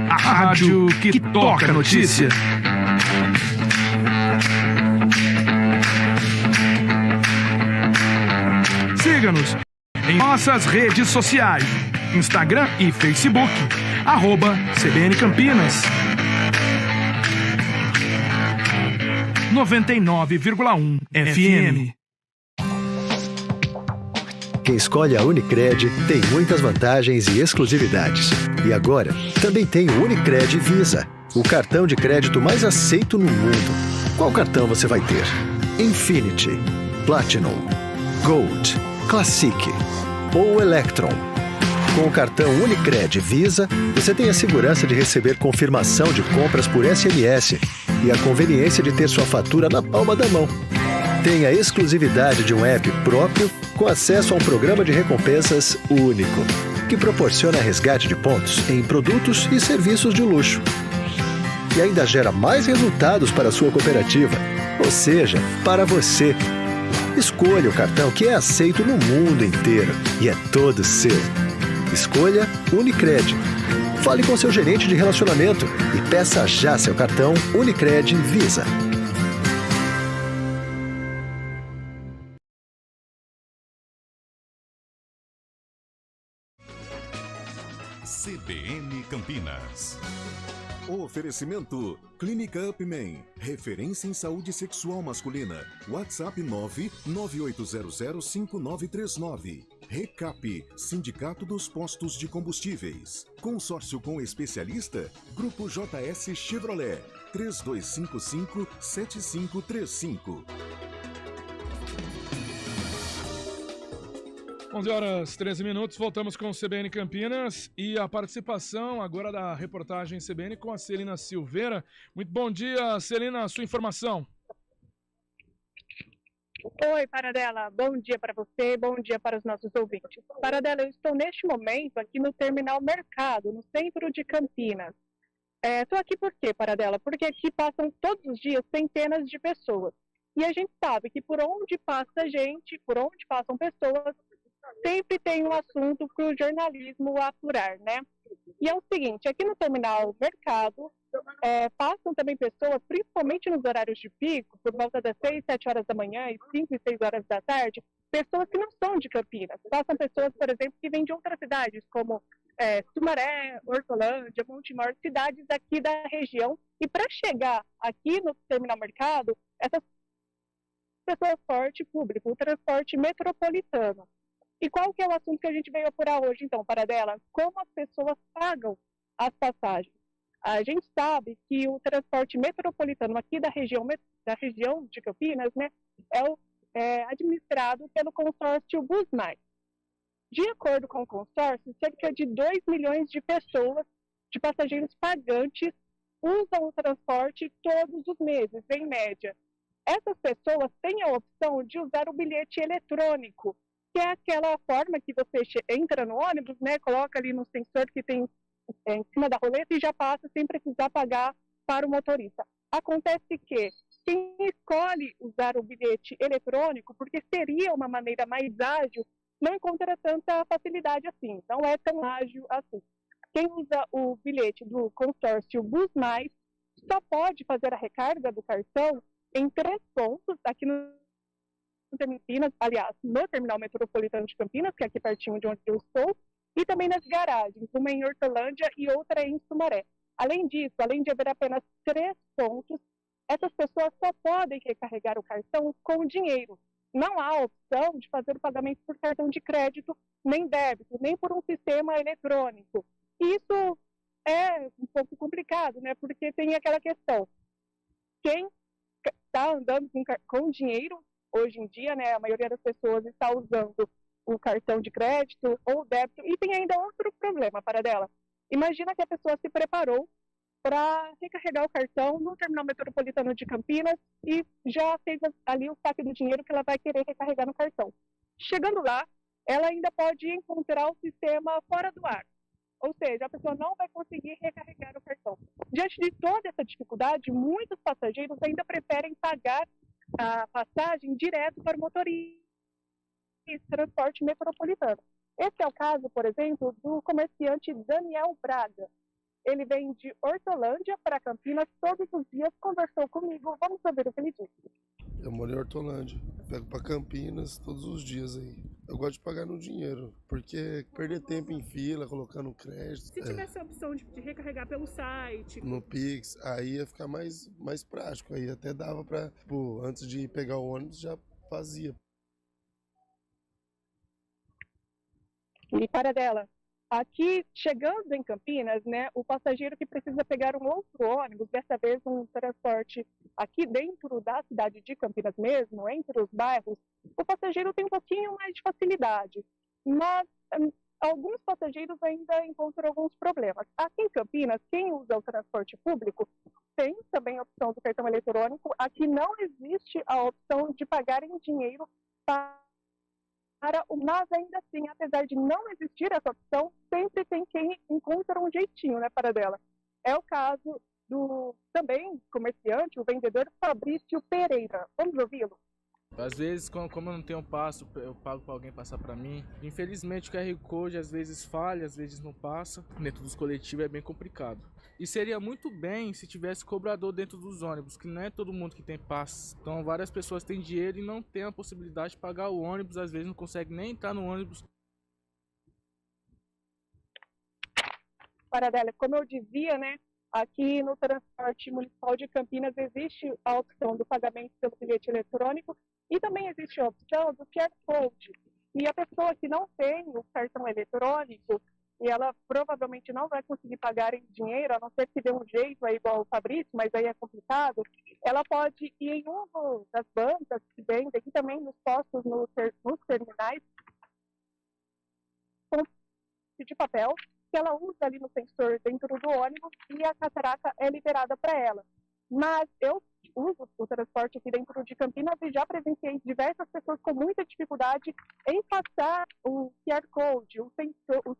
A rádio que toca a notícia. Siga-nos em nossas redes sociais, Instagram e Facebook, @CBN Campinas. 99,1 FM. Quem escolhe a Unicred tem muitas vantagens e exclusividades. E agora, também tem o Unicred Visa, o cartão de crédito mais aceito no mundo. Qual cartão você vai ter? Infinity, Platinum, Gold, Classic ou Electron? Com o cartão Unicred Visa, você tem a segurança de receber confirmação de compras por SMS e a conveniência de ter sua fatura na palma da mão. Tem a exclusividade de um app próprio com acesso a um programa de recompensas único, que proporciona resgate de pontos em produtos e serviços de luxo. E ainda gera mais resultados para a sua cooperativa, ou seja, para você. Escolha o cartão que é aceito no mundo inteiro e é todo seu. Escolha Unicred. Fale com seu gerente de relacionamento e peça já seu cartão Unicred Visa. CBN Campinas. Oferecimento Clínica Upman, referência em saúde sexual masculina. WhatsApp 998005939. Recap, Sindicato dos Postos de Combustíveis. Consórcio com especialista, Grupo JS Chevrolet, 3255-7535. 11h13, voltamos com o CBN Campinas e a participação agora da reportagem CBN com a Celina Silveira. Muito bom dia, Celina, sua informação. Oi, Paradela, bom dia para você, bom dia para os nossos ouvintes. Paradela, eu estou neste momento aqui no Terminal Mercado, no centro de Campinas. Estou aqui por quê, Paradela? Porque aqui passam todos os dias centenas de pessoas. E a gente sabe que por onde passa gente, por onde passam pessoas, sempre tem um assunto para o jornalismo apurar, né? E é o seguinte, aqui no Terminal Mercado, passam também pessoas, principalmente nos horários de pico, por volta das 6, 7 horas da manhã e 5 e 6 horas da tarde, pessoas que não são de Campinas. Passam pessoas, por exemplo, que vêm de outras cidades, como Sumaré, Hortolândia, Montemor, cidades aqui da região. E para chegar aqui no Terminal Mercado, essas pessoas transporte público, o transporte metropolitano. E qual que é o assunto que a gente veio apurar hoje, então, Paradela? Como as pessoas pagam as passagens. A gente sabe que o transporte metropolitano aqui da região de Campinas, né, é administrado pelo consórcio Busmais. De acordo com o consórcio, cerca de 2 milhões de pessoas, de passageiros pagantes, usam o transporte todos os meses, em média. Essas pessoas têm a opção de usar o bilhete eletrônico, que é aquela forma que você entra no ônibus, né, coloca ali no sensor que tem em cima da roleta e já passa sem precisar pagar para o motorista. Acontece que quem escolhe usar o bilhete eletrônico, porque seria uma maneira mais ágil, não encontra tanta facilidade assim, não é tão ágil assim. Quem usa o bilhete do consórcio Busmais só pode fazer a recarga do cartão em 3 pontos, aqui no Campinas, aliás, no Terminal Metropolitano de Campinas, que é aqui pertinho de onde eu estou, e também nas garagens, uma em Hortolândia e outra em Sumaré. Além disso, além de haver apenas 3 pontos, essas pessoas só podem recarregar o cartão com dinheiro. Não há opção de fazer o pagamento por cartão de crédito, nem débito, nem por um sistema eletrônico. E isso é um pouco complicado, né? Porque tem aquela questão. Quem está andando com dinheiro, hoje em dia, né, a maioria das pessoas está usando o cartão de crédito ou débito. E tem ainda outro problema, Paradela. Imagina que a pessoa se preparou para recarregar o cartão no Terminal Metropolitano de Campinas e já fez ali o saque do dinheiro que ela vai querer recarregar no cartão. Chegando lá, ela ainda pode encontrar o sistema fora do ar. Ou seja, a pessoa não vai conseguir recarregar o cartão. Diante de toda essa dificuldade, muitos passageiros ainda preferem pagar a passagem direto para o motorista de transporte metropolitano. Esse é o caso, por exemplo, do comerciante Daniel Braga. Ele vem de Hortolândia para Campinas todos os dias, conversou comigo. Vamos ouvir o que ele disse. Eu moro em Hortolândia, pego para Campinas todos os dias aí. Eu gosto de pagar no dinheiro, porque perder tempo em fila, colocando crédito... Se tivesse a opção de recarregar pelo site... No Pix, aí ia ficar mais prático. Aí até dava para, antes de pegar o ônibus, já fazia. E Paradela, aqui, chegando em Campinas, né, o passageiro que precisa pegar um outro ônibus, dessa vez um transporte aqui dentro da cidade de Campinas mesmo, entre os bairros, o passageiro tem um pouquinho mais de facilidade, mas alguns passageiros ainda encontram alguns problemas. Aqui em Campinas, quem usa o transporte público tem também a opção do cartão eletrônico. Aqui não existe a opção de pagar em dinheiro mas ainda assim, apesar de não existir essa opção, sempre tem quem encontra um jeitinho, né, Paradela? É o caso do também comerciante, o vendedor Fabrício Pereira. Vamos ouvi-lo? Às vezes, como eu não tenho passo, eu pago para alguém passar para mim. Infelizmente, o QR Code às vezes falha, às vezes não passa. Dentro dos coletivos é bem complicado. E seria muito bem se tivesse cobrador dentro dos ônibus, que não é todo mundo que tem passe. Então, várias pessoas têm dinheiro e não têm a possibilidade de pagar o ônibus, às vezes não conseguem nem entrar no ônibus. Paradela, como eu dizia, né? Aqui no transporte municipal de Campinas existe a opção do pagamento pelo bilhete eletrônico e também existe a opção do QR Code. E a pessoa que não tem o cartão eletrônico, e ela provavelmente não vai conseguir pagar em dinheiro, a não ser que dê um jeito aí igual o Fabrício, mas aí é complicado, ela pode ir em uma das bancas que vendem, e também nos postos, nos terminais, de papel que ela usa ali no sensor dentro do ônibus e a catraca é liberada para ela. Mas eu uso o transporte aqui dentro de Campinas e já presenciei diversas pessoas com muita dificuldade em passar o QR Code. Os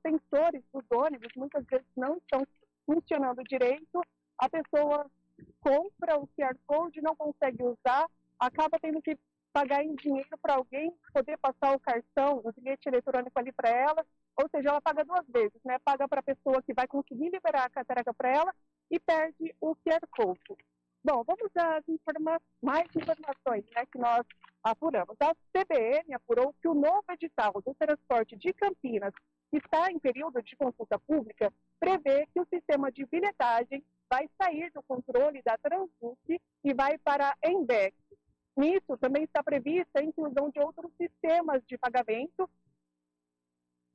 sensores dos ônibus muitas vezes não estão funcionando direito. A pessoa compra o QR Code, não consegue usar, acaba tendo que pagar em dinheiro para alguém poder passar o cartão, o bilhete eletrônico ali para ela. Ou seja, ela paga duas vezes, né? Paga para a pessoa que vai conseguir liberar a catraca para ela e perde o QR Code. Bom, vamos às mais informações, né, que nós apuramos. A CBN apurou que o novo edital do transporte de Campinas, que está em período de consulta pública, prevê que o sistema de bilhetagem vai sair do controle da Transbuc e vai para a Embex. Nisso, também está prevista a inclusão de outros sistemas de pagamento,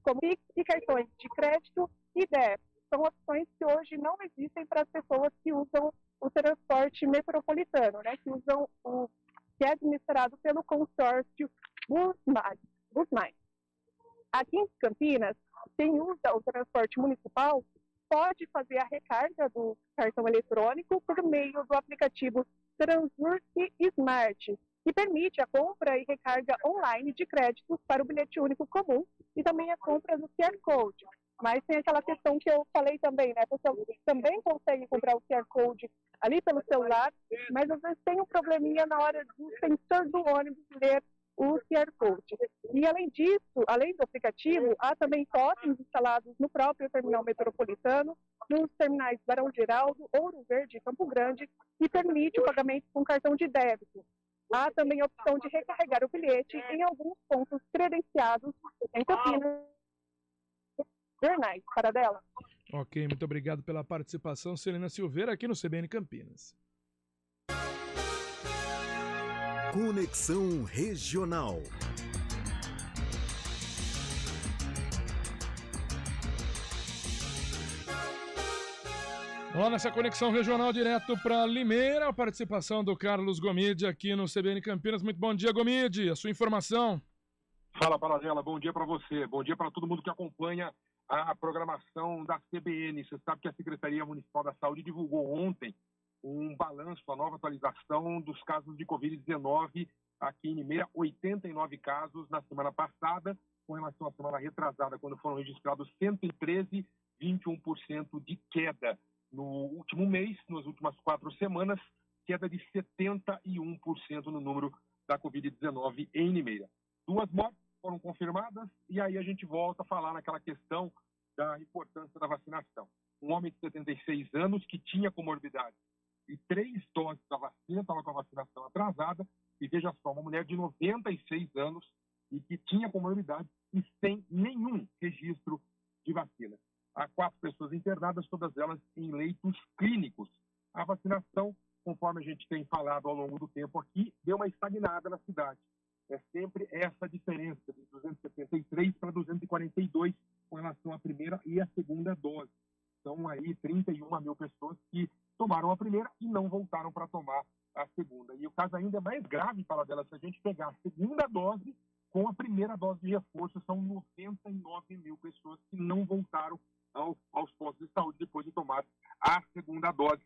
como Pix e cartões de crédito e débito. São opções que hoje não existem para as pessoas que usam o transporte metropolitano, né, que é administrado pelo consórcio Busmais. Aqui em Campinas, quem usa o transporte municipal pode fazer a recarga do cartão eletrônico por meio do aplicativo Transburc Smart, que permite a compra e recarga online de créditos para o bilhete único comum e também a compra do QR Code. Mas tem aquela questão que eu falei também, né? A pessoa também consegue comprar o QR Code ali pelo celular, mas às vezes tem um probleminha na hora do sensor do ônibus ler o QR Code. E além disso, além do aplicativo, há também totens instalados no próprio terminal metropolitano, nos terminais Barão Geraldo, Ouro Verde e Campo Grande, que permite o pagamento com cartão de débito. Há também a opção de recarregar o bilhete em alguns pontos credenciados em Campinas. Jornais, para dela. Ok, muito obrigado pela participação, Celina Silveira, aqui no CBN Campinas. Conexão Regional. Vamos lá nessa conexão regional direto para Limeira, a participação do Carlos Gomide aqui no CBN Campinas. Muito bom dia, Gomide, a sua informação. Fala, Paradela, bom dia para você, bom dia para todo mundo que acompanha a programação da CBN. Você sabe que a Secretaria Municipal da Saúde divulgou ontem um balanço, a nova atualização dos casos de Covid-19 aqui em Limeira, 89 casos na semana passada, com relação à semana retrasada, quando foram registrados 113, 21% de queda. No último mês, nas últimas 4 semanas, queda de 71% no número da Covid-19 em Limeira. 2 mortes foram confirmadas e aí a gente volta a falar naquela questão da importância da vacinação. Um homem de 76 anos que tinha comorbidade e 3 doses da vacina, estava com a vacinação atrasada, e veja só, uma mulher de 96 anos e que tinha comorbidade e sem nenhum registro de vacina. Há 4 pessoas internadas, todas elas em leitos clínicos. A vacinação, conforme a gente tem falado ao longo do tempo aqui, deu uma estagnada na cidade. É sempre essa diferença de 273 para 242 com relação à primeira e à segunda dose. São aí 31 mil pessoas que tomaram a primeira e não voltaram para tomar a segunda. E o caso ainda é mais grave, para dela, se a gente pegar a segunda dose com a primeira dose de reforço, são 99 mil pessoas que não voltaram aos postos de saúde depois de tomar a segunda dose.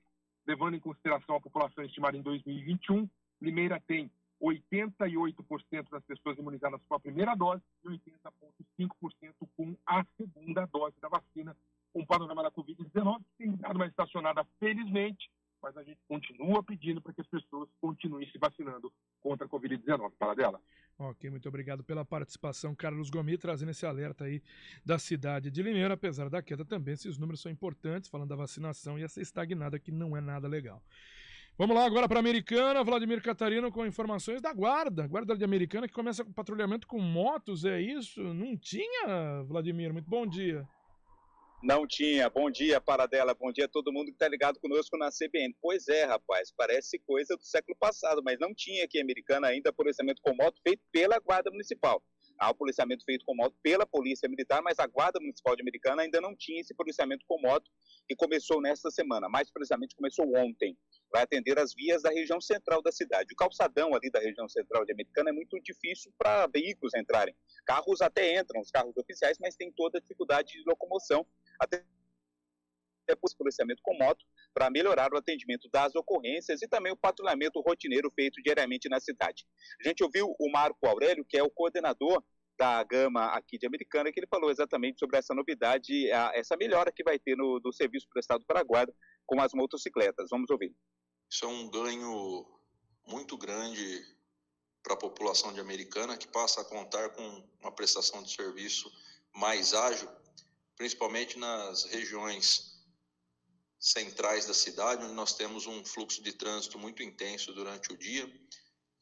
Levando em consideração a população estimada em 2021, Limeira tem 88% das pessoas imunizadas com a primeira dose e 80,5% com a segunda dose da vacina. Um panorama da Covid-19 que tem dado uma estacionada, felizmente, mas a gente continua pedindo para que as pessoas continuem se vacinando contra a Covid-19. Para dela. Ok, muito obrigado pela participação, Carlos Gomes, trazendo esse alerta aí da cidade de Limeira. Apesar da queda também, esses números são importantes, falando da vacinação e essa estagnada que não é nada legal. Vamos lá agora para a Americana, Vladimir Catarino com informações da Guarda de Americana, que começa com patrulhamento com motos, é isso? Não tinha, Vladimir? Muito bom dia. Não tinha. Bom dia, Paradela. Bom dia a todo mundo que está ligado conosco na CBN. Pois é, rapaz, parece coisa do século passado, mas não tinha aqui em Americana ainda policiamento com moto feito pela Guarda Municipal. Há o policiamento feito com moto pela Polícia Militar, mas a Guarda Municipal de Americana ainda não tinha esse policiamento com moto, que começou nesta semana, mais precisamente começou ontem. Vai atender as vias da região central da cidade. O calçadão ali da região central de Americana é muito difícil para veículos entrarem. Carros até entram, os carros oficiais, mas tem toda a dificuldade de locomoção, até esse policiamento com moto, para melhorar o atendimento das ocorrências e também o patrulhamento rotineiro feito diariamente na cidade. A gente ouviu o Marco Aurélio, que é o coordenador da Gama aqui de Americana, que ele falou exatamente sobre essa novidade, essa melhora que vai ter no serviço prestado para a Guarda com as motocicletas. Vamos ouvir. Isso é um ganho muito grande para a população de Americana, que passa a contar com uma prestação de serviço mais ágil, principalmente nas regiões centrais da cidade, onde nós temos um fluxo de trânsito muito intenso durante o dia,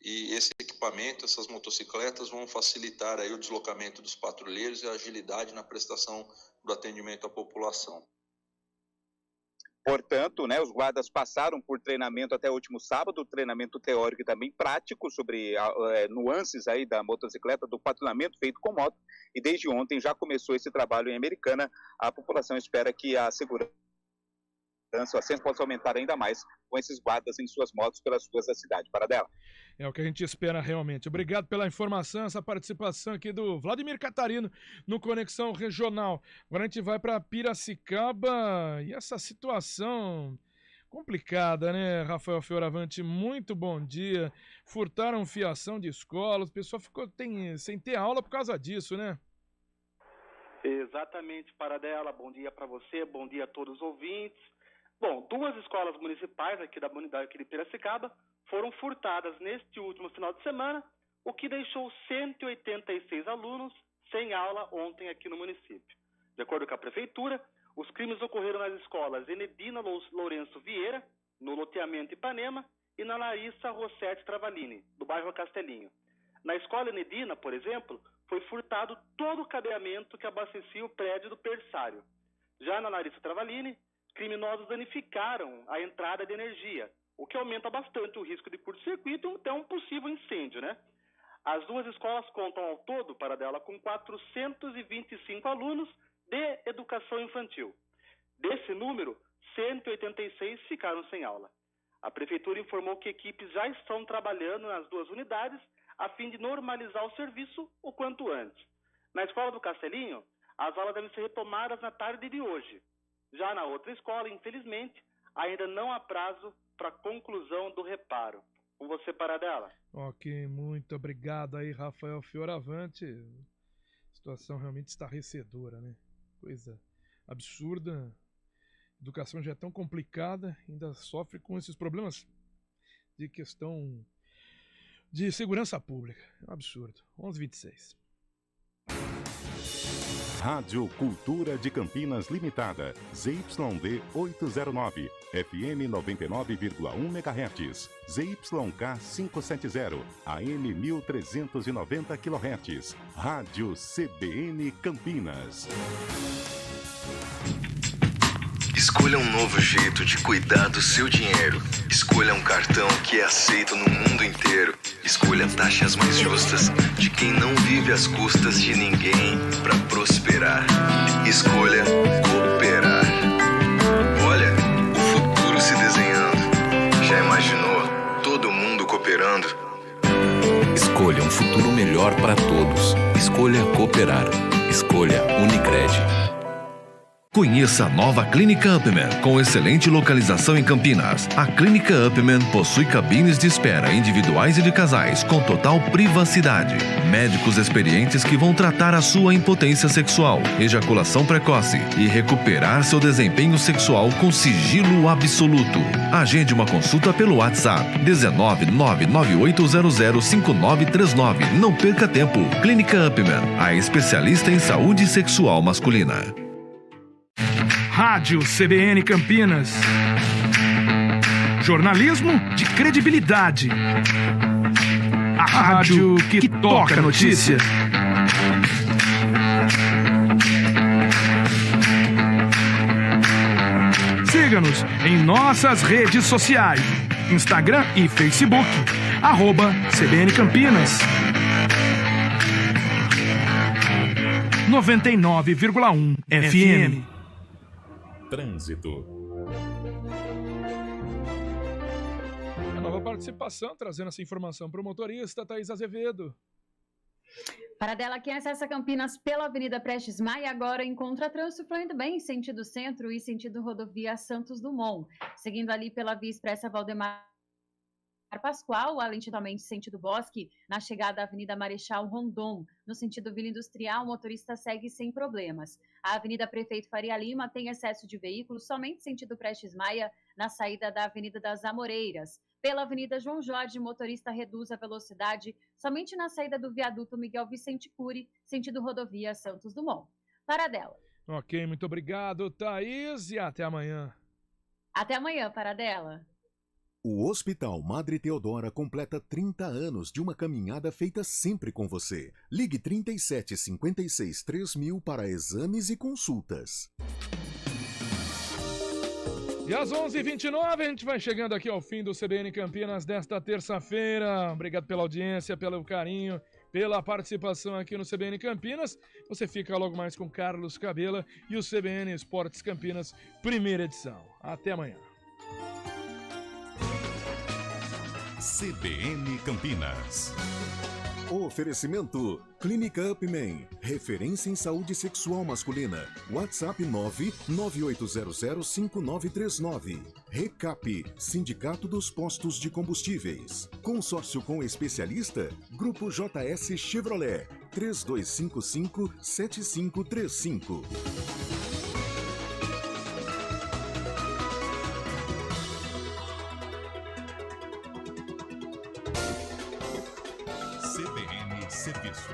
e esse equipamento, essas motocicletas vão facilitar aí o deslocamento dos patrulheiros e a agilidade na prestação do atendimento à população. Portanto, os guardas passaram por treinamento até o último sábado, treinamento teórico e também prático sobre nuances aí da motocicleta, do patrulhamento feito com moto, e desde ontem já começou esse trabalho em Americana. A população espera que a segurança possa aumentar ainda mais com esses guardas em suas motos pelas ruas da cidade. Paradela. É o que a gente espera realmente. Obrigado pela informação, essa participação aqui do Vladimir Catarino no Conexão Regional. Agora a gente vai para Piracicaba e essa situação complicada, né, Rafael Fioravante? Muito bom dia. Furtaram fiação de escolas, o pessoal ficou sem ter aula por causa disso, né? Exatamente, Paradela. Bom dia para você, bom dia a todos os ouvintes. Bom, 2 escolas municipais aqui da unidade aqui de Piracicaba foram furtadas neste último final de semana, o que deixou 186 alunos sem aula ontem aqui no município. De acordo com a prefeitura, os crimes ocorreram nas escolas Enedina Lourenço Vieira, no loteamento Ipanema, e na Larissa Rossetti Travalini, do bairro Castelinho. Na escola Enedina, por exemplo, foi furtado todo o cabeamento que abastecia o prédio do berçário. Já na Larissa Travalini, criminosos danificaram a entrada de energia, o que aumenta bastante o risco de curto-circuito e até um possível incêndio, né? As 2 escolas contam ao todo, Paradela, com 425 alunos de educação infantil. Desse número, 186 ficaram sem aula. A prefeitura informou que equipes já estão trabalhando nas 2 unidades a fim de normalizar o serviço o quanto antes. Na escola do Castelinho, as aulas devem ser retomadas na tarde de hoje. Já na outra escola, infelizmente, ainda não há prazo para conclusão do reparo. Com você, Paradela. Ok, muito obrigado aí, Rafael Fioravante. A situação realmente estarrecedora, né? Coisa absurda. A educação já é tão complicada, ainda sofre com esses problemas de questão de segurança pública. É um absurdo. 11h26. Rádio Cultura de Campinas Limitada, ZYD 809, FM 99,1 MHz, ZYK 570, AM 1390 kHz, Rádio CBN Campinas. Escolha um novo jeito de cuidar do seu dinheiro. Escolha um cartão que é aceito no mundo inteiro. Escolha taxas mais justas de quem não vive às custas de ninguém para prosperar. Escolha cooperar. Olha, o futuro se desenhando. Já imaginou todo mundo cooperando? Escolha um futuro melhor para todos. Escolha cooperar. Escolha Unicred. Conheça a nova Clínica Upman, com excelente localização em Campinas. A Clínica Upman possui cabines de espera individuais e de casais, com total privacidade. Médicos experientes que vão tratar a sua impotência sexual, ejaculação precoce e recuperar seu desempenho sexual com sigilo absoluto. Agende uma consulta pelo WhatsApp 19998005939. Não perca tempo. Clínica Upman, a especialista em saúde sexual masculina. Rádio CBN Campinas. Jornalismo de credibilidade. A rádio que toca a notícia. Siga-nos em nossas redes sociais. Instagram e Facebook. @CBN Campinas. 99,1 FM. Trânsito. A nova participação, trazendo essa informação para o motorista, Thaís Azevedo. Paradela, quem acessa Campinas pela Avenida Prestes Maia agora encontra trânsito fluindo bem, sentido centro e sentido rodovia Santos Dumont. Seguindo ali pela Via Expressa Valdemar Pascoal, alentidamente sentido Bosque, na chegada à Avenida Marechal Rondon. No sentido Vila Industrial, o motorista segue sem problemas. A Avenida Prefeito Faria Lima tem excesso de veículos somente sentido Prestes Maia, na saída da Avenida das Amoreiras. Pela Avenida João Jorge, o motorista reduz a velocidade somente na saída do viaduto Miguel Vicente Cury, sentido rodovia Santos Dumont. Paradela. Ok, muito obrigado, Thaís, e até amanhã. Até amanhã, Paradela. O Hospital Madre Teodora completa 30 anos de uma caminhada feita sempre com você. Ligue 37 56 3000 para exames e consultas. E às 11h29 a gente vai chegando aqui ao fim do CBN Campinas desta terça-feira. Obrigado pela audiência, pelo carinho, pela participação aqui no CBN Campinas. Você fica logo mais com Carlos Cabela e o CBN Esportes Campinas, primeira edição. Até amanhã. CBN Campinas. Oferecimento Clínica Upman, referência em saúde sexual masculina. WhatsApp 998005939. Recap, Sindicato dos Postos de Combustíveis. Consórcio com especialista, Grupo JS Chevrolet, 3255-7535. Serviço.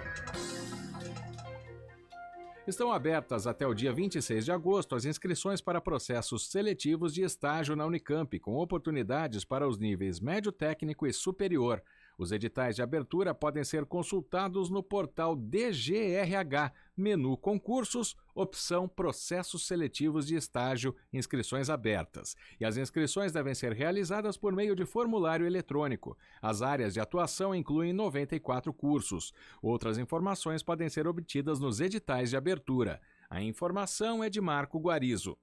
Estão abertas até o dia 26 de agosto as inscrições para processos seletivos de estágio na Unicamp, com oportunidades para os níveis médio técnico e superior. Os editais de abertura podem ser consultados no portal DGRH, menu Concursos, opção Processos Seletivos de Estágio, inscrições abertas. E as inscrições devem ser realizadas por meio de formulário eletrônico. As áreas de atuação incluem 94 cursos. Outras informações podem ser obtidas nos editais de abertura. A informação é de Marco Guarizo.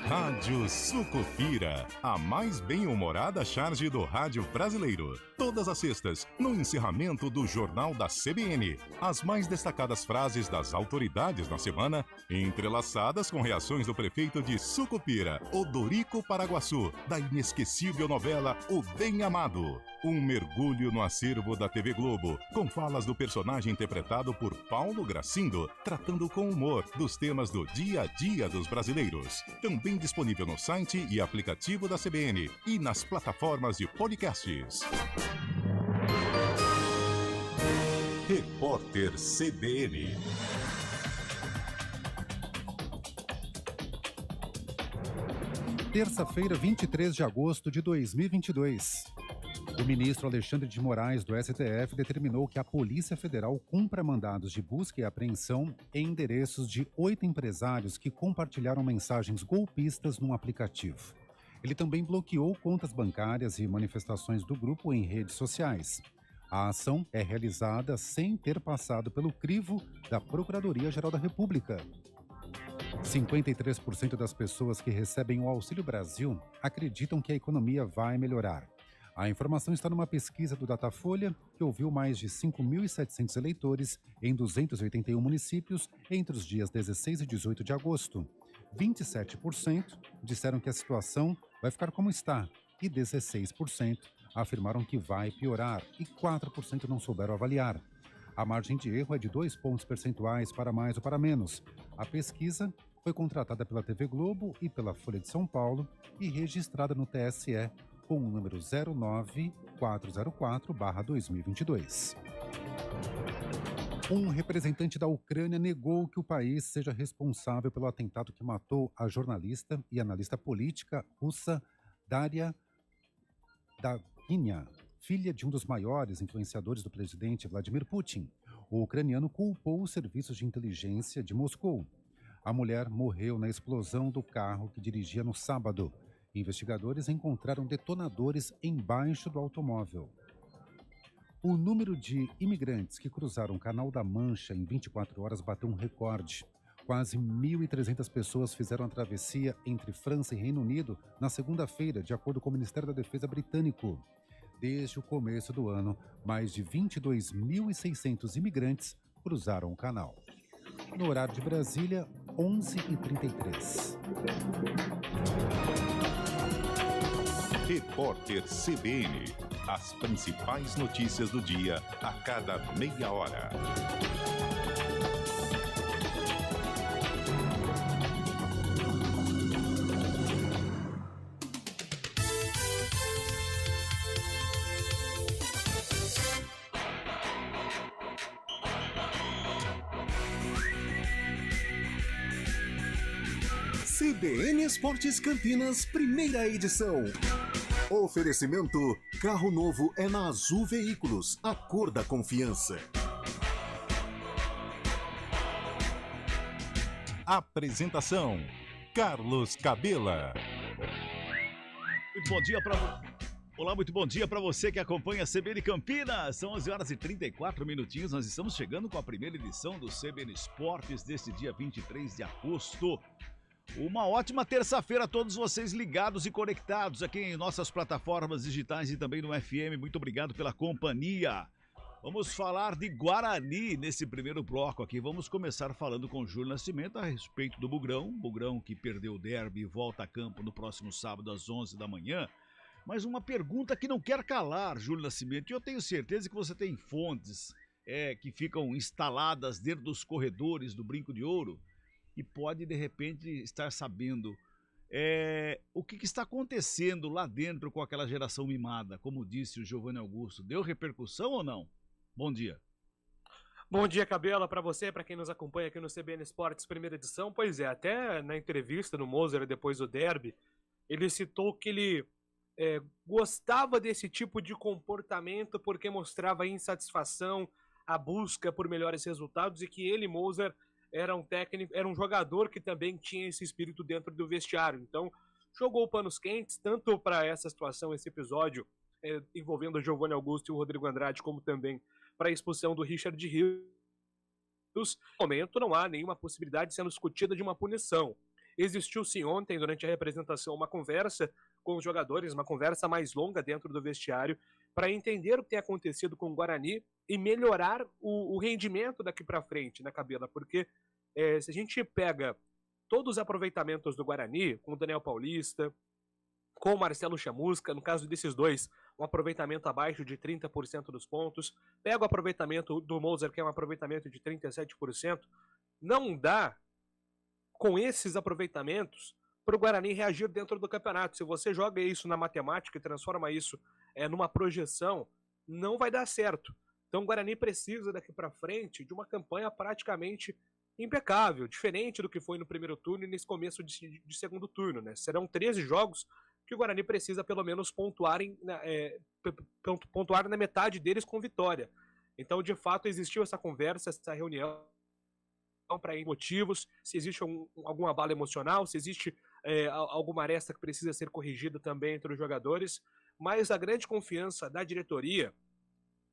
Rádio Sucupira, a mais bem-humorada charge do rádio brasileiro. Todas as sextas, no encerramento do Jornal da CBN. As mais destacadas frases das autoridades na semana, entrelaçadas com reações do prefeito de Sucupira, Odorico Paraguaçu, da inesquecível novela O Bem Amado. Um mergulho no acervo da TV Globo, com falas do personagem interpretado por Paulo Gracindo, tratando com humor dos temas do dia a dia dos brasileiros. Também disponível no site e aplicativo da CBN e nas plataformas de podcasts. Repórter CBN. Terça-feira, 23 de agosto de 2022. O ministro Alexandre de Moraes, do STF, determinou que a Polícia Federal cumpra mandados de busca e apreensão em endereços de 8 empresários que compartilharam mensagens golpistas num aplicativo. Ele também bloqueou contas bancárias e manifestações do grupo em redes sociais. A ação é realizada sem ter passado pelo crivo da Procuradoria-Geral da República. 53% das pessoas que recebem o Auxílio Brasil acreditam que a economia vai melhorar. A informação está numa pesquisa do Datafolha, que ouviu mais de 5.700 eleitores em 281 municípios entre os dias 16 e 18 de agosto. 27% disseram que a situação vai ficar como está e 16% afirmaram que vai piorar e 4% não souberam avaliar. A margem de erro é de 2 pontos percentuais para mais ou para menos. A pesquisa foi contratada pela TV Globo e pela Folha de São Paulo e registrada no TSE com o número 09404/2022. Um representante da Ucrânia negou que o país seja responsável pelo atentado que matou a jornalista e analista política russa Daria Davinia, filha de um dos maiores influenciadores do presidente Vladimir Putin. O ucraniano culpou os serviços de inteligência de Moscou. A mulher morreu na explosão do carro que dirigia no sábado. Investigadores encontraram detonadores embaixo do automóvel. O número de imigrantes que cruzaram o Canal da Mancha em 24 horas bateu um recorde. Quase 1.300 pessoas fizeram a travessia entre França e Reino Unido na segunda-feira, de acordo com o Ministério da Defesa britânico. Desde o começo do ano, mais de 22.600 imigrantes cruzaram o canal. No horário de Brasília, 11h33. Repórter CBN. As principais notícias do dia a cada meia hora. CBN Esportes Campinas, primeira edição. Oferecimento: carro novo é na Azul Veículos, a cor da confiança. Apresentação: Carlos Cabela. Muito bom dia para Olá, muito bom dia para você que acompanha a CBN Campinas. São 11h34. Nós estamos chegando com a primeira edição do CBN Esportes deste dia 23 de agosto. Uma ótima terça-feira a todos vocês ligados e conectados aqui em nossas plataformas digitais e também no FM. Muito obrigado pela companhia. Vamos falar de Guarani nesse primeiro bloco aqui. Vamos começar falando com o Júlio Nascimento a respeito do Bugrão. Bugrão que perdeu o derby e volta a campo no próximo sábado às 11 da manhã. Mas uma pergunta que não quer calar, Júlio Nascimento. E eu tenho certeza que você tem fontes que ficam instaladas dentro dos corredores do Brinco de Ouro. E pode, de repente, estar sabendo o que está acontecendo lá dentro com aquela geração mimada, como disse o Giovanni Augusto. Deu repercussão ou não? Bom dia. Bom dia, Cabela, para você, para quem nos acompanha aqui no CBN Esportes, primeira edição. Pois é, até na entrevista no Moser, depois do derby, ele citou que ele gostava desse tipo de comportamento porque mostrava insatisfação, a busca por melhores resultados e que ele, Moser, era um jogador que também tinha esse espírito dentro do vestiário. Então, jogou panos quentes, tanto para essa situação, esse episódio, envolvendo o Giovanni Augusto e o Rodrigo Andrade, como também para a expulsão do Richard Rios. No momento, não há nenhuma possibilidade sendo discutida de uma punição. Existiu sim ontem, durante a representação, uma conversa com os jogadores, uma conversa mais longa dentro do vestiário, para entender o que tem acontecido com o Guarani e melhorar o rendimento daqui para frente, né, Cabela? Porque se a gente pega todos os aproveitamentos do Guarani, com o Daniel Paulista, com o Marcelo Chamusca, no caso desses dois, um aproveitamento abaixo de 30% dos pontos, pega o aproveitamento do Moser, que é um aproveitamento de 37%, não dá, com esses aproveitamentos, para o Guarani reagir dentro do campeonato. Se você joga isso na matemática e transforma isso numa projeção, não vai dar certo. Então o Guarani precisa daqui para frente de uma campanha praticamente impecável, diferente do que foi no primeiro turno e nesse começo de segundo turno, né? Serão 13 jogos que o Guarani precisa pelo menos pontuar na metade deles com vitória. Então, de fato, existiu essa conversa, essa reunião para motivos, se existe algum abalo emocional, se existe alguma aresta que precisa ser corrigida também entre os jogadores, mas a grande confiança da diretoria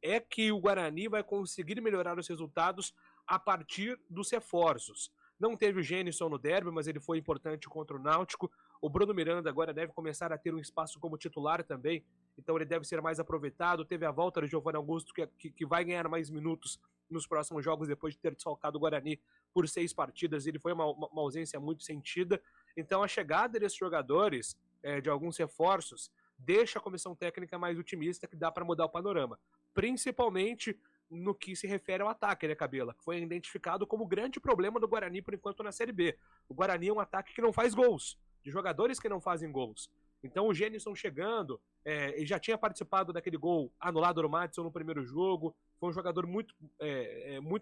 é que o Guarani vai conseguir melhorar os resultados a partir dos reforços. Não teve o Gênison no derby, mas ele foi importante contra o Náutico. O Bruno Miranda agora deve começar a ter um espaço como titular também, então ele deve ser mais aproveitado. Teve a volta do Giovanni Augusto, que vai ganhar mais minutos nos próximos jogos, depois de ter desfalcado o Guarani por 6 partidas. Ele foi uma ausência muito sentida. Então a chegada desses jogadores, de alguns reforços, deixa a comissão técnica mais otimista, que dá para mudar o panorama. Principalmente no que se refere ao ataque, né, Cabela? Que foi identificado como o grande problema do Guarani por enquanto na Série B. O Guarani é um ataque que não faz gols, de jogadores que não fazem gols. Então o Gênison chegando, ele já tinha participado daquele gol anulado do Madison no primeiro jogo, foi um jogador muito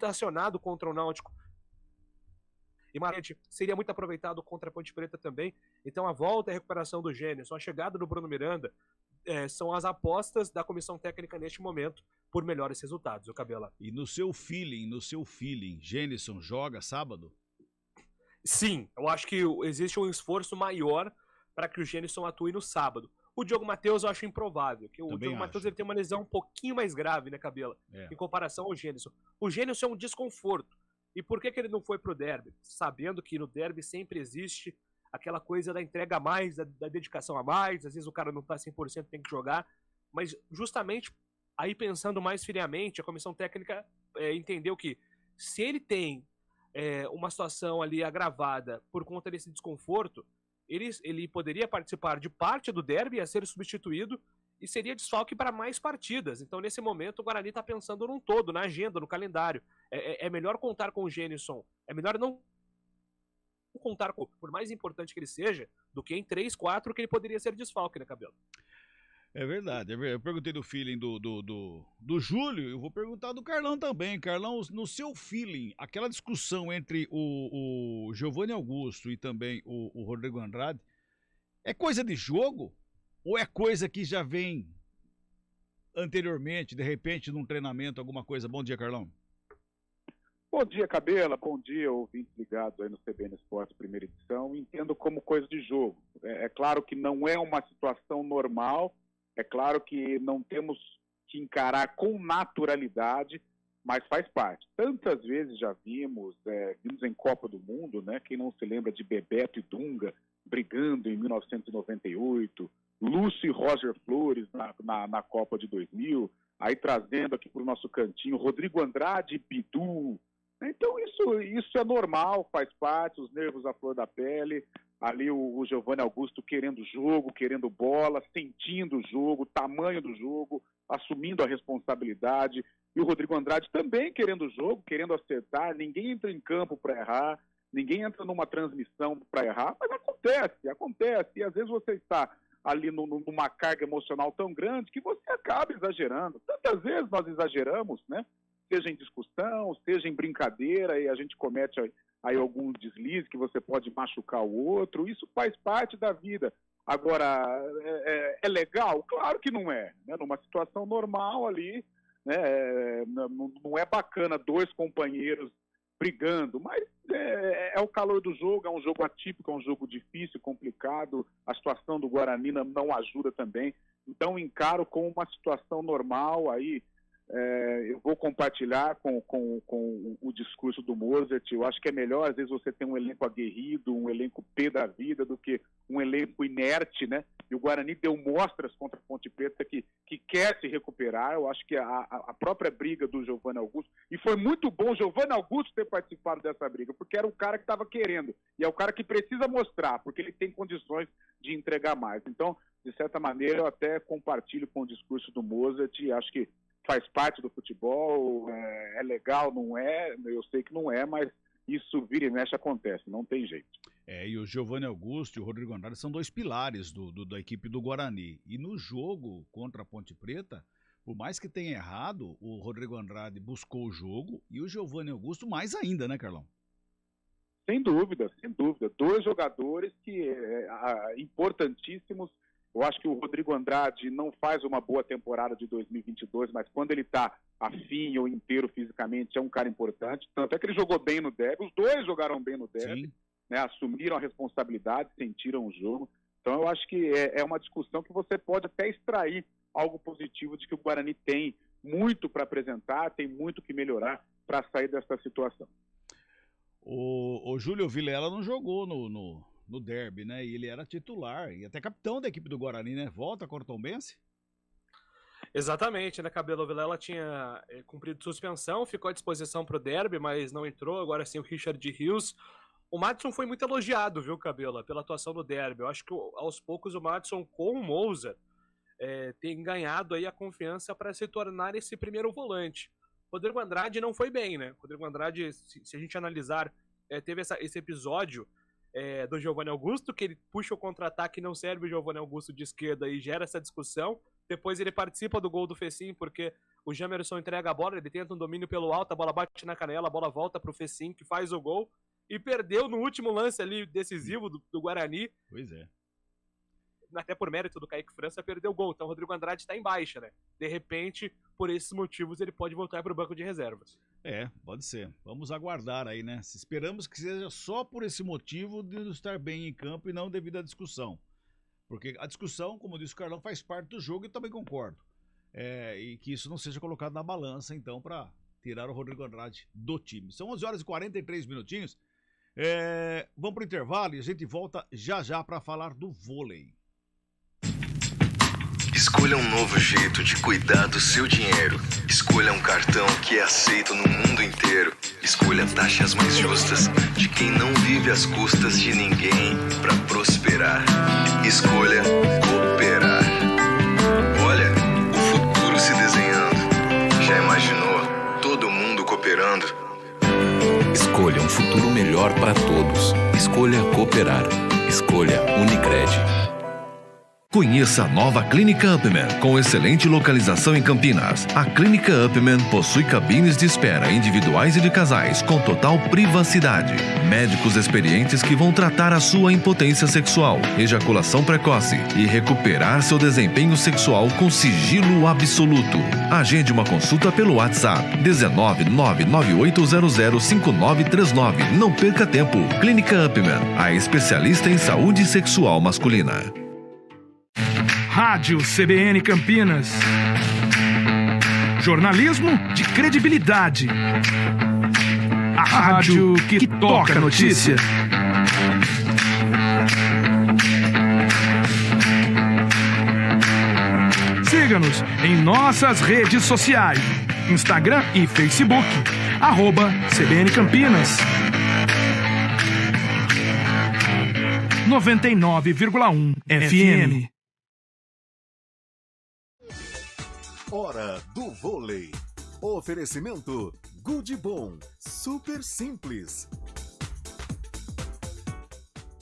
acionado contra o Náutico. E Marete seria muito aproveitado contra a Ponte Preta também. Então a volta e a recuperação do Gênison, a chegada do Bruno Miranda, são as apostas da comissão técnica neste momento por melhores resultados, o Cabela. E no seu feeling, Gênison joga sábado? Sim, eu acho que existe um esforço maior para que o Gênison atue no sábado. O Diogo Matheus eu acho improvável, que o Também Diogo Matheus acho. ele tem uma lesão um pouquinho mais grave, né, Cabela? Em comparação ao Gênison. O Gênison é um desconforto. E por que ele não foi pro derby? Sabendo que no derby sempre existe aquela coisa da entrega a mais, da dedicação a mais, às vezes o cara não tá 100%, tem que jogar, mas justamente aí pensando mais friamente, a comissão técnica entendeu que se ele tem uma situação ali agravada por conta desse desconforto, ele poderia participar de parte do derby, a ser substituído, e seria desfalque para mais partidas. Então, nesse momento, o Guarani está pensando num todo, na agenda, no calendário. É melhor contar com o Gênison, é melhor não contar com, por mais importante que ele seja, do que em 3, 4 que ele poderia ser desfalque, né, Cabelo? É verdade. Eu perguntei do feeling do Júlio, eu vou perguntar do Carlão também. Carlão, no seu feeling, aquela discussão entre o Giovanni Augusto e também o Rodrigo Andrade, é coisa de jogo? Ou é coisa que já vem anteriormente, de repente, num treinamento, alguma coisa? Bom dia, Carlão. Bom dia, Cabela. Bom dia, ouvintes ligados aí no CBN Esportes, primeira edição. Entendo como coisa de jogo. É claro que não é uma situação normal, é claro que não temos que encarar com naturalidade, mas faz parte. Tantas vezes já vimos em Copa do Mundo, né? Quem não se lembra de Bebeto e Dunga brigando em 1998, Lúcio e Roger Flores na Copa de 2000, aí trazendo aqui para o nosso cantinho Rodrigo Andrade e Bidu. Então isso é normal, faz parte, os nervos à flor da pele, ali o Giovanni Augusto querendo jogo, querendo bola, sentindo o jogo, tamanho do jogo, assumindo a responsabilidade, e o Rodrigo Andrade também querendo o jogo, querendo acertar, ninguém entra em campo para errar, ninguém entra numa transmissão para errar, mas acontece, e às vezes você está ali numa carga emocional tão grande que você acaba exagerando. Tantas vezes nós exageramos, né? Seja em discussão, seja em brincadeira, e a gente comete aí algum deslize que você pode machucar o outro. Isso faz parte da vida. Agora, é legal? Claro que não é. Né? Numa situação normal ali, né? Não é bacana dois companheiros brigando, mas é o calor do jogo, é um jogo atípico, é um jogo difícil, complicado, a situação do Guarani não ajuda também, então encaro como uma situação normal aí. Eu vou compartilhar com o discurso do Mozart. Eu acho que é melhor, às vezes, você ter um elenco aguerrido, um elenco pé da vida, do que um elenco inerte, né? E o Guarani deu mostras contra a Ponte Preta que quer se recuperar. Eu acho que a própria briga do Giovanni Augusto, e foi muito bom o Giovanni Augusto ter participado dessa briga, porque era o cara que estava querendo, e é o cara que precisa mostrar, porque ele tem condições de entregar mais. Então, de certa maneira, eu até compartilho com o discurso do Mozart, e acho que faz parte do futebol, é legal, não é, eu sei que não é, mas isso vira e mexe acontece, não tem jeito. E o Giovanni Augusto e o Rodrigo Andrade são dois pilares da equipe do Guarani. E no jogo contra a Ponte Preta, por mais que tenha errado, o Rodrigo Andrade buscou o jogo e o Giovanni Augusto mais ainda, né, Carlão? Sem dúvida, sem dúvida. Dois jogadores que importantíssimos. Eu acho que o Rodrigo Andrade não faz uma boa temporada de 2022, mas quando ele está afim ou inteiro fisicamente, é um cara importante. Tanto é que ele jogou bem no derby, os dois jogaram bem no derby, né, assumiram a responsabilidade, sentiram o jogo. Então eu acho que é uma discussão que você pode até extrair algo positivo de que o Guarani tem muito para apresentar, tem muito que melhorar para sair dessa situação. O Júlio Vilela não jogou no derby, né? E ele era titular e até capitão da equipe do Guarani, né? Volta contra o Tombense? Exatamente, né, Cabelo? Vilela tinha cumprido suspensão, ficou à disposição pro derby, mas não entrou. Agora sim o Richard Rios. O Madison foi muito elogiado, viu, Cabelo, pela atuação no derby. Eu acho que aos poucos o Madison com o Moussa tem ganhado aí a confiança para se tornar esse primeiro volante. Rodrigo Andrade não foi bem, né? Rodrigo Andrade, se a gente analisar, teve esse episódio do Giovanni Augusto, que ele puxa o contra-ataque e não serve o Giovanni Augusto de esquerda e gera essa discussão. Depois ele participa do gol do Fecim, porque o Jamerson entrega a bola, ele tenta um domínio pelo alto, a bola bate na canela, a bola volta pro Fecim, que faz o gol, e perdeu no último lance ali decisivo do Guarani. Pois é. Até por mérito do Kaique França, perdeu o gol. Então o Rodrigo Andrade está em baixa, né? De repente, por esses motivos, ele pode voltar para o banco de reservas. Pode ser. Vamos aguardar aí, né? Esperamos que seja só por esse motivo de estar bem em campo e não devido à discussão. Porque a discussão, como disse o Carlão, faz parte do jogo e também concordo. E que isso não seja colocado na balança, então, para tirar o Rodrigo Andrade do time. São 11 horas e 43 minutinhos. Vamos para o intervalo e a gente volta já para falar do vôlei. Escolha um novo jeito de cuidar do seu dinheiro. Escolha um cartão que é aceito no mundo inteiro. Escolha taxas mais justas de quem não vive às custas de ninguém para prosperar. Escolha cooperar. Olha, o futuro se desenhando. Já imaginou todo mundo cooperando? Escolha um futuro melhor para todos. Escolha cooperar. Escolha Unicred. Conheça a nova Clínica Upman, com excelente localização em Campinas. A Clínica Upman possui cabines de espera individuais e de casais, com total privacidade. Médicos experientes que vão tratar a sua impotência sexual, ejaculação precoce e recuperar seu desempenho sexual com sigilo absoluto. Agende uma consulta pelo WhatsApp 19998005939. Não perca tempo. Clínica Upman, a especialista em saúde sexual masculina. Rádio CBN Campinas. Jornalismo de credibilidade. A rádio que toca a notícia. Siga-nos em nossas redes sociais. Instagram e Facebook. @CBN Campinas. 99,1 FM. Hora do vôlei. Oferecimento Good Bom, super simples.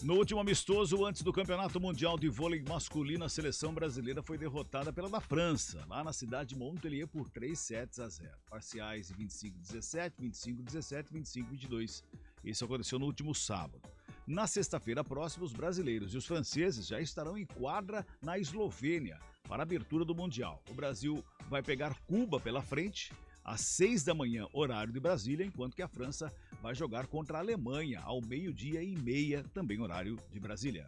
No último amistoso, antes do Campeonato Mundial de Vôlei Masculino, a seleção brasileira foi derrotada pela da França, lá na cidade de Montpellier, por 3-0. Parciais de 25-17, 25-17, 25-22. Isso aconteceu no último sábado. Na sexta-feira próxima, os brasileiros e os franceses já estarão em quadra na Eslovênia para a abertura do Mundial. O Brasil vai pegar Cuba pela frente às 6 da manhã, horário de Brasília, enquanto que a França vai jogar contra a Alemanha ao 12h30, também horário de Brasília.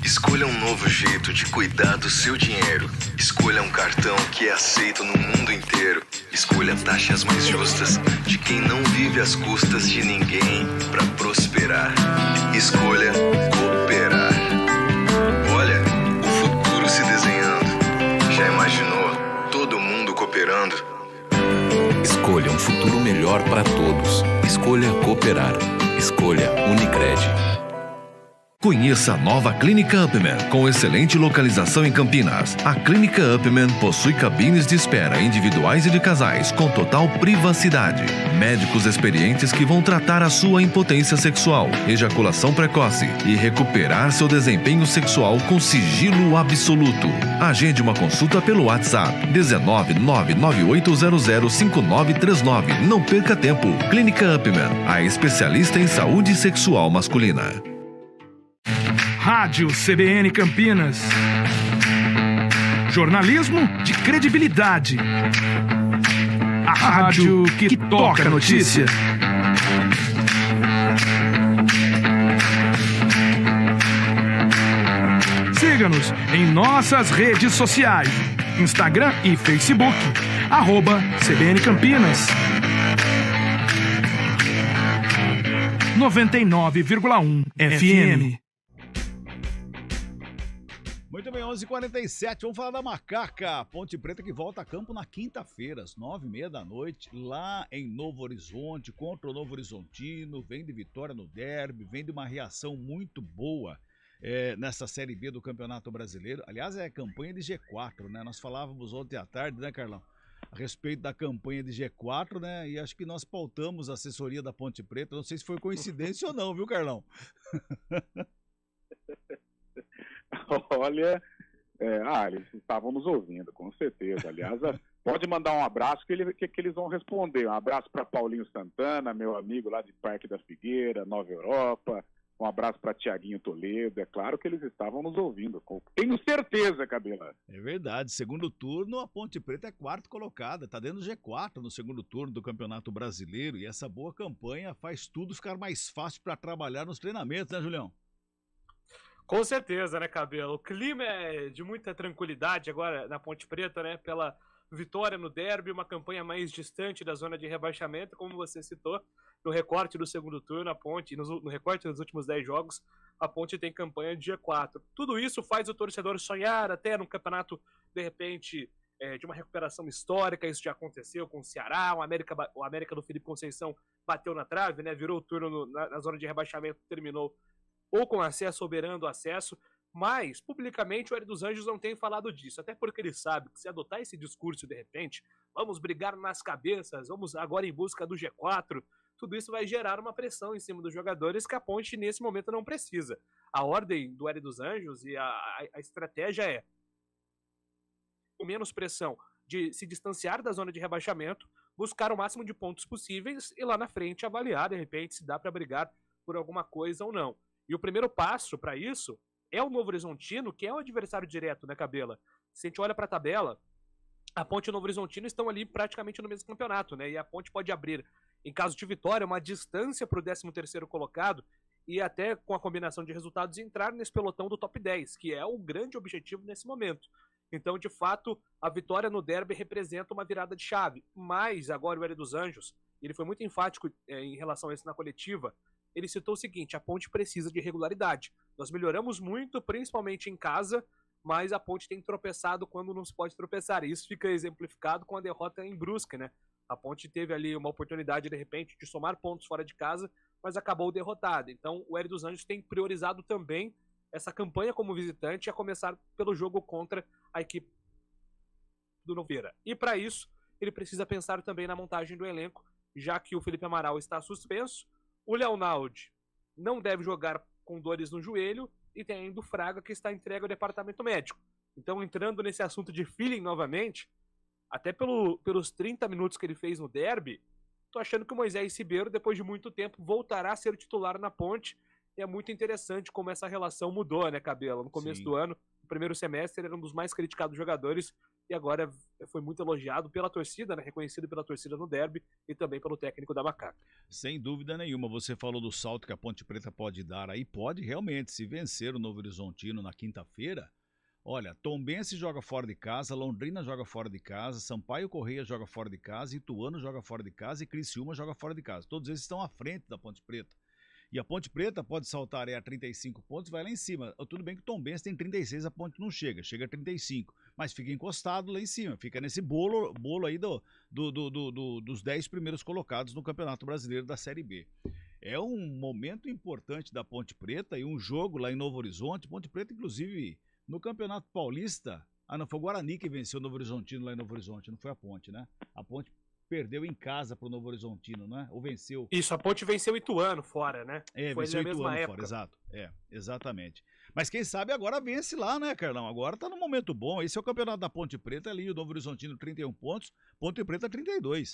Escolha um novo jeito de cuidar do seu dinheiro. Escolha um cartão que é aceito no mundo inteiro. Escolha taxas mais justas de quem não vive às custas de ninguém para prosperar. Escolha cooperar. Olha, o futuro se desenhando. Já imaginou todo mundo cooperando? Escolha um futuro melhor para todos. Escolha cooperar. Escolha Unicred. Conheça a nova Clínica Upman, com excelente localização em Campinas. A Clínica Upman possui cabines de espera individuais e de casais, com total privacidade. Médicos experientes que vão tratar a sua impotência sexual, ejaculação precoce e recuperar seu desempenho sexual com sigilo absoluto. Agende uma consulta pelo WhatsApp 19998005939. Não perca tempo. Clínica Upman, a especialista em saúde sexual masculina. Rádio CBN Campinas. Jornalismo de credibilidade. A rádio que toca a notícia. Siga-nos em nossas redes sociais. Instagram e Facebook. @CBN Campinas. 99,1 FM. Muito bem, 11h47, vamos falar da Macaca. Ponte Preta que volta a campo na quinta-feira, às 9h30 da noite, lá em Novo Horizonte, contra o Novo Horizontino. Vem de vitória no derby, vem de uma reação muito boa nessa Série B do Campeonato Brasileiro. Aliás, é campanha de G4, né? Nós falávamos ontem à tarde, né, Carlão? A respeito da campanha de G4, né? E acho que nós pautamos a assessoria da Ponte Preta. Não sei se foi coincidência ou não, viu, Carlão? Olha, eles estavam nos ouvindo, com certeza. Aliás, pode mandar um abraço que eles vão responder. Um abraço para Paulinho Santana, meu amigo lá de Parque da Figueira, Nova Europa, Um abraço para Tiaguinho Toledo. É claro que eles estavam nos ouvindo. Tenho certeza, Cabela. É verdade. Segundo turno, a Ponte Preta é quarto colocada. Está dentro do G4 no segundo turno do Campeonato Brasileiro. E essa boa campanha faz tudo ficar mais fácil para trabalhar nos treinamentos, né, Julião? Com certeza, né, Cabelo? O clima é de muita tranquilidade agora na Ponte Preta, né? Pela vitória no derby, uma campanha mais distante da zona de rebaixamento, como você citou, no recorte do segundo turno, a Ponte, no recorte dos últimos 10 jogos, a Ponte tem campanha de G4. Tudo isso faz o torcedor sonhar até no campeonato, de repente, de uma recuperação histórica. Isso já aconteceu com o Ceará, o América do Felipe Conceição bateu na trave, né? Virou o turno na zona de rebaixamento, terminou ou com acesso ou beirando acesso. Mas, publicamente, o Hélio dos Anjos não tem falado disso, até porque ele sabe que se adotar esse discurso de repente, vamos brigar nas cabeças, vamos agora em busca do G4, tudo isso vai gerar uma pressão em cima dos jogadores que a Ponte nesse momento não precisa. A ordem do Hélio dos Anjos e a estratégia é com menos pressão de se distanciar da zona de rebaixamento, buscar o máximo de pontos possíveis e lá na frente avaliar, de repente, se dá para brigar por alguma coisa ou não. E o primeiro passo para isso é o Novo Horizontino, que é o adversário direto, né, Cabela? Se a gente olha para a tabela, a Ponte e o Novo Horizontino estão ali praticamente no mesmo campeonato, né? E a Ponte pode abrir, em caso de vitória, uma distância para o 13º colocado e até com a combinação de resultados entrar nesse pelotão do top 10, que é o grande objetivo nesse momento. Então, de fato, a vitória no derby representa uma virada de chave. Mas agora o Hélio dos Anjos, ele foi muito enfático em relação a isso na coletiva. Ele citou o seguinte: a Ponte precisa de regularidade. Nós melhoramos muito, principalmente em casa, mas a Ponte tem tropeçado quando não se pode tropeçar. E isso fica exemplificado com a derrota em Brusque, né? A Ponte teve ali uma oportunidade, de repente, de somar pontos fora de casa, mas acabou derrotada. Então, o Hélio dos Anjos tem priorizado também essa campanha como visitante, a começar pelo jogo contra a equipe do Noveira. E para isso, ele precisa pensar também na montagem do elenco, já que o Felipe Amaral está suspenso, o Leonaldi não deve jogar com dores no joelho e tem ainda o Fraga, que está entregue ao departamento médico. Então, entrando nesse assunto de feeling novamente, até pelos 30 minutos que ele fez no derby, tô achando que o Moisés Ribeiro, depois de muito tempo, voltará a ser titular na Ponte. E é muito interessante como essa relação mudou, né, Cabelo? No começo do ano, no primeiro semestre, ele era um dos mais criticados jogadores e agora foi muito elogiado pela torcida, né, reconhecido pela torcida no derby e também pelo técnico da Macaca. Sem dúvida nenhuma. Você falou do salto que a Ponte Preta pode dar aí. Pode realmente, se vencer o Novo Horizontino na quinta-feira. Olha, Tombense joga fora de casa, Londrina joga fora de casa, Sampaio Correia joga fora de casa, Ituano joga fora de casa e Criciúma joga fora de casa. Todos eles estão à frente da Ponte Preta. E a Ponte Preta pode saltar a 35 pontos, vai lá em cima. Tudo bem que o Tombense tem 36, a Ponte não chega a 35. Mas fica encostado lá em cima, fica nesse bolo aí dos 10 primeiros colocados no Campeonato Brasileiro da Série B. É um momento importante da Ponte Preta e um jogo lá em Novo Horizonte. Ponte Preta, inclusive, no Campeonato Paulista, não, foi o Guarani que venceu o Novo Horizontino lá em Novo Horizonte, não foi a Ponte, né? A Ponte perdeu em casa pro Novo Horizontino, né? Ou venceu. Isso, a Ponte venceu o Ituano fora, né? Foi venceu o Ituano fora, exato. Exatamente. Mas quem sabe agora vence lá, né, Carlão? Agora tá num momento bom. Esse é o campeonato da Ponte Preta ali, o Novo Horizontino 31 pontos, Ponte Preta 32.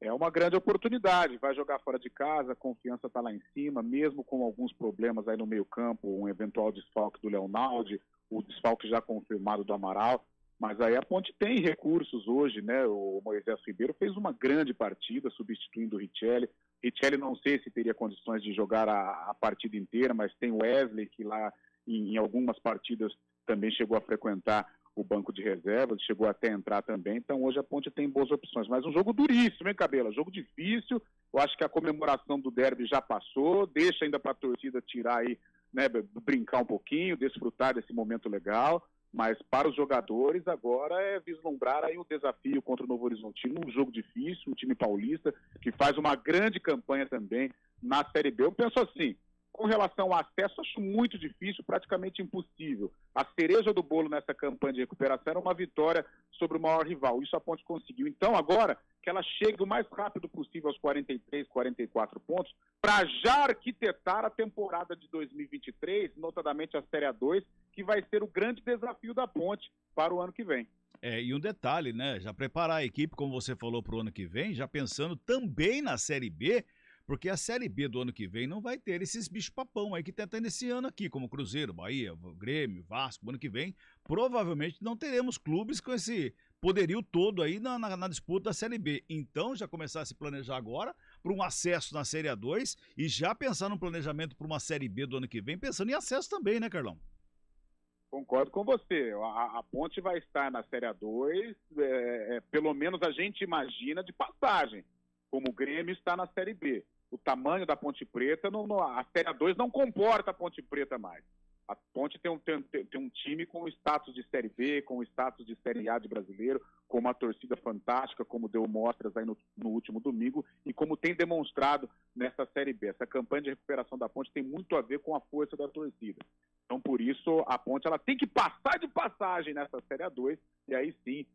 É uma grande oportunidade, vai jogar fora de casa, a confiança tá lá em cima, mesmo com alguns problemas aí no meio campo, um eventual desfalque do Leonaldi, o desfalque já confirmado do Amaral. Mas aí a Ponte tem recursos hoje, né? O Moisés Ribeiro fez uma grande partida, substituindo o Richelli. Richelli não sei se teria condições de jogar a partida inteira, mas tem o Wesley, que lá em algumas partidas também chegou a frequentar o banco de reservas, chegou até a entrar também. Então hoje a Ponte tem boas opções. Mas um jogo duríssimo, hein, Cabela? Jogo difícil. Eu acho que a comemoração do derby já passou. Deixa ainda para a torcida tirar aí, né, brincar um pouquinho, desfrutar desse momento legal. Mas para os jogadores agora é vislumbrar aí o desafio contra o Novo Horizontino, um jogo difícil, um time paulista que faz uma grande campanha também na Série B. Eu penso assim, com relação ao acesso, acho muito difícil, praticamente impossível. A cereja do bolo nessa campanha de recuperação era uma vitória sobre o maior rival. Isso a Ponte conseguiu. Então agora que ela chegue o mais rápido possível aos 43, 44 pontos, para já arquitetar a temporada de 2023, notadamente a Série A2, que vai ser o grande desafio da Ponte para o ano que vem. E um detalhe, né? Já preparar a equipe, como você falou, para o ano que vem, já pensando também na Série B, Porque a Série B do ano que vem não vai ter esses bicho-papão aí que tá tendo esse ano aqui, como Cruzeiro, Bahia, Grêmio, Vasco. Ano que vem, provavelmente não teremos clubes com esse poderio todo aí na disputa da Série B. Então, já começar a se planejar agora para um acesso na Série A2 e já pensar no planejamento para uma Série B do ano que vem, pensando em acesso também, né, Carlão? Concordo com você. A Ponte vai estar na Série A2, pelo menos a gente imagina de passagem, como o Grêmio está na Série B. O tamanho da Ponte Preta, a Série A2 não comporta a Ponte Preta mais. A Ponte tem um time com o status de Série B, com o status de Série A de brasileiro, com uma torcida fantástica, como deu mostras aí no último domingo, e como tem demonstrado nessa Série B. Essa campanha de recuperação da Ponte tem muito a ver com a força da torcida. Então, por isso, a Ponte ela tem que passar de passagem nessa Série A2, e aí sim,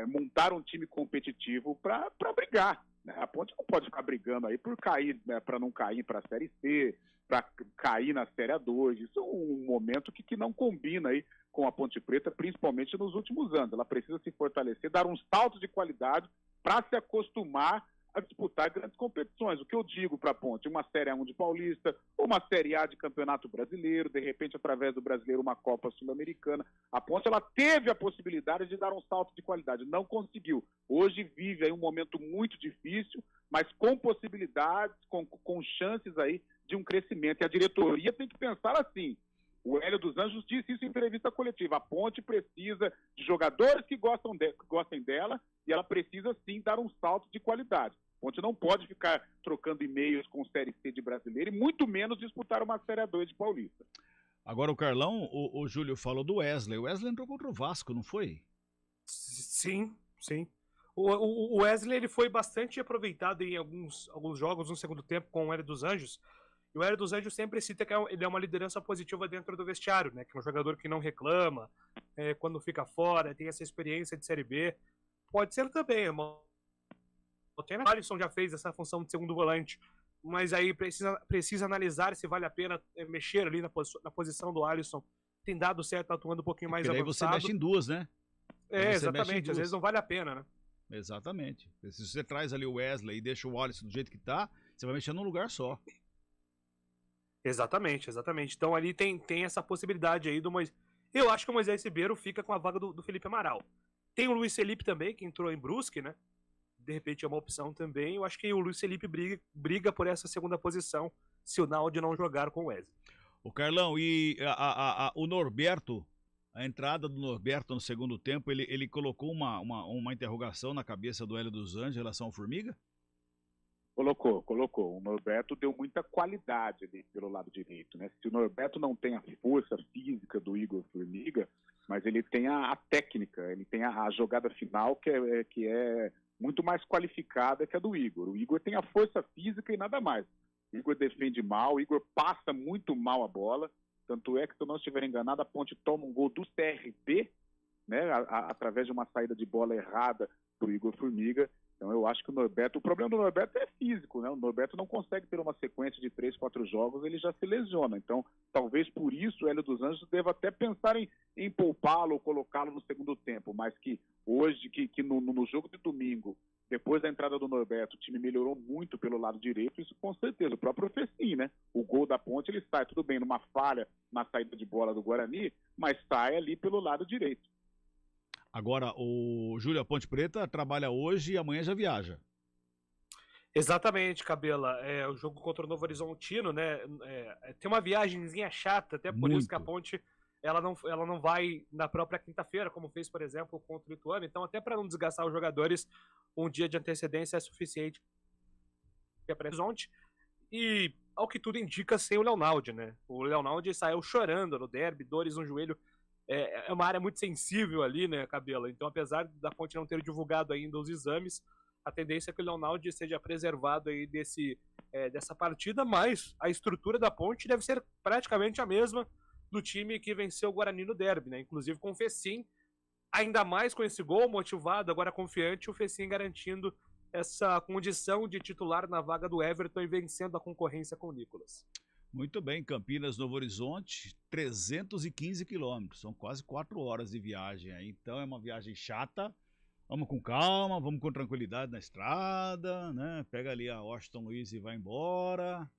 montar um time competitivo para brigar. A Ponte não pode ficar brigando aí por cair, para não cair para a Série C, para cair na Série A2. Isso é um momento que não combina aí com a Ponte Preta, principalmente nos últimos anos. Ela precisa se fortalecer, dar um salto de qualidade para se acostumar a disputar grandes competições. O que eu digo para a Ponte? Uma Série A1 de Paulista, uma Série A de Campeonato Brasileiro, de repente, através do Brasileiro, uma Copa Sul-Americana. A Ponte ela teve a possibilidade de dar um salto de qualidade, não conseguiu. Hoje vive aí um momento muito difícil, mas com possibilidades, com chances aí de um crescimento. E a diretoria tem que pensar assim. O Hélio dos Anjos disse isso em entrevista coletiva. A Ponte precisa de jogadores que gostem dela e ela precisa, sim, dar um salto de qualidade. A Ponte não pode ficar trocando e-mails com Série C de brasileiro e muito menos disputar uma Série A2 de Paulista. Agora o Carlão, o Júlio falou do Wesley. O Wesley entrou contra o Vasco, não foi? Sim. O Wesley ele foi bastante aproveitado em alguns jogos no segundo tempo com o Hélio dos Anjos. E o Hélio dos Anjos sempre cita que ele é uma liderança positiva dentro do vestiário, né? Que é um jogador que não reclama quando fica fora, tem essa experiência de Série B. Pode ser também, o Alisson já fez essa função de segundo volante, mas aí precisa analisar se vale a pena mexer ali na posição do Alisson. Tem dado certo atuando um pouquinho mais avançado. Aí você mexe em duas, né? Exatamente. Às vezes não vale a pena, né? Exatamente. Se você traz ali o Wesley e deixa o Alisson do jeito que tá, você vai mexer num lugar só. Exatamente. Então ali tem essa possibilidade aí do Moisés. Eu acho que o Moisés Ribeiro fica com a vaga do Felipe Amaral. Tem o Luiz Felipe também, que entrou em Brusque, né? De repente é uma opção também. Eu acho que o Luiz Felipe briga por essa segunda posição se o Naldi não jogar com o Wesley. O Carlão, e o Norberto, a entrada do Norberto no segundo tempo, ele colocou uma interrogação na cabeça do Hélio dos Anjos em relação ao Formiga? Colocou. O Norberto deu muita qualidade ali pelo lado direito, né? Se o Norberto não tem a força física do Igor Formiga, mas ele tem a técnica, ele tem a jogada final que é muito mais qualificada que a do Igor. O Igor tem a força física e nada mais. O Igor defende mal, o Igor passa muito mal a bola, tanto é que, se eu não estiver enganado, a Ponte toma um gol do CRB, né, através de uma saída de bola errada do Igor Formiga. Então eu acho que o problema do Norberto é físico, né? O Norberto não consegue ter uma sequência de 3, 4 jogos, ele já se lesiona. Então, talvez por isso o Hélio dos Anjos deva até pensar em poupá-lo ou colocá-lo no segundo tempo, mas que hoje, que no jogo de domingo, depois da entrada do Norberto, o time melhorou muito pelo lado direito, isso com certeza. O próprio Fecim, né? O gol da Ponte, ele sai, tudo bem, numa falha na saída de bola do Guarani, mas sai ali pelo lado direito. Agora, o Júlio, a Ponte Preta trabalha hoje e amanhã já viaja. Exatamente, Cabela. O jogo contra o Novo Horizontino, né? Tem uma viagemzinha chata, até por isso que a Ponte ela não vai na própria quinta-feira, como fez, por exemplo, contra o Ituano. Então, até para não desgastar os jogadores, um dia de antecedência é suficiente para Horizonte. E, ao que tudo indica, sem o Leonaldi, né? O Leonaldi saiu chorando no derby, dores no joelho. É uma área muito sensível ali, né, Cabela? Então, apesar da Ponte não ter divulgado ainda os exames, a tendência é que o Leonaldi seja preservado aí dessa partida, mas a estrutura da Ponte deve ser praticamente a mesma do time que venceu o Guarani no derby, né? Inclusive com o Fecim, ainda mais com esse gol motivado, agora confiante, o Fecim garantindo essa condição de titular na vaga do Everton e vencendo a concorrência com o Nicolas. Muito bem, Campinas, Novo Horizonte, 315 quilômetros, são quase 4 horas de viagem aí, então é uma viagem chata, Vamos com calma, vamos com tranquilidade na estrada, né? Pega ali a Washington Luiz e vai embora.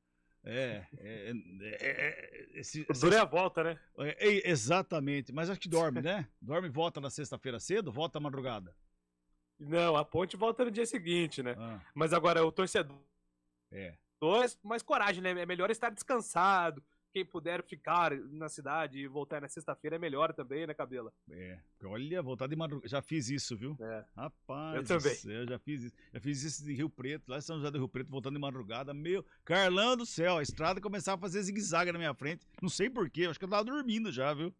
Dura é a volta, né? Exatamente, mas acho que dorme, né? Dorme e volta na sexta-feira cedo, volta à madrugada. Não, a Ponte volta no dia seguinte, né? Mas agora o torcedor... mais coragem, né? É melhor estar descansado. Quem puder ficar na cidade e voltar na sexta-feira é melhor também, né, Cabela? Olha, voltar de madrugada. Já fiz isso, viu? Rapaz, eu também. Eu já fiz isso. Já fiz isso de Rio Preto, lá em São José do Rio Preto, voltando de madrugada. Meu, Carlão do céu, a estrada começava a fazer zigue-zague na minha frente. Não sei porquê, acho que eu tava dormindo já, viu?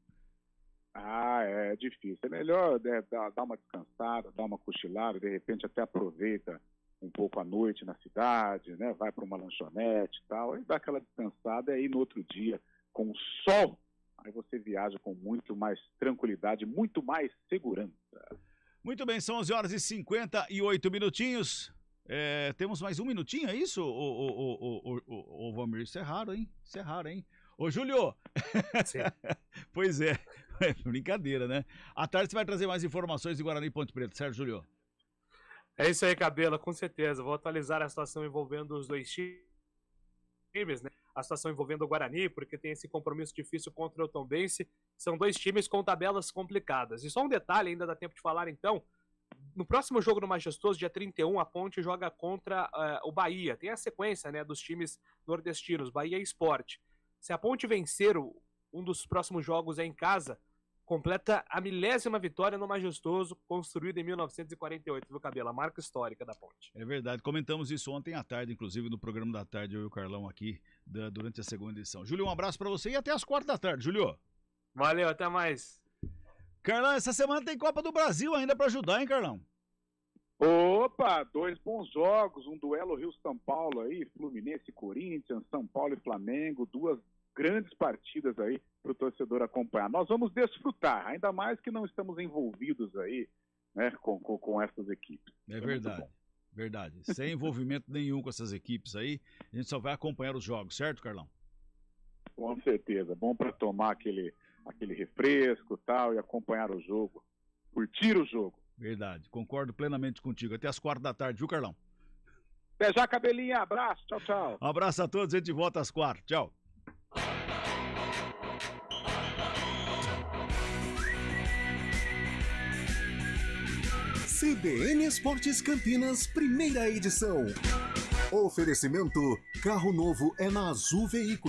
É difícil. É melhor dar uma descansada, dar uma cochilada, de repente até aproveita um pouco à noite na cidade, né? Vai para uma lanchonete e tal, aí dá aquela descansada e aí no outro dia, com o sol, aí você viaja com muito mais tranquilidade, muito mais segurança. Muito bem, são 11h58 minutinhos. Temos mais um minutinho, é isso, ô Valmir? Isso é raro, hein? Ô, Júlio! Sim. Pois é, brincadeira, né? À tarde você vai trazer mais informações de Guarani e Ponte Preta, certo, Júlio? É isso aí, Cabela, com certeza. Vou atualizar a situação envolvendo os dois times, né? A situação envolvendo o Guarani, porque tem esse compromisso difícil contra o Tombense. São dois times com tabelas complicadas. E só um detalhe, ainda dá tempo de falar então. No próximo jogo no Majestoso, dia 31, a Ponte joga contra o Bahia. Tem a sequência, né, dos times nordestinos, Bahia e Sport. Se a Ponte vencer um dos próximos jogos em casa, completa a 1000ª vitória no Majestoso, construído em 1948, viu, Cabela? Marca histórica da Ponte. É verdade, comentamos isso ontem à tarde, inclusive no programa da tarde, eu e o Carlão aqui, durante a segunda edição. Júlio, um abraço pra você e até às 16h, Júlio. Valeu, até mais. Carlão, essa semana tem Copa do Brasil ainda pra ajudar, hein, Carlão? Opa, 2 bons jogos, um duelo Rio-São Paulo aí, Fluminense e Corinthians, São Paulo e Flamengo, 2 grandes partidas aí para o torcedor acompanhar. Nós vamos desfrutar, ainda mais que não estamos envolvidos aí, né, com essas equipes. É verdade. Sem envolvimento nenhum com essas equipes aí, a gente só vai acompanhar os jogos, certo, Carlão? Com certeza, bom para tomar aquele refresco e tal e acompanhar o jogo, curtir o jogo. Verdade, concordo plenamente contigo. Até às 16h, viu, Carlão? Até já, Cabelinha, abraço, tchau. Um abraço a todos, a gente volta às 16h, tchau. CBN Esportes Campinas, primeira edição. Oferecimento: carro novo é na Azul Veículos.